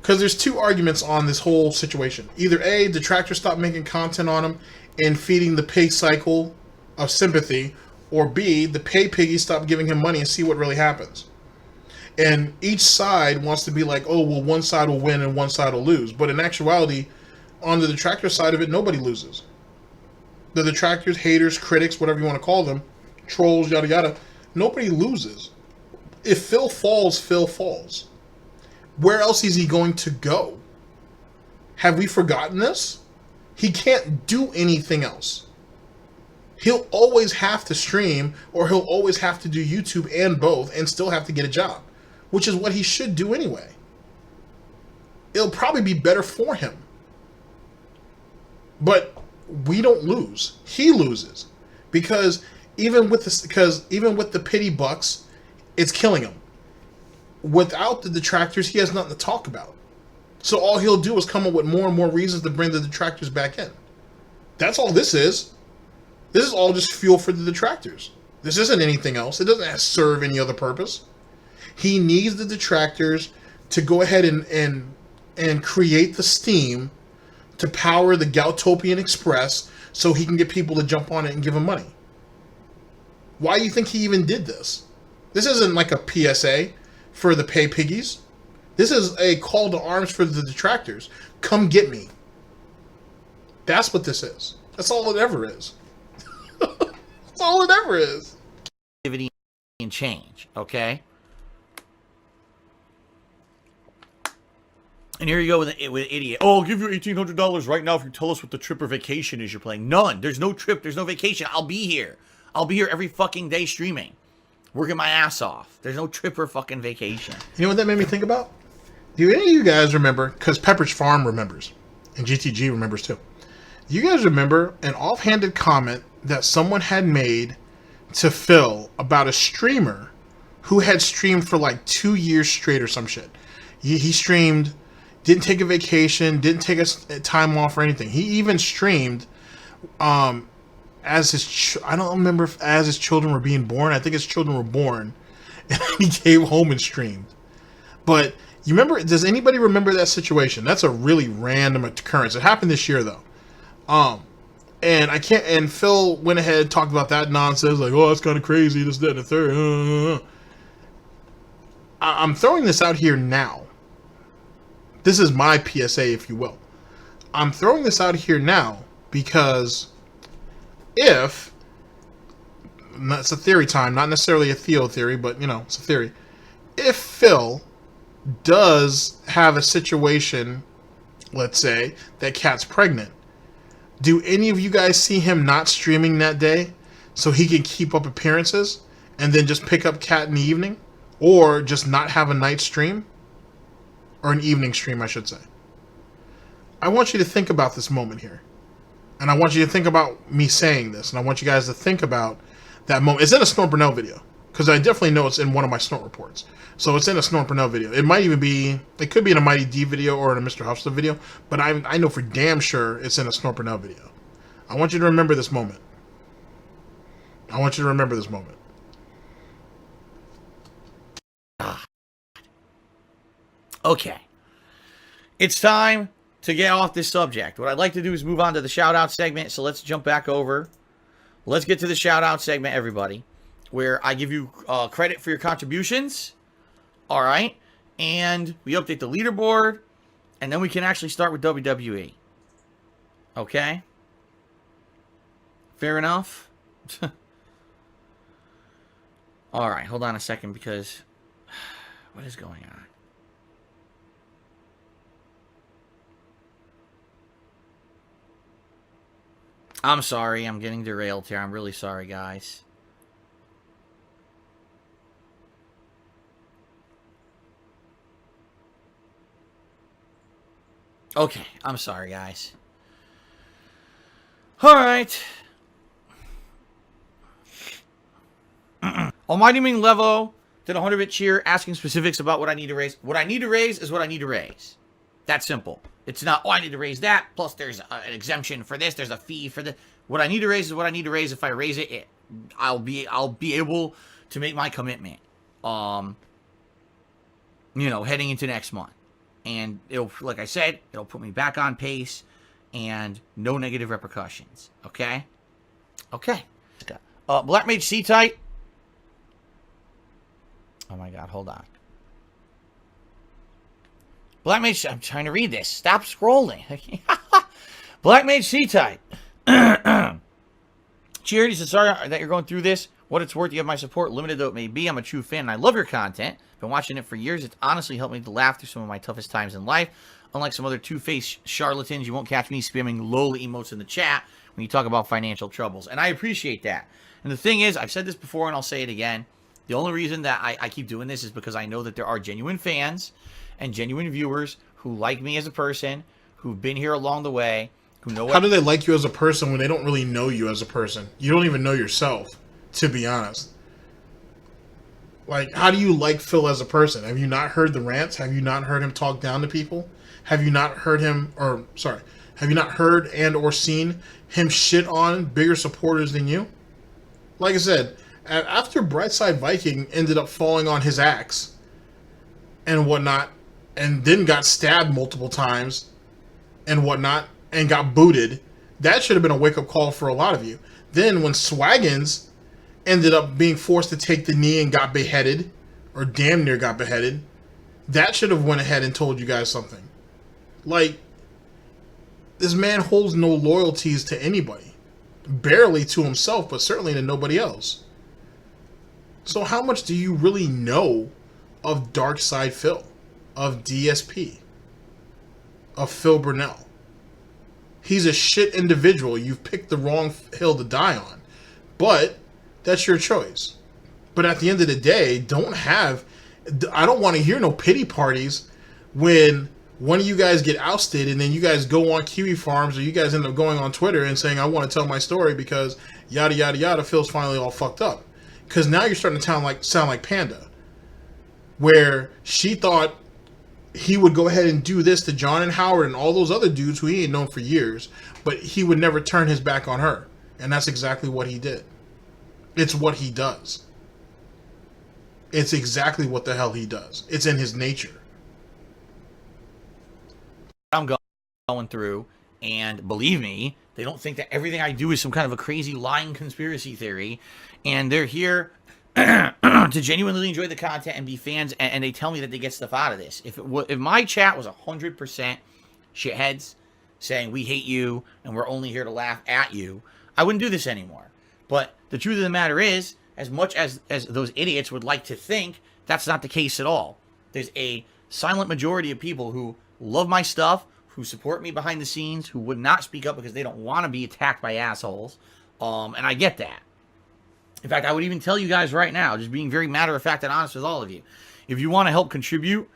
Because there's two arguments on this whole situation. Either A, Detractor stopped making content on him and feeding the pay cycle of sympathy, or B, the pay piggies stop giving him money and see what really happens. And each side wants to be like, oh, well, one side will win and one side will lose. But in actuality, on the Detractor side of it, nobody loses. The detractors, haters, critics, whatever you want to call them, trolls, yada yada, nobody loses. If Phil falls, Phil falls. Where else is he going to go? Have we forgotten this? He can't do anything else. He'll always have to stream, or he'll always have to do YouTube and both, and still have to get a job, which is what he should do anyway. It'll probably be better for him. But we don't lose. He loses. Because even with the pity bucks, it's killing him. Without the detractors, he has nothing to talk about. So all he'll do is come up with more and more reasons to bring the detractors back in. That's all this is. This is all just fuel for the detractors. This isn't anything else. It doesn't serve any other purpose. He needs the detractors to go ahead and create the steam to power the Goutopian Express so he can get people to jump on it and give him money. Why do you think he even did this? This isn't like a PSA for the pay piggies. This is a call to arms for the detractors. Come get me. That's what this is. That's all it ever is. That's all it ever is. Activity and change, okay? And here you go with idiot. Oh, I'll give you $1,800 right now if you tell us what the trip or vacation is you're playing. None. There's no trip. There's no vacation. I'll be here. I'll be here every fucking day streaming. Working my ass off. There's no trip or fucking vacation. You know what that made me think about? Do any of you guys remember, because Pepperidge Farm remembers, and GTG remembers too. Do you guys remember an offhanded comment that someone had made to Phil about a streamer who had streamed for like 2 years straight or some shit? He streamed, didn't take a vacation, didn't take a time off or anything. He even streamed as his, I don't remember if as his children were being born. I think his children were born. And he came home and streamed. But you remember, does anybody remember that situation? That's a really random occurrence. It happened this year though. And I can't, and Phil went ahead and talked about that nonsense, like, oh, that's kind of crazy, this, that, and the third. I'm throwing this out here now. This is my PSA, if you will. I'm throwing this out here now because if, it's a theory time, not necessarily a Theo theory, but, you know, it's a theory. If Phil does have a situation, let's say, that Kat's pregnant, do any of you guys see him not streaming that day so he can keep up appearances and then just pick up Cat in the evening, or just not have a night stream, or an evening stream, I should say. I want you to think about this moment here. And I want you to think about me saying this, and I want you guys to think about that moment. It's in a Snort Burnell video, because I definitely know it's in one of my Snort reports. So it's in a Snort Burnell video. It might even be, it could be in a Mighty D video or in a Mrhuth Stuff video, but I know for damn sure it's in a Snort Burnell video. I want you to remember this moment. I want you to remember this moment. Okay. It's time to get off this subject. What I'd like to do is move on to the shout-out segment, so let's jump back over. Let's get to the shout-out segment, everybody, where I give you credit for your contributions. All right? And we update the leaderboard, and then we can actually start with WWE. Okay? Fair enough? All right, hold on a second, because what is going on? I'm sorry, I'm getting derailed here. I'm really sorry, guys. Okay, I'm sorry, guys. Alright. Almighty Ming Levo did a 100-bit cheer asking specifics about what I need to raise. What I need to raise is what I need to raise. That's simple. It's not, oh, I need to raise that, plus there's an exemption for this, there's a fee for this. What I need to raise is what I need to raise. If I raise it, I'll be able to make my commitment. You know, heading into next month. And it'll, like I said, it'll put me back on pace and no negative repercussions. Okay? Okay. Black Mage C-Type. Oh my god, hold on. Black Mage, I'm trying to read this. Stop scrolling. Black Mage C-Type. Charity says, sorry that you're going through this. What it's worth, you have my support, limited though it may be. I'm a true fan and I love your content. Been watching it for years. It's honestly helped me to laugh through some of my toughest times in life. Unlike some other two-faced charlatans, you won't catch me spamming lol emotes in the chat when you talk about financial troubles. And I appreciate that. And the thing is, I've said this before and I'll say it again. The only reason that I keep doing this is because I know that there are genuine fans and genuine viewers who like me as a person, who've been here along the way, who know what... How do they like you as a person when they don't really know you as a person? You don't even know yourself, to be honest. Like, how do you like Phil as a person? Have you not heard the rants? Have you not heard him talk down to people? Have you not heard him, or, sorry, have you not heard and or seen him shit on bigger supporters than you? Like I said, after Brightside Viking ended up falling on his axe and whatnot, and then got stabbed multiple times and whatnot, and got booted, that should have been a wake-up call for a lot of you. Then when Swaggins ended up being forced to take the knee and got beheaded, or damn near got beheaded, that should have went ahead and told you guys something. Like, this man holds no loyalties to anybody. Barely to himself, but certainly to nobody else. So how much do you really know of DarkSydePhil, of DSP, of Phil Burnell? He's a shit individual. You've picked the wrong hill to die on. But that's your choice. But at the end of the day, I don't want to hear no pity parties when one of you guys get ousted and then you guys go on Kiwi Farms, or you guys end up going on Twitter and saying, I want to tell my story because yada yada yada, Phil's finally all fucked up. Because now you're starting to sound like Panda, where she thought he would go ahead and do this to John and Howard and all those other dudes who he ain't known for years, but he would never turn his back on her. And that's exactly what he did. It's what he does. It's exactly what the hell he does. It's in his nature. I'm going through, and believe me, they don't think that everything I do is some kind of a crazy lying conspiracy theory, and they're here to genuinely enjoy the content and be fans, and they tell me that they get stuff out of this. If my chat was 100% shitheads saying we hate you and we're only here to laugh at you, I wouldn't do this anymore. But the truth of the matter is, as much as those idiots would like to think, that's not the case at all. There's a silent majority of people who love my stuff, who support me behind the scenes, who would not speak up because they don't want to be attacked by assholes. And I get that. In fact, I would even tell you guys right now, just being very matter of fact and honest with all of you, if you want to help contribute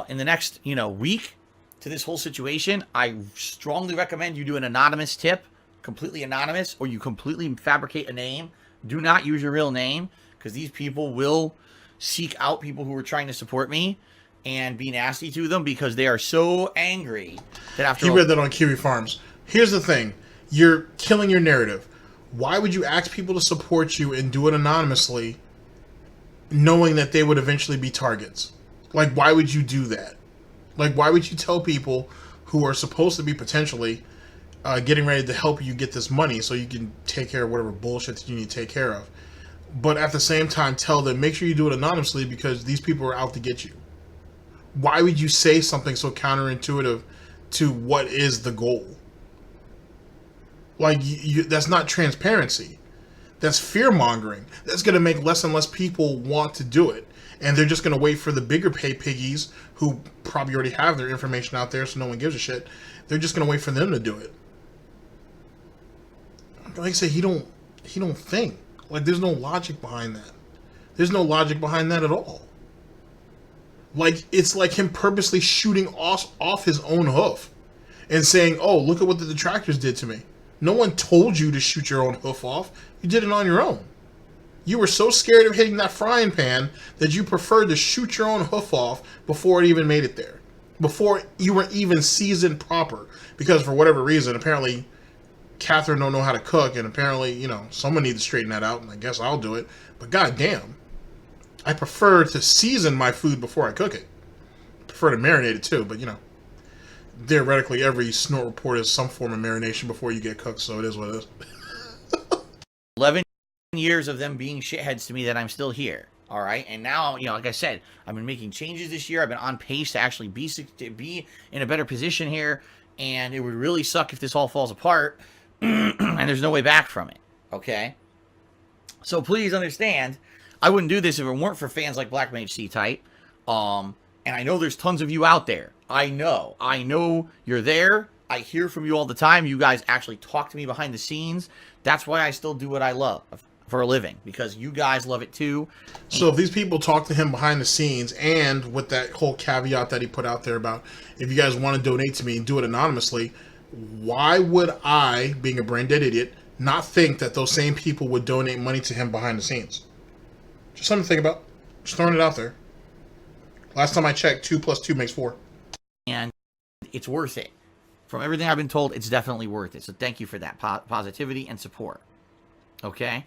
in the next, week to this whole situation, I strongly recommend you do an anonymous tip, completely anonymous, or you completely fabricate a name. Do not use your real name, because these people will seek out people who are trying to support me and be nasty to them, because they are so angry that after... He read that on Kiwi Farms. Here's the thing. You're killing your narrative. Why would you ask people to support you and do it anonymously, knowing that they would eventually be targets? Like, why would you do that? Like, why would you tell people who are supposed to be potentially getting ready to help you get this money so you can take care of whatever bullshit that you need to take care of, but at the same time tell them, make sure you do it anonymously because these people are out to get you? Why would you say something so counterintuitive to what is the goal? Like, that's not transparency. That's fear-mongering. That's going to make less and less people want to do it. And they're just going to wait for the bigger pay piggies who probably already have their information out there so no one gives a shit. They're just going to wait for them to do it. Like I say, he don't think. Like, there's no logic behind that. There's no logic behind that at all. Like, it's like him purposely shooting off his own hoof and saying, oh, look at what the detractors did to me. No one told you to shoot your own hoof off. You did it on your own. You were so scared of hitting that frying pan that you preferred to shoot your own hoof off before it even made it there. Before you were even seasoned proper. Because for whatever reason, apparently Catherine don't know how to cook, and apparently, someone needs to straighten that out, and I guess I'll do it. But goddamn, I prefer to season my food before I cook it. I prefer to marinate it too, but theoretically every snort report is some form of marination before you get cooked, so it is what it is. 11 years of them being shitheads to me that I'm still here. All right. And now, like I said, I've been making changes this year. I've been on pace to actually be in a better position here. And it would really suck if this all falls apart and there's no way back from it. Okay. So please understand, I wouldn't do this if it weren't for fans like Black Mage C-Type. And I know there's tons of you out there. I know you're there. I hear from you all the time. You guys actually talk to me behind the scenes. That's why I still do what I love for a living, because you guys love it too. So if these people talk to him behind the scenes, and with that whole caveat that he put out there about, if you guys want to donate to me and do it anonymously, why would I, being a brain dead idiot, not think that those same people would donate money to him behind the scenes? Just something to think about. Just throwing it out there. Last time I checked, 2 + 2 makes 4. And it's worth it. From everything I've been told, it's definitely worth it. So thank you for that positivity and support. Okay?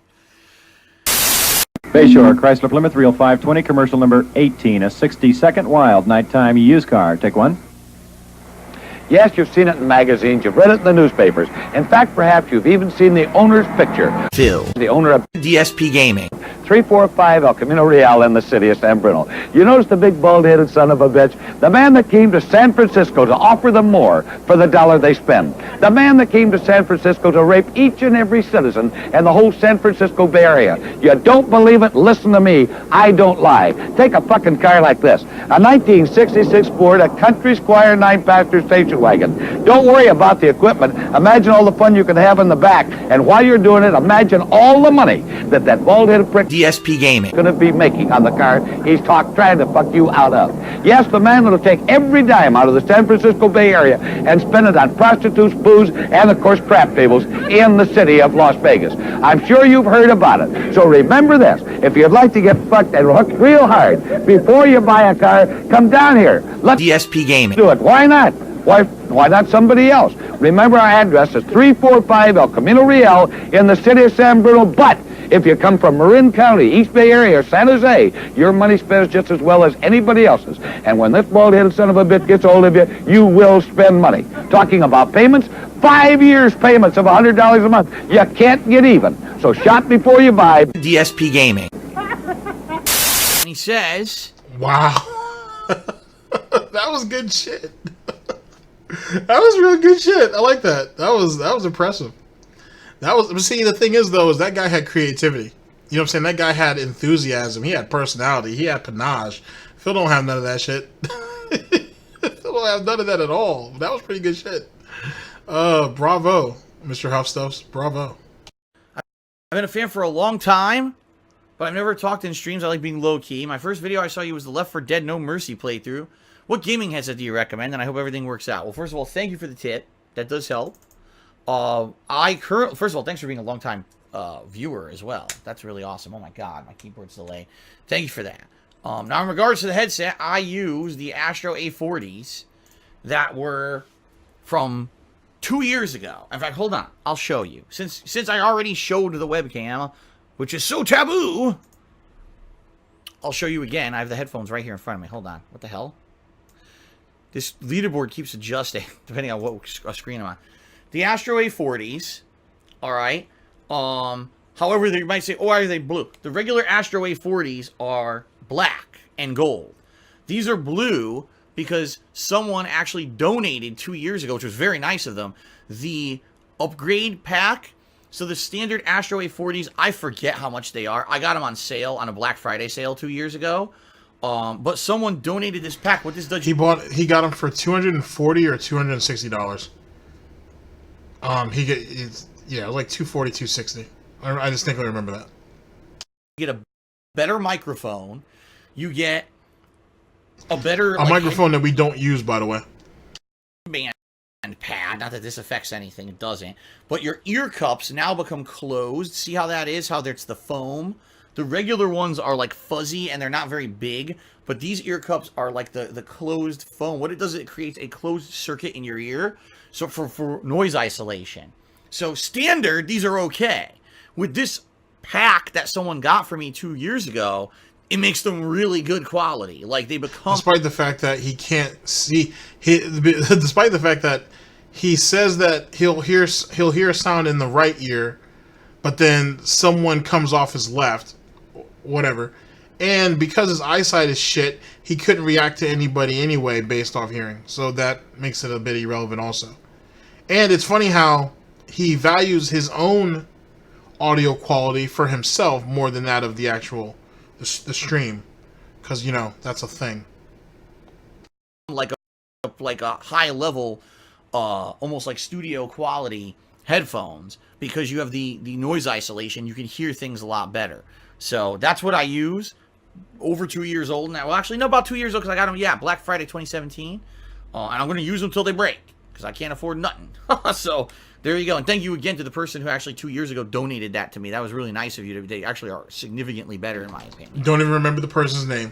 Bayshore, Chrysler Plymouth, Reel 520, commercial number 18, a 60-second wild nighttime used car. Take one. Yes, you've seen it in magazines, you've read it in the newspapers. In fact, perhaps you've even seen the owner's picture. Phil. The owner of Dspgaming. 345 El Camino Real in the city of San Bruno. You notice the big bald-headed son of a bitch? The man that came to San Francisco to offer them more for the dollar they spend. The man that came to San Francisco to rape each and every citizen in the whole San Francisco Bay Area. You don't believe it? Listen to me. I don't lie. Take a fucking car like this. A 1966 Ford, a Country Squire 9-passenger station wagon. Don't worry about the equipment. Imagine all the fun you can have in the back. And while you're doing it, imagine all the money that bald-headed prick Dspgaming going to be making on the car he's trying to fuck you out of. Yes, the man that'll take every dime out of the San Francisco Bay Area and spend it on prostitutes, booze, and of course crap tables in the city of Las Vegas. I'm sure you've heard about it. So remember this, if you'd like to get fucked and hooked real hard before you buy a car, come down here. Let's Dspgaming. do it. Why not? Why not somebody else? Remember, our address is 345 El Camino Real in the city of San Bruno, but if you come from Marin County, East Bay Area, or San Jose, your money spends just as well as anybody else's. And when this bald-headed son of a bitch gets hold of you, you will spend money. Talking about payments, 5 years payments of $100 a month. You can't get even. So shop before you buy. Dspgaming. And he says, wow. That was good shit. That was real good shit. I like that. That was impressive. See, the thing is, though, is that guy had creativity. You know what I'm saying? That guy had enthusiasm. He had personality. He had panache. Phil don't have none of that shit. Phil don't have none of that at all. That was pretty good shit. Bravo, Mr. Huff Stuffs. Bravo. I've been a fan for a long time, but I've never talked in streams. I like being low-key. My first video I saw you was the Left 4 Dead No Mercy playthrough. What gaming headset do you recommend? And I hope everything works out. Well, first of all, thank you for the tip. That does help. First of all, thanks for being a long-time viewer as well. That's really awesome. Oh my god, my keyboard's delayed. Thank you for that. Now, in regards to the headset, I use the Astro A40s that were from 2 years ago. In fact, hold on. I'll show you. Since I already showed the webcam, which is so taboo, I'll show you again. I have the headphones right here in front of me. Hold on. What the hell? This leaderboard keeps adjusting depending on what screen I'm on. The Astro A40s, all right. However, you might say, oh, are they blue? The regular Astro A40s are black and gold. These are blue because someone actually donated 2 years ago, which was very nice of them, the upgrade pack. So the standard Astro A40s, I forget how much they are. I got them on sale, on a Black Friday sale 2 years ago. But someone donated this pack. What this does? He got them for $240 or $260. Yeah, it was like $240, $260. I distinctly remember that. You get a better microphone. You get a better microphone that we don't use, by the way. Band pad. Not that this affects anything. It doesn't. But your ear cups now become closed. See how that is? How there's the foam. The regular ones are like fuzzy and they're not very big. But these ear cups are like the closed foam. What it does is it creates a closed circuit in your ear. So for noise isolation. So standard, these are okay. With this pack that someone got for me 2 years ago, it makes them really good quality. Like, they become... Despite the fact that he can't see... despite the fact that he says that he'll hear a sound in the right ear, but then someone comes off his left, whatever. And because his eyesight is shit, he couldn't react to anybody anyway based off hearing. So that makes it a bit irrelevant also. And it's funny how he values his own audio quality for himself more than that of the actual... the stream, because you know that's a thing. Like a high level, almost like studio quality headphones, because you have the noise isolation. You can hear things a lot better. So that's what I use. Over 2 years old now. Well, actually, no, about 2 years old because I got them. Yeah, Black Friday 2017, and I'm going to use them until they break because I can't afford nothing. So there you go. And thank you again to the person who actually 2 years ago donated that to me. That was really nice of you. They actually are significantly better in my opinion. Don't even remember the person's name.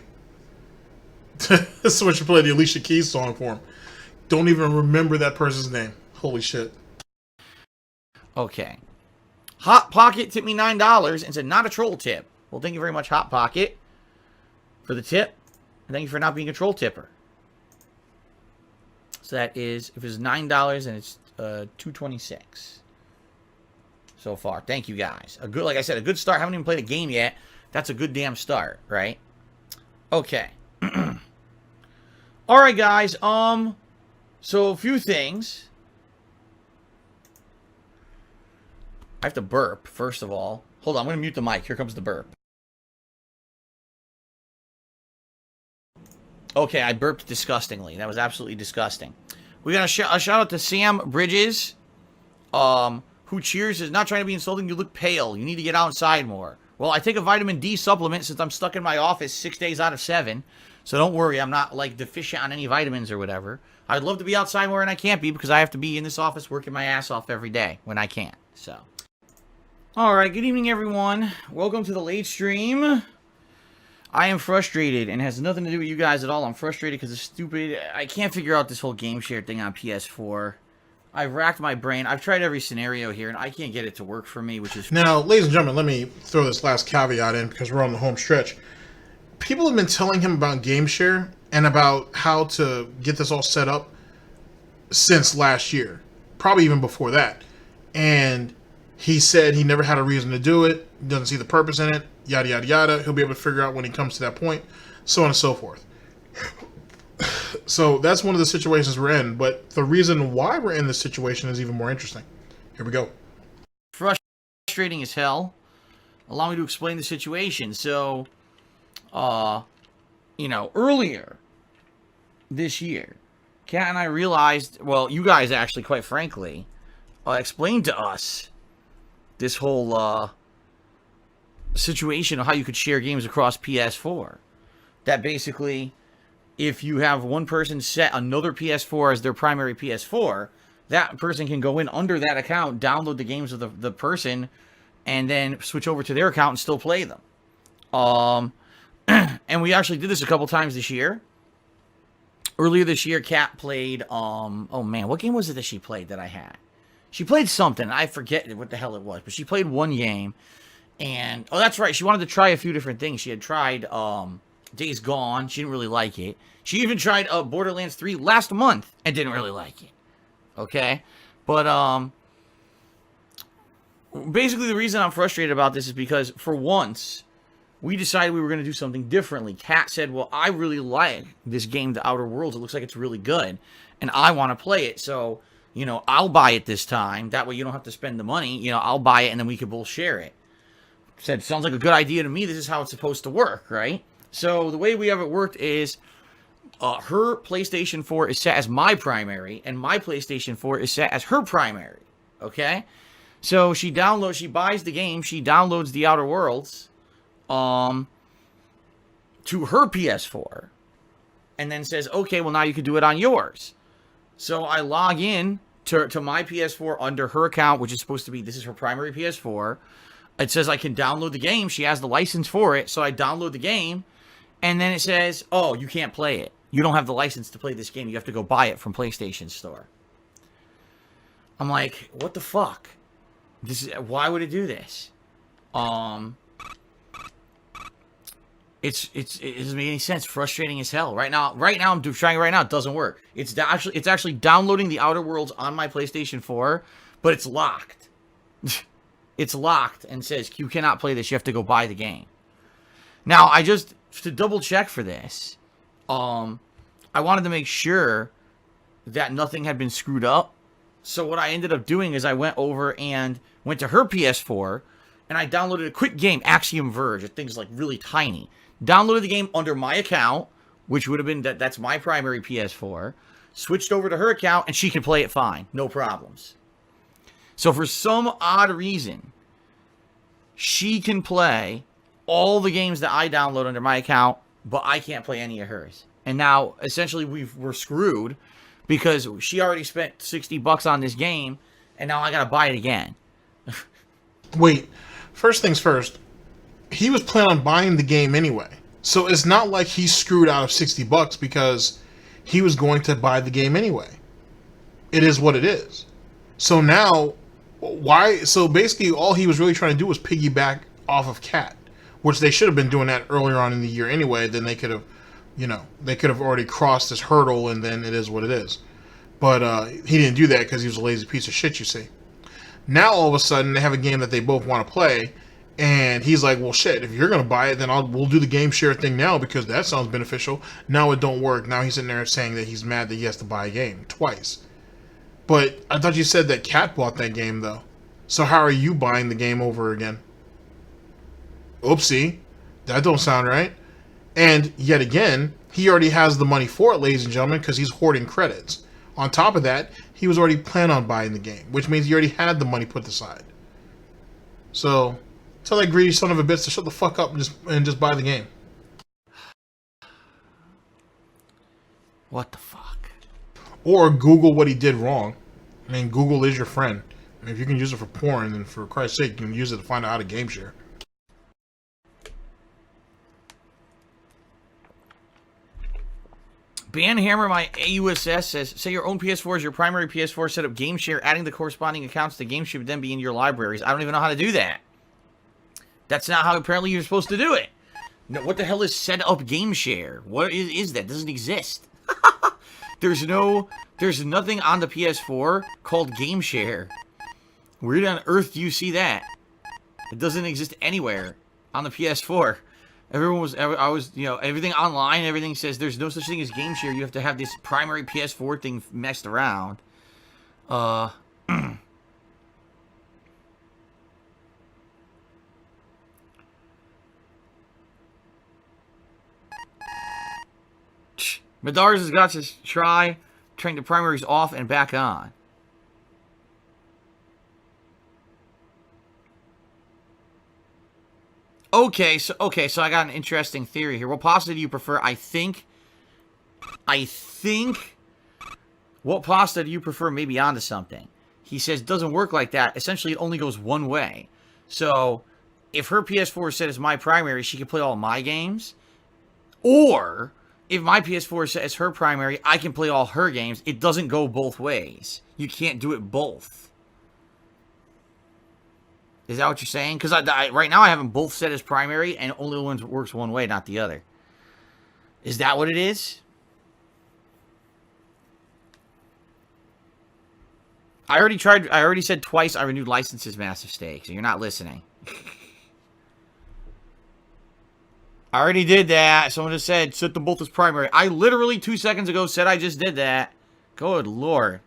That's what you play the Alicia Keys song for him. Don't even remember that person's name. Holy shit. Okay. Hot Pocket tipped me $9 and said, not a troll tip. Well, thank you very much, Hot Pocket, for the tip. And thank you for not being a troll tipper. So that is, if it's $9 and it's $2.26 so far. Thank you guys. A good, like I said, a good start. Haven't even played a game yet. That's a good damn start, right? Okay. All right, guys. So a few things. I have to burp first of all. Hold on, I'm gonna mute the mic. Here comes the burp. Okay, I burped disgustingly. That was absolutely disgusting. We got a shout out to Sam Bridges, who cheers is not trying to be insulting. You look pale. You need to get outside more. Well, I take a vitamin D supplement since I'm stuck in my office 6 days out of 7. So don't worry, I'm not like deficient on any vitamins or whatever. I'd love to be outside more and I can't be because I have to be in this office working my ass off every day when I can't. So, all right, good evening, everyone. Welcome to the late stream. I am frustrated, and it has nothing to do with you guys at all. I'm frustrated because it's stupid. I can't figure out this whole Gameshare thing on PS4. I've racked my brain. I've tried every scenario here, and I can't get it to work for me, which is... Now, ladies and gentlemen, let me throw this last caveat in because we're on the home stretch. People have been telling him about Gameshare and about how to get this all set up since last year. Probably even before that. And he said he never had a reason to do it, doesn't see the purpose in it, yada, yada, yada. He'll be able to figure out when he comes to that point, so on and so forth. So that's one of the situations we're in, but the reason why we're in this situation is even more interesting. Here we go. Frustrating as hell. Allow me to explain the situation. So, you know, earlier this year, Kat and I realized, well, you guys actually, quite frankly, explained to us this whole situation of how you could share games across PS4. That basically, if you have one person set another PS4 as their primary PS4, that person can go in under that account, download the games of the person, and then switch over to their account and still play them. And we actually did this a couple times this year. Earlier this year, Kat played, oh man, what game was it that she played that I had? She played something, I forget what the hell it was, but she played one game, and, oh, that's right, she wanted to try a few different things. She had tried, Days Gone, she didn't really like it. She even tried, Borderlands 3 last month, and didn't really like it. Okay? But, basically the reason I'm frustrated about this is because, for once, we decided we were going to do something differently. Kat said, well, I really like this game, The Outer Worlds. It looks like it's really good, and I want to play it, so, you know, I'll buy it this time. That way you don't have to spend the money. You know, I'll buy it, and then we can both share it. Said, sounds like a good idea to me. This is how it's supposed to work, right? So the way we have it worked is her PlayStation 4 is set as my primary, and my PlayStation 4 is set as her primary, okay? So she buys the game, she downloads The Outer Worlds, to her PS4, and then says, okay, well, now you can do it on yours. So I log in to my PS4 under her account, which is supposed to be, this is her primary PS4. It says I can download the game. She has the license for it, so I download the game, and then it says, oh, you can't play it. You don't have the license to play this game. You have to go buy it from PlayStation Store. I'm like, what the fuck? Why would it do this? It doesn't make any sense. Frustrating as hell. Right now I'm trying right now. It doesn't work. It's actually downloading The Outer Worlds on my PlayStation 4, but it's locked. It's locked and says you cannot play this. You have to go buy the game. Now, to double check for this, I wanted to make sure that nothing had been screwed up. So what I ended up doing is I went over and went to her PS4, and I downloaded a quick game, Axiom Verge. That thing's like really tiny. Downloaded the game under my account, which would have been, that's my primary PS4. Switched over to her account, and she can play it fine. No problems. So for some odd reason, she can play all the games that I download under my account, but I can't play any of hers. And now, essentially, we're screwed because she already spent $60 on this game, and now I gotta buy it again. Wait, first things first, he was planning on buying the game anyway. So it's not like he screwed out of $60 because he was going to buy the game anyway. It is what it is. So now, why? So basically, all he was really trying to do was piggyback off of Kat, which they should have been doing that earlier on in the year anyway. Then they could have, you know, they could have already crossed this hurdle, and then it is what it is. But he didn't do that because he was a lazy piece of shit, you see. Now all of a sudden they have a game that they both want to play, and he's like, well, shit, if you're going to buy it, then we'll do the game share thing now because that sounds beneficial. Now it don't work. Now he's sitting there saying that he's mad that he has to buy a game twice. But I thought you said that Kat bought that game, though. So how are you buying the game over again? Oopsie. That don't sound right. And yet again, he already has the money for it, ladies and gentlemen, because he's hoarding credits. On top of that, he was already planning on buying the game, which means he already had the money put aside. So, tell that greedy son of a bitch to shut the fuck up and just buy the game. What the fuck? Or Google what he did wrong. I mean, Google is your friend. I mean, if you can use it for porn, then for Christ's sake, you can use it to find out how to game share. Banhammer, my AUSS says, say your own PS4 is your primary PS4, set up Gameshare, adding the corresponding accounts to Gameshare would then be in your libraries. I don't even know how to do that. That's not how apparently you're supposed to do it. No, what the hell is set up Gameshare? What is that? It doesn't exist. There's nothing on the PS4 called Gameshare. Where on earth do you see that? It doesn't exist anywhere on the PS4. Everything online, everything says there's no such thing as Gameshare. You have to have this primary PS4 thing messed around. Madars has got to turn the primaries off and back on. Okay, so I got an interesting theory here. What pasta do you prefer? I think what pasta do you prefer may be onto something. He says doesn't work like that. Essentially, it only goes one way. So, if her PS4 is set as my primary, she can play all my games. Or, if my PS4 is set as her primary, I can play all her games. It doesn't go both ways. You can't do it both. Is that what you're saying? Because right now I have them both set as primary, and only one works one way, not the other. Is that what it is? I already said twice I renewed licenses, massive stake, so you're not listening. I already did that. Someone just said, set them both as primary. I literally 2 seconds ago said I just did that. Good lord.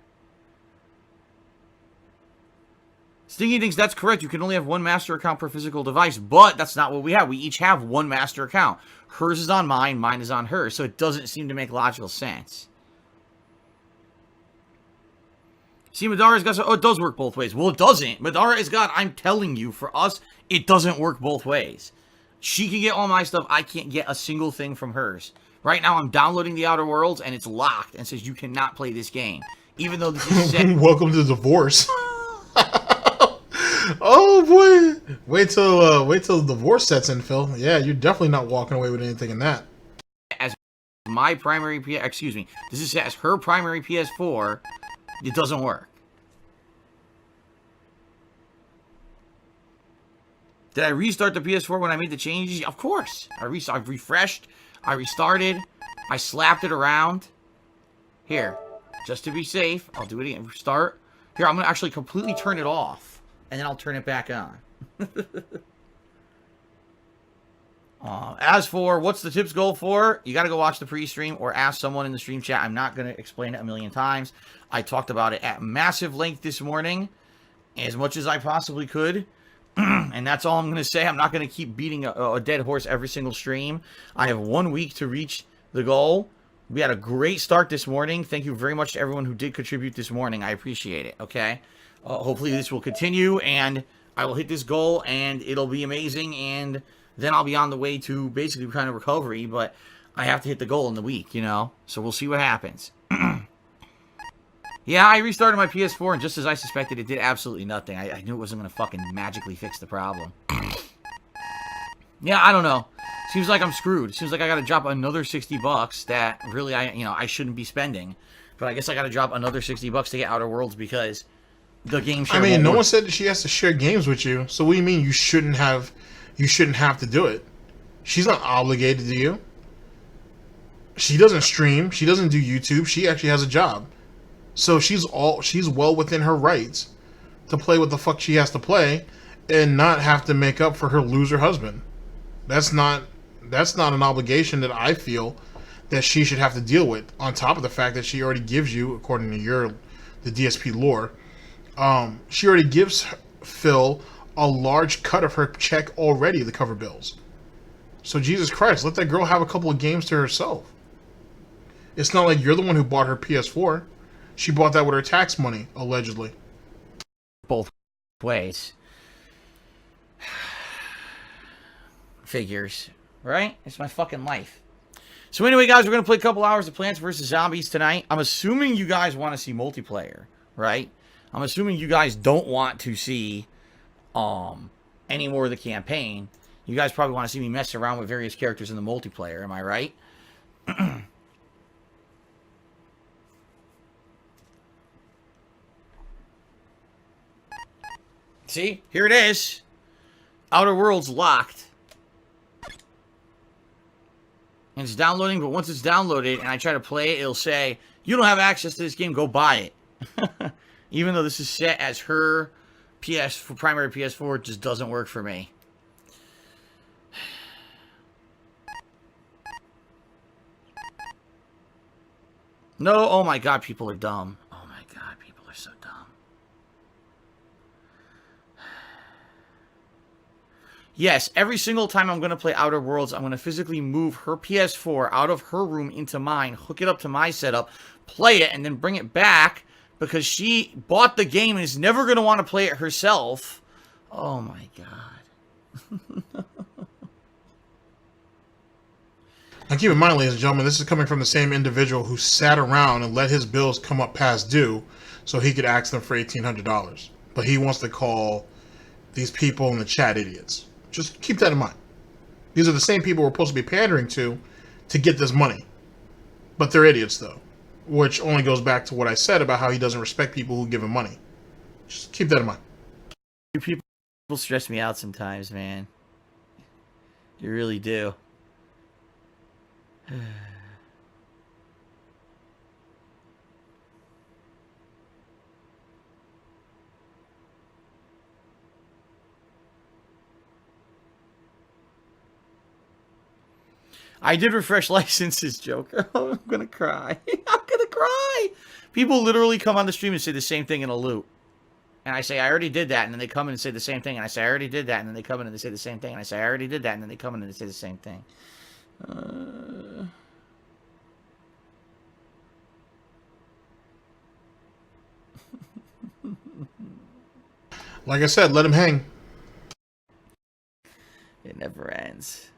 Stingy thinks that's correct. You can only have one master account per physical device, but that's not what we have. We each have one master account. Hers is on mine, mine is on hers, so it doesn't seem to make logical sense. See, Madara's got... Oh, it does work both ways. Well, it doesn't. Madara is God. I'm telling you, for us, it doesn't work both ways. She can get all my stuff. I can't get a single thing from hers. Right now, I'm downloading The Outer Worlds, and it's locked, and says you cannot play this game. Even though this is set... Welcome to divorce. Oh, boy. Wait till the divorce sets in, Phil. Yeah, you're definitely not walking away with anything in that. As my primary... Excuse me. This is set as her primary PS4... It doesn't work. Did I restart the PS4 when I made the changes? Of course. I refreshed. I restarted. I slapped it around. Here. Just to be safe. I'll do it again. Restart. Here, I'm going to actually completely turn it off. And then I'll turn it back on. As for what's the tips goal for, you got to go watch the pre-stream or ask someone in the stream chat. I'm not going to explain it a million times. I talked about it at massive length this morning, as much as I possibly could. And that's all I'm going to say. I'm not going to keep beating a dead horse every single stream. I have 1 week to reach the goal. We had a great start this morning. Thank you very much to everyone who did contribute this morning. I appreciate it, okay? Hopefully this will continue, and I will hit this goal, and it'll be amazing, and then I'll be on the way to basically kind of recovery, but I have to hit the goal in the week, you know? So we'll see what happens. Yeah, I restarted my PS4, and just as I suspected, it did absolutely nothing. I knew it wasn't going to fucking magically fix the problem. Yeah, I don't know. Seems like I'm screwed. Seems like I got to drop another $60 that really I shouldn't be spending. But I guess I got to drop another $60 to get Outer Worlds because the game share. I mean, no one said that she has to share games with you. So what do you mean you shouldn't have to do it? She's not obligated to you. She doesn't stream. She doesn't do YouTube. She actually has a job. So she's well within her rights to play what the fuck she has to play and not have to make up for her loser husband. That's not an obligation that I feel that she should have to deal with, on top of the fact that she already gives you, according to the DSP lore, she already gives Phil a large cut of her check already, the cover bills. So Jesus Christ, let that girl have a couple of games to herself. It's not like you're the one who bought her PS4. She bought that with her tax money, allegedly. Both ways. Figures, right? It's my fucking life. So anyway, guys, we're going to play a couple hours of Plants vs. Zombies tonight. I'm assuming you guys want to see multiplayer, right? I'm assuming you guys don't want to see any more of the campaign. You guys probably want to see me mess around with various characters in the multiplayer, am I right? See? Here it is. Outer Worlds locked. And it's downloading, but once it's downloaded and I try to play it, it'll say, you don't have access to this game, go buy it. Even though this is set as her primary PS4, it just doesn't work for me. No, oh my god, people are dumb. Oh my god, people are so dumb. Yes, every single time I'm going to play Outer Worlds, I'm going to physically move her PS4 out of her room into mine, hook it up to my setup, play it, and then bring it back because she bought the game and is never going to want to play it herself. Oh my god. Now keep in mind, ladies and gentlemen, this is coming from the same individual who sat around and let his bills come up past due so he could ask them for $1,800. But he wants to call these people in the chat idiots. Just keep that in mind. These are the same people we're supposed to be pandering to get this money. But they're idiots, though. Which only goes back to what I said about how he doesn't respect people who give him money. Just keep that in mind. You people stress me out sometimes, man. You really do. I did refresh licenses, Joker. Oh, I'm gonna cry. I'm gonna cry. People literally come on the stream and say the same thing in a loop. And I say, I already did that. And then they come in and say the same thing. And I say, I already did that. And then they come in and they say the same thing. And I say, I already did that. And then they come in and they say the same thing. Like I said, let him hang. It never ends.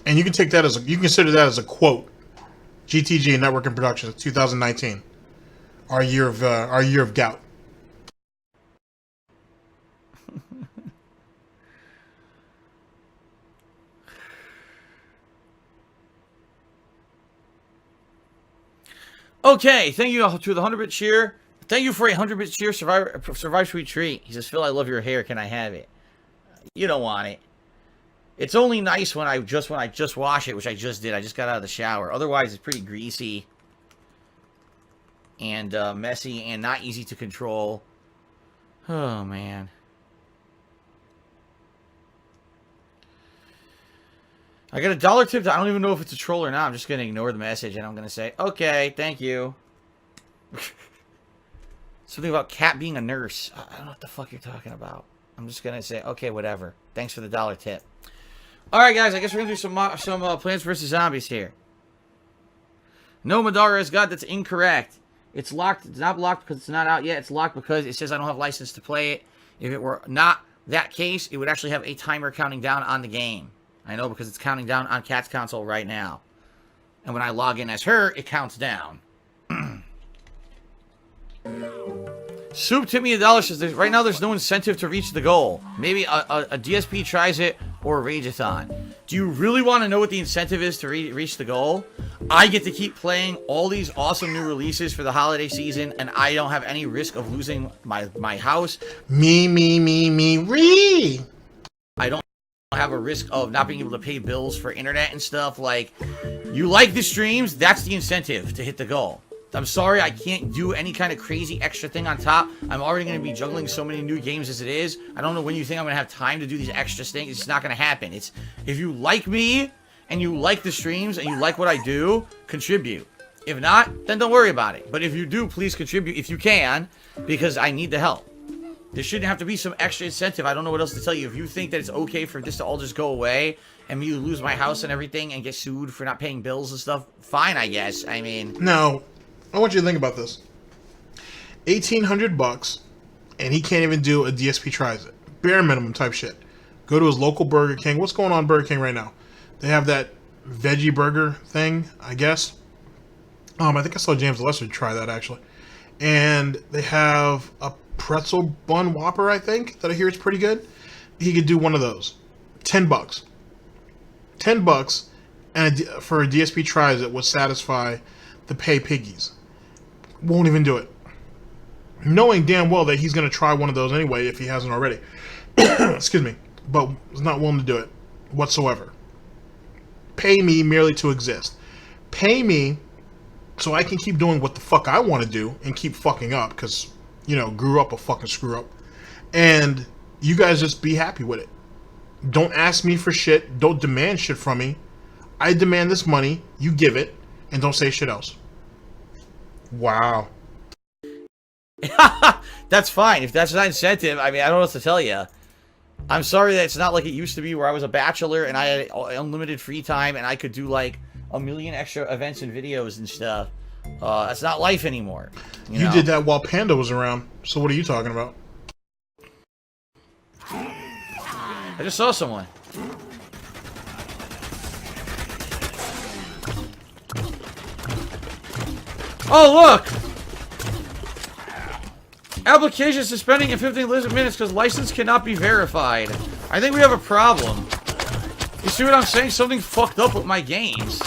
And you can take that as you can consider that as a quote. GTG Network and Productions, 2019, our year of gout. Okay, thank you to the 100-bit cheer. Thank you for a 100-bit cheer, Survive Sweet Treat. He says, Phil, I love your hair. Can I have it? You don't want it. It's only nice when I just wash it, which I just did. I just got out of the shower. Otherwise, it's pretty greasy and messy and not easy to control. Oh, man. I got a $1 tip. I don't even know if it's a troll or not. I'm just going to ignore the message, and I'm going to say, okay, thank you. Something about Cat being a nurse. I don't know what the fuck you're talking about. I'm just going to say, okay, whatever. Thanks for the $1 tip. All right, guys, I guess we're going to do some Plants vs. Zombies here. No, Madara is God. That's incorrect. It's locked. It's not locked because it's not out yet. It's locked because it says I don't have license to play it. If it were not that case, it would actually have a timer counting down on the game. I know because it's counting down on Cat's console right now. And when I log in as her, it counts down. Soup tip me $1 says right now there's no incentive to reach the goal. Maybe a DSP tries it or a Rageathon. Do you really want to know what the incentive is to reach the goal? I get to keep playing all these awesome new releases for the holiday season, and I don't have any risk of losing my house. Me. I don't have a risk of not being able to pay bills for internet and stuff. Like, you like the streams, that's the incentive to hit the goal. I'm sorry I can't do any kind of crazy extra thing on top. I'm already going to be juggling so many new games as it is. I don't know when you think I'm going to have time to do these extra things. It's not going to happen. It's if you like me and you like the streams and you like what I do, contribute. If not, then don't worry about it. But if you do, please contribute if you can, because I need the help. There shouldn't have to be some extra incentive. I don't know what else to tell you. If you think that it's okay for this to all just go away and me lose my house and everything and get sued for not paying bills and stuff, fine, I guess. I mean... No. I want you to think about this. $1,800, and he can't even do a DSP tries it. Bare minimum type shit. Go to his local Burger King. What's going on Burger King right now? They have that veggie burger thing, I guess. I think I saw James Lesser try that, actually. And they have a pretzel bun Whopper, I think, that I hear is pretty good. He could do one of those. $10. $10, and for a DSP tries it would satisfy the pay piggies. Won't even do it. Knowing damn well that he's going to try one of those anyway if he hasn't already. Excuse me. But is not willing to do it whatsoever. Pay me merely to exist. Pay me so I can keep doing what the fuck I want to do and keep fucking up because, you know, grew up a fucking screw up. And you guys just be happy with it. Don't ask me for shit. Don't demand shit from me. I demand this money. You give it. And don't say shit else. Wow. That's fine. If that's not incentive, I mean, I don't know what to tell you. I'm sorry that it's not like it used to be where I was a bachelor and I had unlimited free time and I could do like a million extra events and videos and stuff. That's not life anymore. You know? Did that while Panda was around. So what are you talking about? I just saw someone. Oh, look! Application suspending in 15 minutes because license cannot be verified. I think we have a problem. You see what I'm saying? Something fucked up with my games.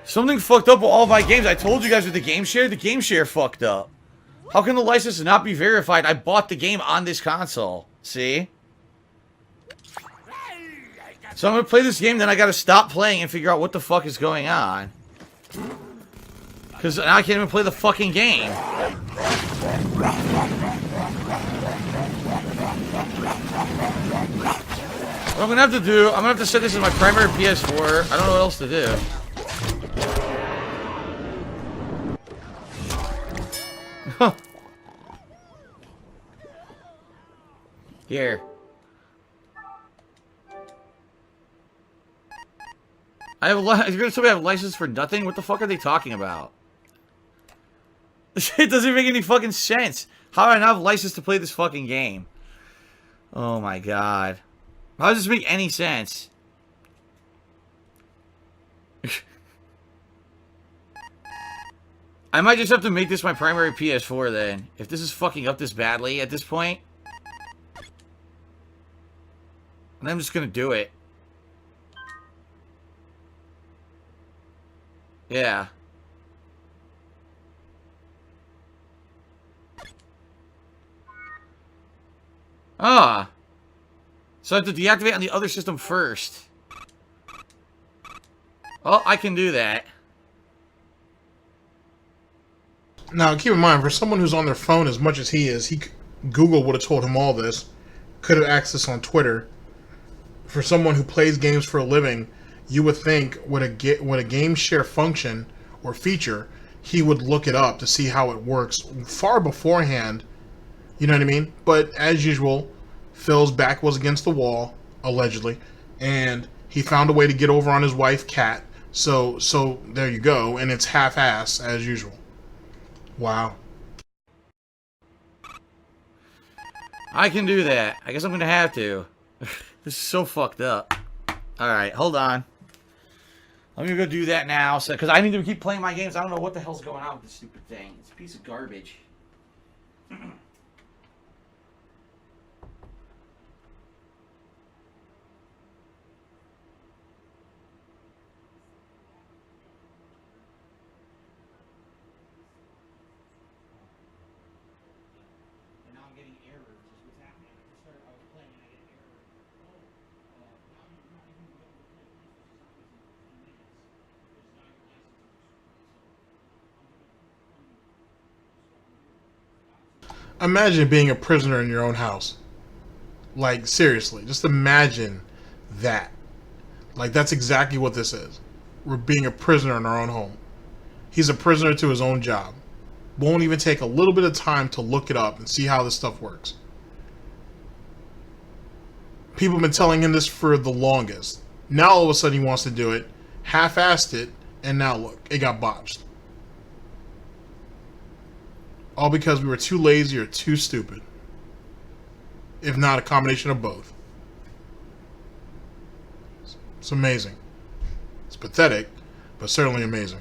Something fucked up with all my games. I told you guys with the Gameshare. The Gameshare fucked up. How can the license not be verified? I bought the game on this console. See? So I'm gonna play this game, then I gotta stop playing and figure out what the fuck is going on. Because now I can't even play the fucking game. What I'm gonna have to do, I'm gonna have to set this as my primary PS4. I don't know what else to do. Here. You're gonna tell me I have a license for nothing? What the fuck are they talking about? This shit doesn't make any fucking sense. How do I not have a license to play this fucking game? Oh my god. How does this make any sense? I might just have to make this my primary PS4 then. If this is fucking up this badly at this point. And I'm just gonna do it. Yeah. Ah. So I have to deactivate on the other system first. Oh, I can do that. Now, keep in mind, for someone who's on their phone as much as he is, Google would have told him all this. Could have accessed on Twitter. For someone who plays games for a living, you would think with a Gameshare function or feature, he would look it up to see how it works far beforehand. You know what I mean? But as usual, Phil's back was against the wall, allegedly, and he found a way to get over on his wife, Kat. So there you go, and it's half-ass as usual. Wow. I can do that. I guess I'm gonna have to. This is so fucked up. Alright, hold on. I'm gonna go do that now, because I need to keep playing my games. I don't know what the hell's going on with this stupid thing. It's a piece of garbage. Imagine being a prisoner in your own house. Like, seriously, just imagine that. Like, that's exactly what this is. We're being a prisoner in our own home. He's a prisoner to his own job. Won't even take a little bit of time to look it up and see how this stuff works. People have been telling him this for the longest. Now all of a sudden he wants to do it, half-assed it, and now look, it got botched. All because we were too lazy or too stupid. If not a combination of both. It's amazing. It's pathetic, but certainly amazing.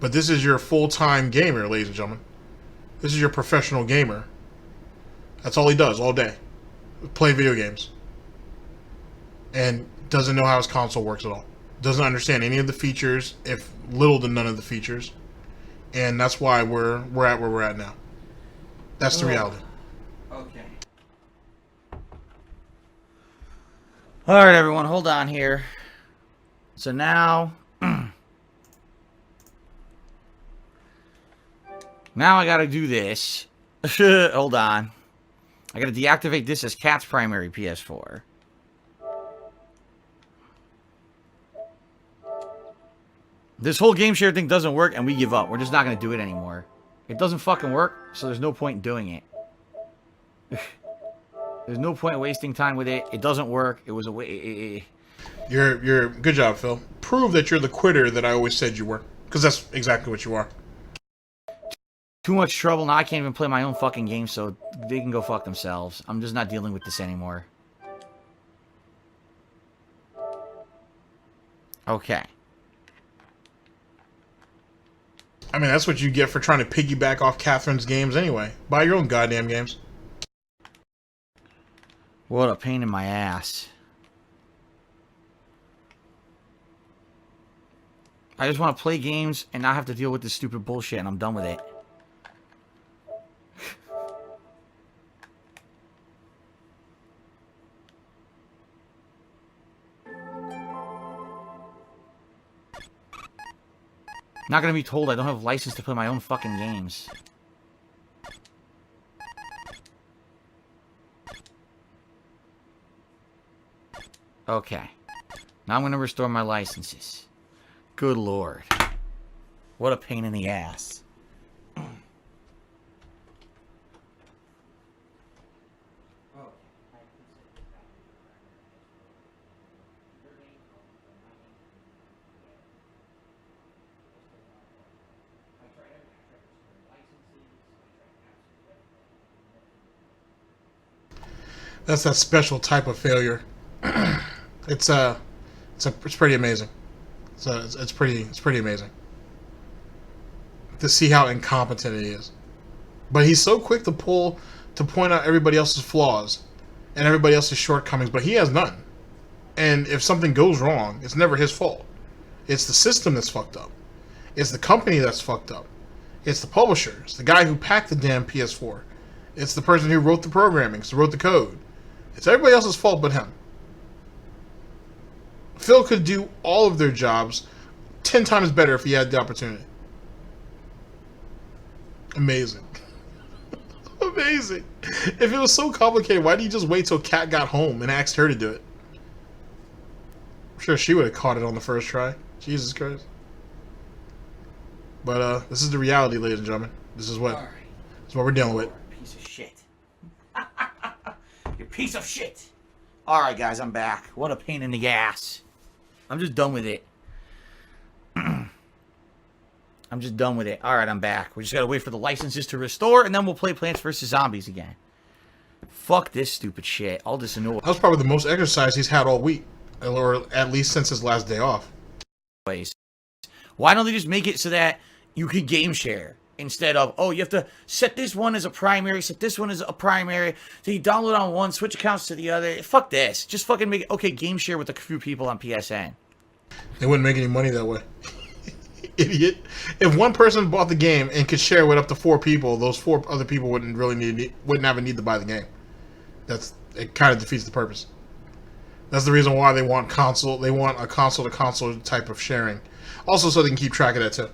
But this is your full-time gamer, ladies and gentlemen. This is your professional gamer. That's all he does all day. Play video games. And doesn't know how his console works at all. Doesn't understand any of the features, if little to none of the features. And that's why we're at where we're at now. That's the reality. Okay. Alright, everyone, hold on here. So now... now I gotta do this. Hold on. I gotta deactivate this as Kat's primary PS4. This whole Gameshare thing doesn't work, and we give up. We're just not going to do it anymore. It doesn't fucking work, so there's no point in doing it. There's no point in wasting time with it. It doesn't work. It was a way. You're good job, Phil. Prove that you're the quitter that I always said you were, because that's exactly what you are. Too much trouble. Now I can't even play my own fucking game, so they can go fuck themselves. I'm just not dealing with this anymore. Okay. I mean, that's what you get for trying to piggyback off Catherine's games anyway. Buy your own goddamn games. What a pain in my ass. I just want to play games and not have to deal with this stupid bullshit, and I'm done with it. Not gonna be told I don't have a license to play my own fucking games. Okay. Now I'm gonna restore my licenses. Good lord. What a pain in the ass. That's that special type of failure. It's pretty amazing. It's pretty amazing to see how incompetent he is. But he's so quick to point out everybody else's flaws and everybody else's shortcomings, but he has none. And if something goes wrong, it's never his fault. It's the system that's fucked up. It's the company that's fucked up. It's the publisher. It's the guy who packed the damn PS4. It's the person who wrote the programming, who wrote the code. It's everybody else's fault but him. Phil could do all of their jobs 10 times better if he had the opportunity. Amazing. Amazing. If it was so complicated, why did you just wait till Kat got home and asked her to do it? I'm sure she would have caught it on the first try. Jesus Christ. But this is the reality, ladies and gentlemen. This is what we're dealing with. Piece of shit. You piece of shit. Alright guys, I'm back. What a pain in the ass. I'm just done with it. I'm just done with it. Alright, I'm back. We just gotta wait for the licenses to restore, and then we'll play Plants vs. Zombies again. Fuck this stupid shit. All this annoying. That was probably the most exercise he's had all week. Or at least since his last day off. Why don't they just make it so that you can game share? Instead of, oh, you have to set this one as a primary, set this one as a primary, so you download on one, switch accounts to the other. Fuck this. Just fucking make it, okay, game share with a few people on PSN. They wouldn't make any money that way. Idiot. If one person bought the game and could share with up to 4 people, those 4 other people wouldn't have a need to buy the game. It kind of defeats the purpose. That's the reason why they want console. They want a console-to-console type of sharing. Also, so they can keep track of that too.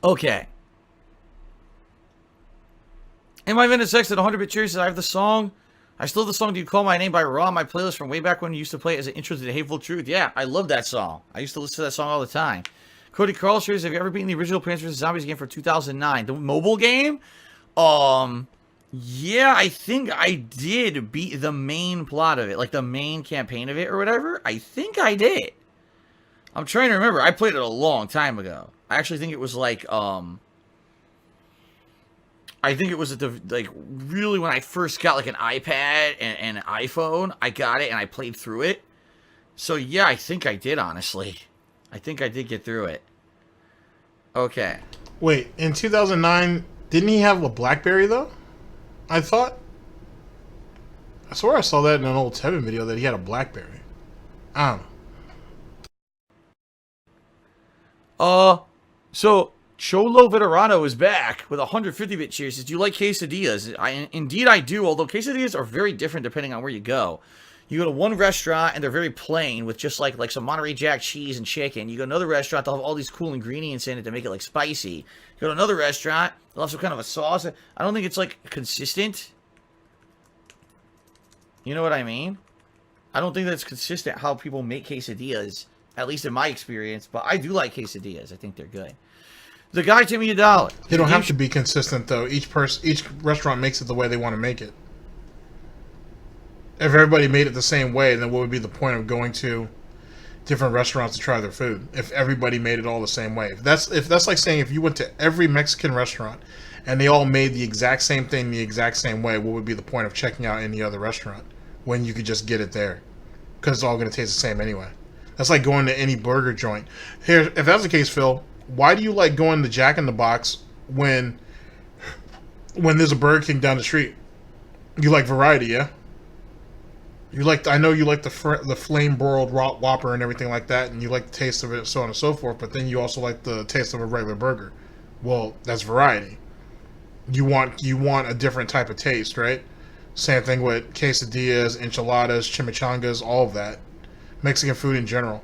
Okay. In my minute sex at 100-bit cheers says, I have the song. I still have the song Do You Call My Name by Raw on my playlist from way back when you used to play it as an intro to The Hateful Truth. Yeah, I love that song. I used to listen to that song all the time. Cody Carl says, have you ever beaten the original Plants vs. Zombies game from 2009? The mobile game? Yeah, I think I did beat the main plot of it. Like the main campaign of it or whatever. I think I did. I'm trying to remember. I played it a long time ago. I actually think it was like, I think it was at the, like, really when I first got, like, an iPad and an iPhone. I got it and I played through it. So, yeah, I think I did, honestly. I think I did get through it. Okay. Wait, in 2009, didn't he have a BlackBerry, though? I thought. I swear I saw that in an old Tevin video that he had a BlackBerry. I don't know. So, Cholo Veterano is back with 150-bit cheers. Do you like quesadillas? Indeed I do, although quesadillas are very different depending on where you go. You go to one restaurant and they're very plain with just like some Monterey Jack cheese and chicken. You go to another restaurant, they'll have all these cool ingredients in it to make it like spicy. You go to another restaurant, they'll have some kind of a sauce. I don't think it's like consistent. You know what I mean? I don't think that's consistent how people make quesadillas, at least in my experience, but I do like quesadillas. I think they're good. The guy gave me $1. They don't have to be consistent though. Each restaurant makes it the way they want to make it. If everybody made it the same way, then what would be the point of going to different restaurants to try their food? If everybody made it all the same way, if that's like saying if you went to every Mexican restaurant and they all made the exact same thing the exact same way, what would be the point of checking out any other restaurant? when you could just get it there, because it's all going to taste the same anyway. That's like going to any burger joint. Here, if that's the case, Phil, why do you like going to Jack in the Box when there's a Burger King down the street? You like variety, yeah? You like, I know you like the flame broiled Whopper and everything like that, and you like the taste of it, so on and so forth. But then you also like the taste of a regular burger. Well, that's variety. You want a different type of taste, right? Same thing with quesadillas, enchiladas, chimichangas, all of that. Mexican food in general.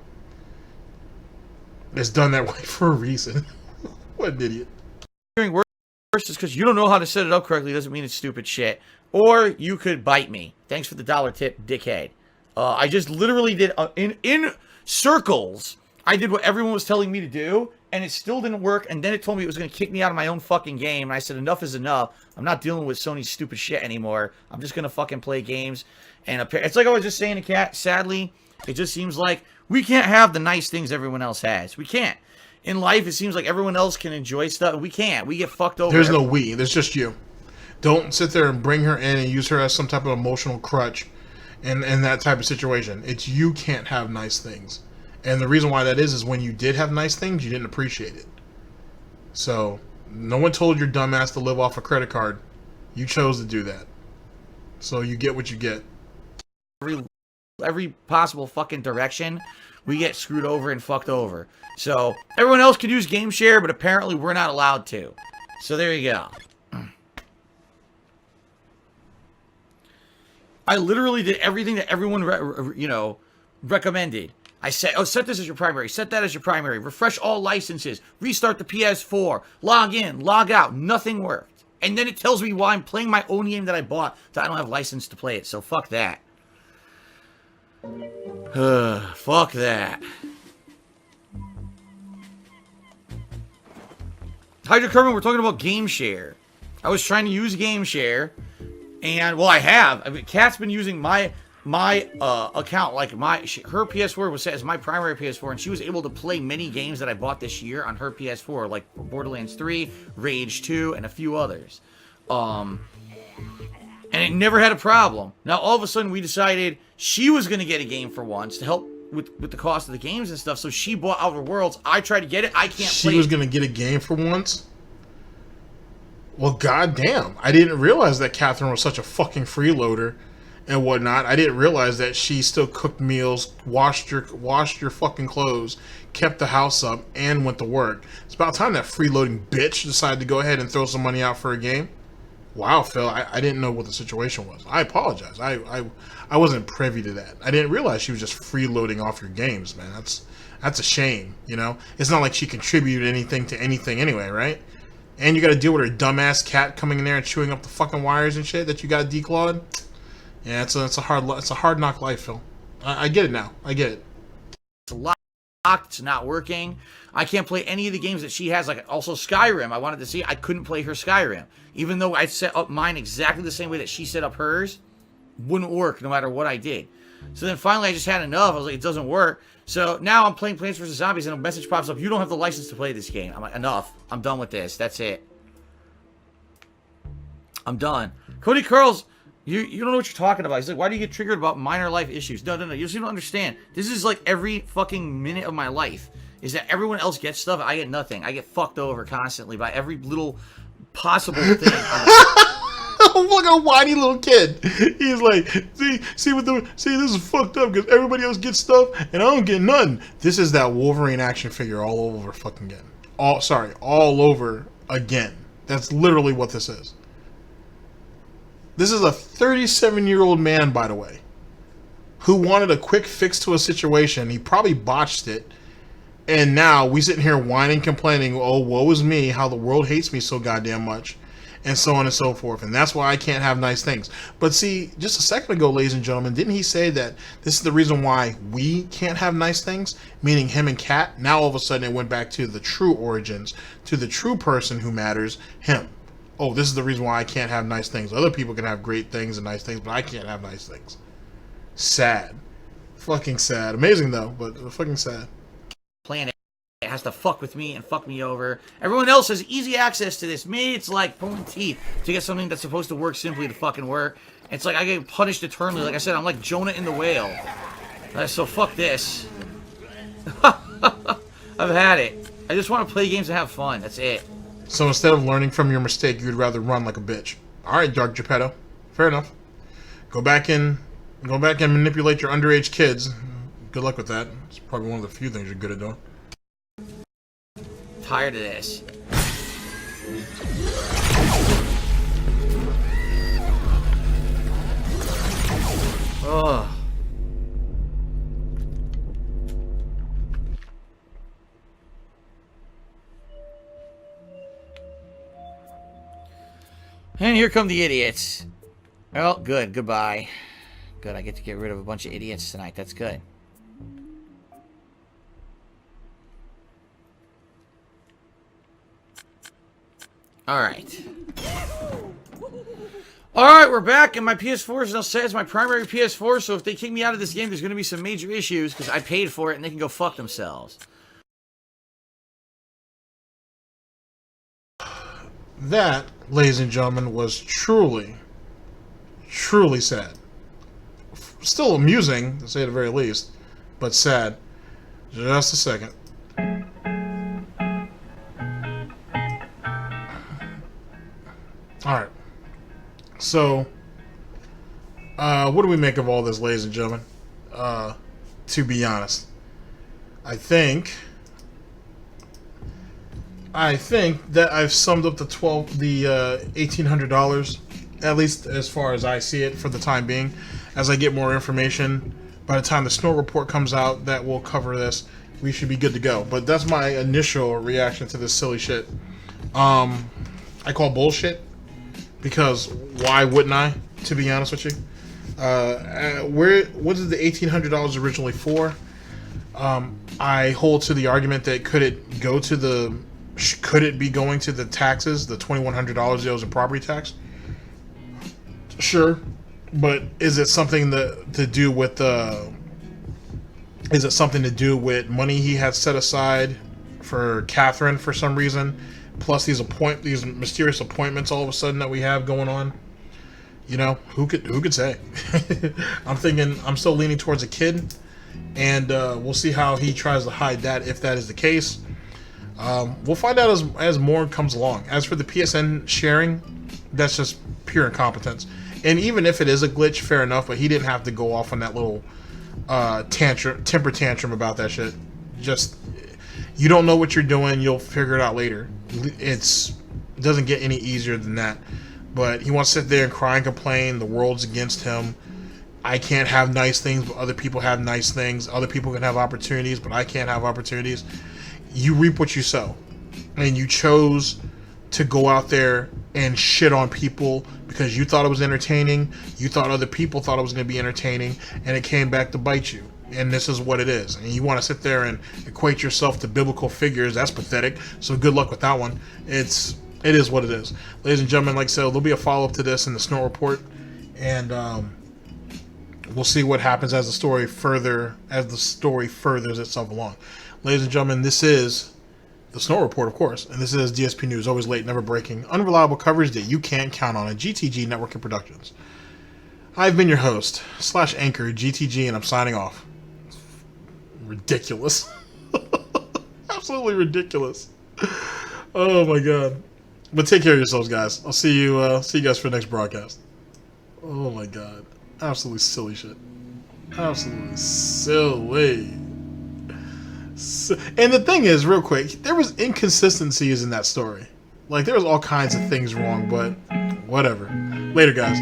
It's done that way for a reason. What an idiot. Hearing worse is because you don't know how to set it up correctly doesn't mean it's stupid shit. Or you could bite me. Thanks for the $1 tip, dickhead. I just literally did, in circles, I did what everyone was telling me to do, and it still didn't work, and then it told me it was going to kick me out of my own fucking game, and I said, enough is enough. I'm not dealing with Sony's stupid shit anymore. I'm just going to fucking play games. And it's like I was just saying to Kat, sadly, it just seems like we can't have the nice things everyone else has. We can't. In life, it seems like everyone else can enjoy stuff, and we can't. We get fucked over. There's no we. There's just you. Don't sit there and bring her in and use her as some type of emotional crutch in that type of situation. It's you can't have nice things. And the reason why that is when you did have nice things, you didn't appreciate it. So, no one told your dumbass to live off a credit card. You chose to do that. So, you get what you get. Every possible fucking direction, we get screwed over and fucked over. So, everyone else could use Gameshare, but apparently we're not allowed to. So, there you go. I literally did everything that everyone, recommended. I said, oh, set this as your primary. Set that as your primary. Refresh all licenses. Restart the PS4. Log in. Log out. Nothing worked. And then it tells me why I'm playing my own game that I bought that I don't have license to play it. So fuck that. Fuck that. Hydra Kermit, we're talking about Gameshare. I was trying to use Gameshare. And, well, I have. I mean, Kat's been using my account, like her PS4 was set as my primary PS4, and she was able to play many games that I bought this year on her PS4, like Borderlands 3, Rage 2, and a few others. And it never had a problem. Now, all of a sudden, we decided she was going to get a game for once to help with the cost of the games and stuff, so she bought Outer Worlds. I tried to get it. I can't play it. She was going to get a game for once? Well, goddamn. I didn't realize that Catherine was such a fucking freeloader and whatnot. I didn't realize that she still cooked meals, washed your fucking clothes, kept the house up, and went to work. It's about time that freeloading bitch decided to go ahead and throw some money out for a game. Wow, Phil, I didn't know what the situation was. I apologize. I wasn't privy to that. I didn't realize she was just freeloading off your games, man. That's a shame, you know? It's not like she contributed anything to anything anyway, right? And you got to deal with her dumbass cat coming in there and chewing up the fucking wires and shit that you got declawed. Yeah, it's a hard knock life, Phil. I get it now. I get it. It's locked. It's not working. I can't play any of the games that she has. Like also Skyrim. I wanted to see. I couldn't play her Skyrim, even though I set up mine exactly the same way that she set up hers. Wouldn't work no matter what I did. So then finally I just had enough. I was like, it doesn't work. So now I'm playing Plants vs. Zombies and a message pops up. You don't have the license to play this game. I'm like, enough. I'm done with this. That's it. I'm done. Cody Curls, you don't know what you're talking about. He's like, why do you get triggered about minor life issues? No. You just don't understand. This is like every fucking minute of my life. Is that everyone else gets stuff, I get nothing. I get fucked over constantly by every little possible thing. Look at a whiny little kid. He's like, see, this is fucked up because everybody else gets stuff and I don't get none. This is that Wolverine action figure all over fucking again. All over again. That's literally what this is. This is a 37-year-old man, by the way, who wanted a quick fix to a situation. He probably botched it. And now we sitting here whining, complaining, oh, woe is me, how the world hates me so goddamn much. And so on and so forth. And that's why I can't have nice things. But see, just a second ago, ladies and gentlemen, didn't he say that this is the reason why we can't have nice things? Meaning him and Kat. Now all of a sudden it went back to the true origins, to the true person who matters, him. Oh, this is the reason why I can't have nice things. Other people can have great things and nice things, but I can't have nice things. Sad. Fucking sad. Amazing though, but fucking sad. Planet has to fuck with me and fuck me over. Everyone else has easy access to this. Me, it's like pulling teeth to get something that's supposed to work simply to fucking work. It's like I get punished eternally. Like I said, I'm like Jonah in the whale. So fuck this. I've had it. I just want to play games and have fun. That's it. So instead of learning from your mistake, you'd rather run like a bitch. All right, Dark Geppetto. Fair enough. Go back and manipulate your underage kids. Good luck with that. It's probably one of the few things you're good at doing. Tired of this. Ugh. And here come the idiots. Well, good. Goodbye. Good, I get to get rid of a bunch of idiots tonight. That's good. Alright. Alright, we're back, and my PS4 is now set as my primary PS4, so if they kick me out of this game, there's going to be some major issues, because I paid for it, and they can go fuck themselves. That, ladies and gentlemen, was truly, truly sad. Still amusing, to say the very least, but sad. Just a second. Alright. So, what do we make of all this, ladies and gentlemen? To be honest, I think that I've summed up the $1,800, at least as far as I see it for the time being. As I get more information, by the time the Snort report comes out, that will cover this. We should be good to go. But that's my initial reaction to this silly shit. I call bullshit, because why wouldn't I? To be honest with you, what is the $1,800 originally for? I hold to the argument that could it be going to the taxes, the $2,100 that was a property tax? Sure, but is it something to do with money he had set aside for Catherine for some reason, plus these mysterious appointments all of a sudden that we have going on? You know, who could say? I'm still leaning towards a kid, and we'll see how he tries to hide that, if that is the case. We'll find out as more comes along. As for the PSN sharing, that's just pure incompetence. And even if it is a glitch, fair enough, but he didn't have to go off on that little temper tantrum about that shit. Just, you don't know what you're doing, you'll figure it out later. It doesn't get any easier than that. But he wants to sit there and cry and complain, the world's against him. I can't have nice things, but other people have nice things. Other people can have opportunities, but I can't have opportunities. You reap what you sow. And you chose to go out there and shit on people because you thought it was entertaining, you thought other people thought it was going to be entertaining, and it came back to bite you. And this is what it is. And you want to sit there and equate yourself to biblical figures. That's pathetic. So good luck with that one. It is what it is. Ladies and gentlemen, like I said, there'll be a follow-up to this in the Snort report. And we'll see what happens as the story furthers itself along. Ladies and gentlemen, this is the Snort report, of course, and this is DSP News, always late, never breaking, unreliable coverage that you can't count on at GTG Network and Productions. I've been your host, /anchor, GTG, and I'm signing off. Ridiculous. Absolutely ridiculous. Oh my god. But take care of yourselves, guys. I'll see you guys for the next broadcast. Oh my god. Absolutely silly shit. Absolutely silly. And the thing is, real quick, there was inconsistencies in that story. Like, there was all kinds of things wrong, but whatever. Later, guys.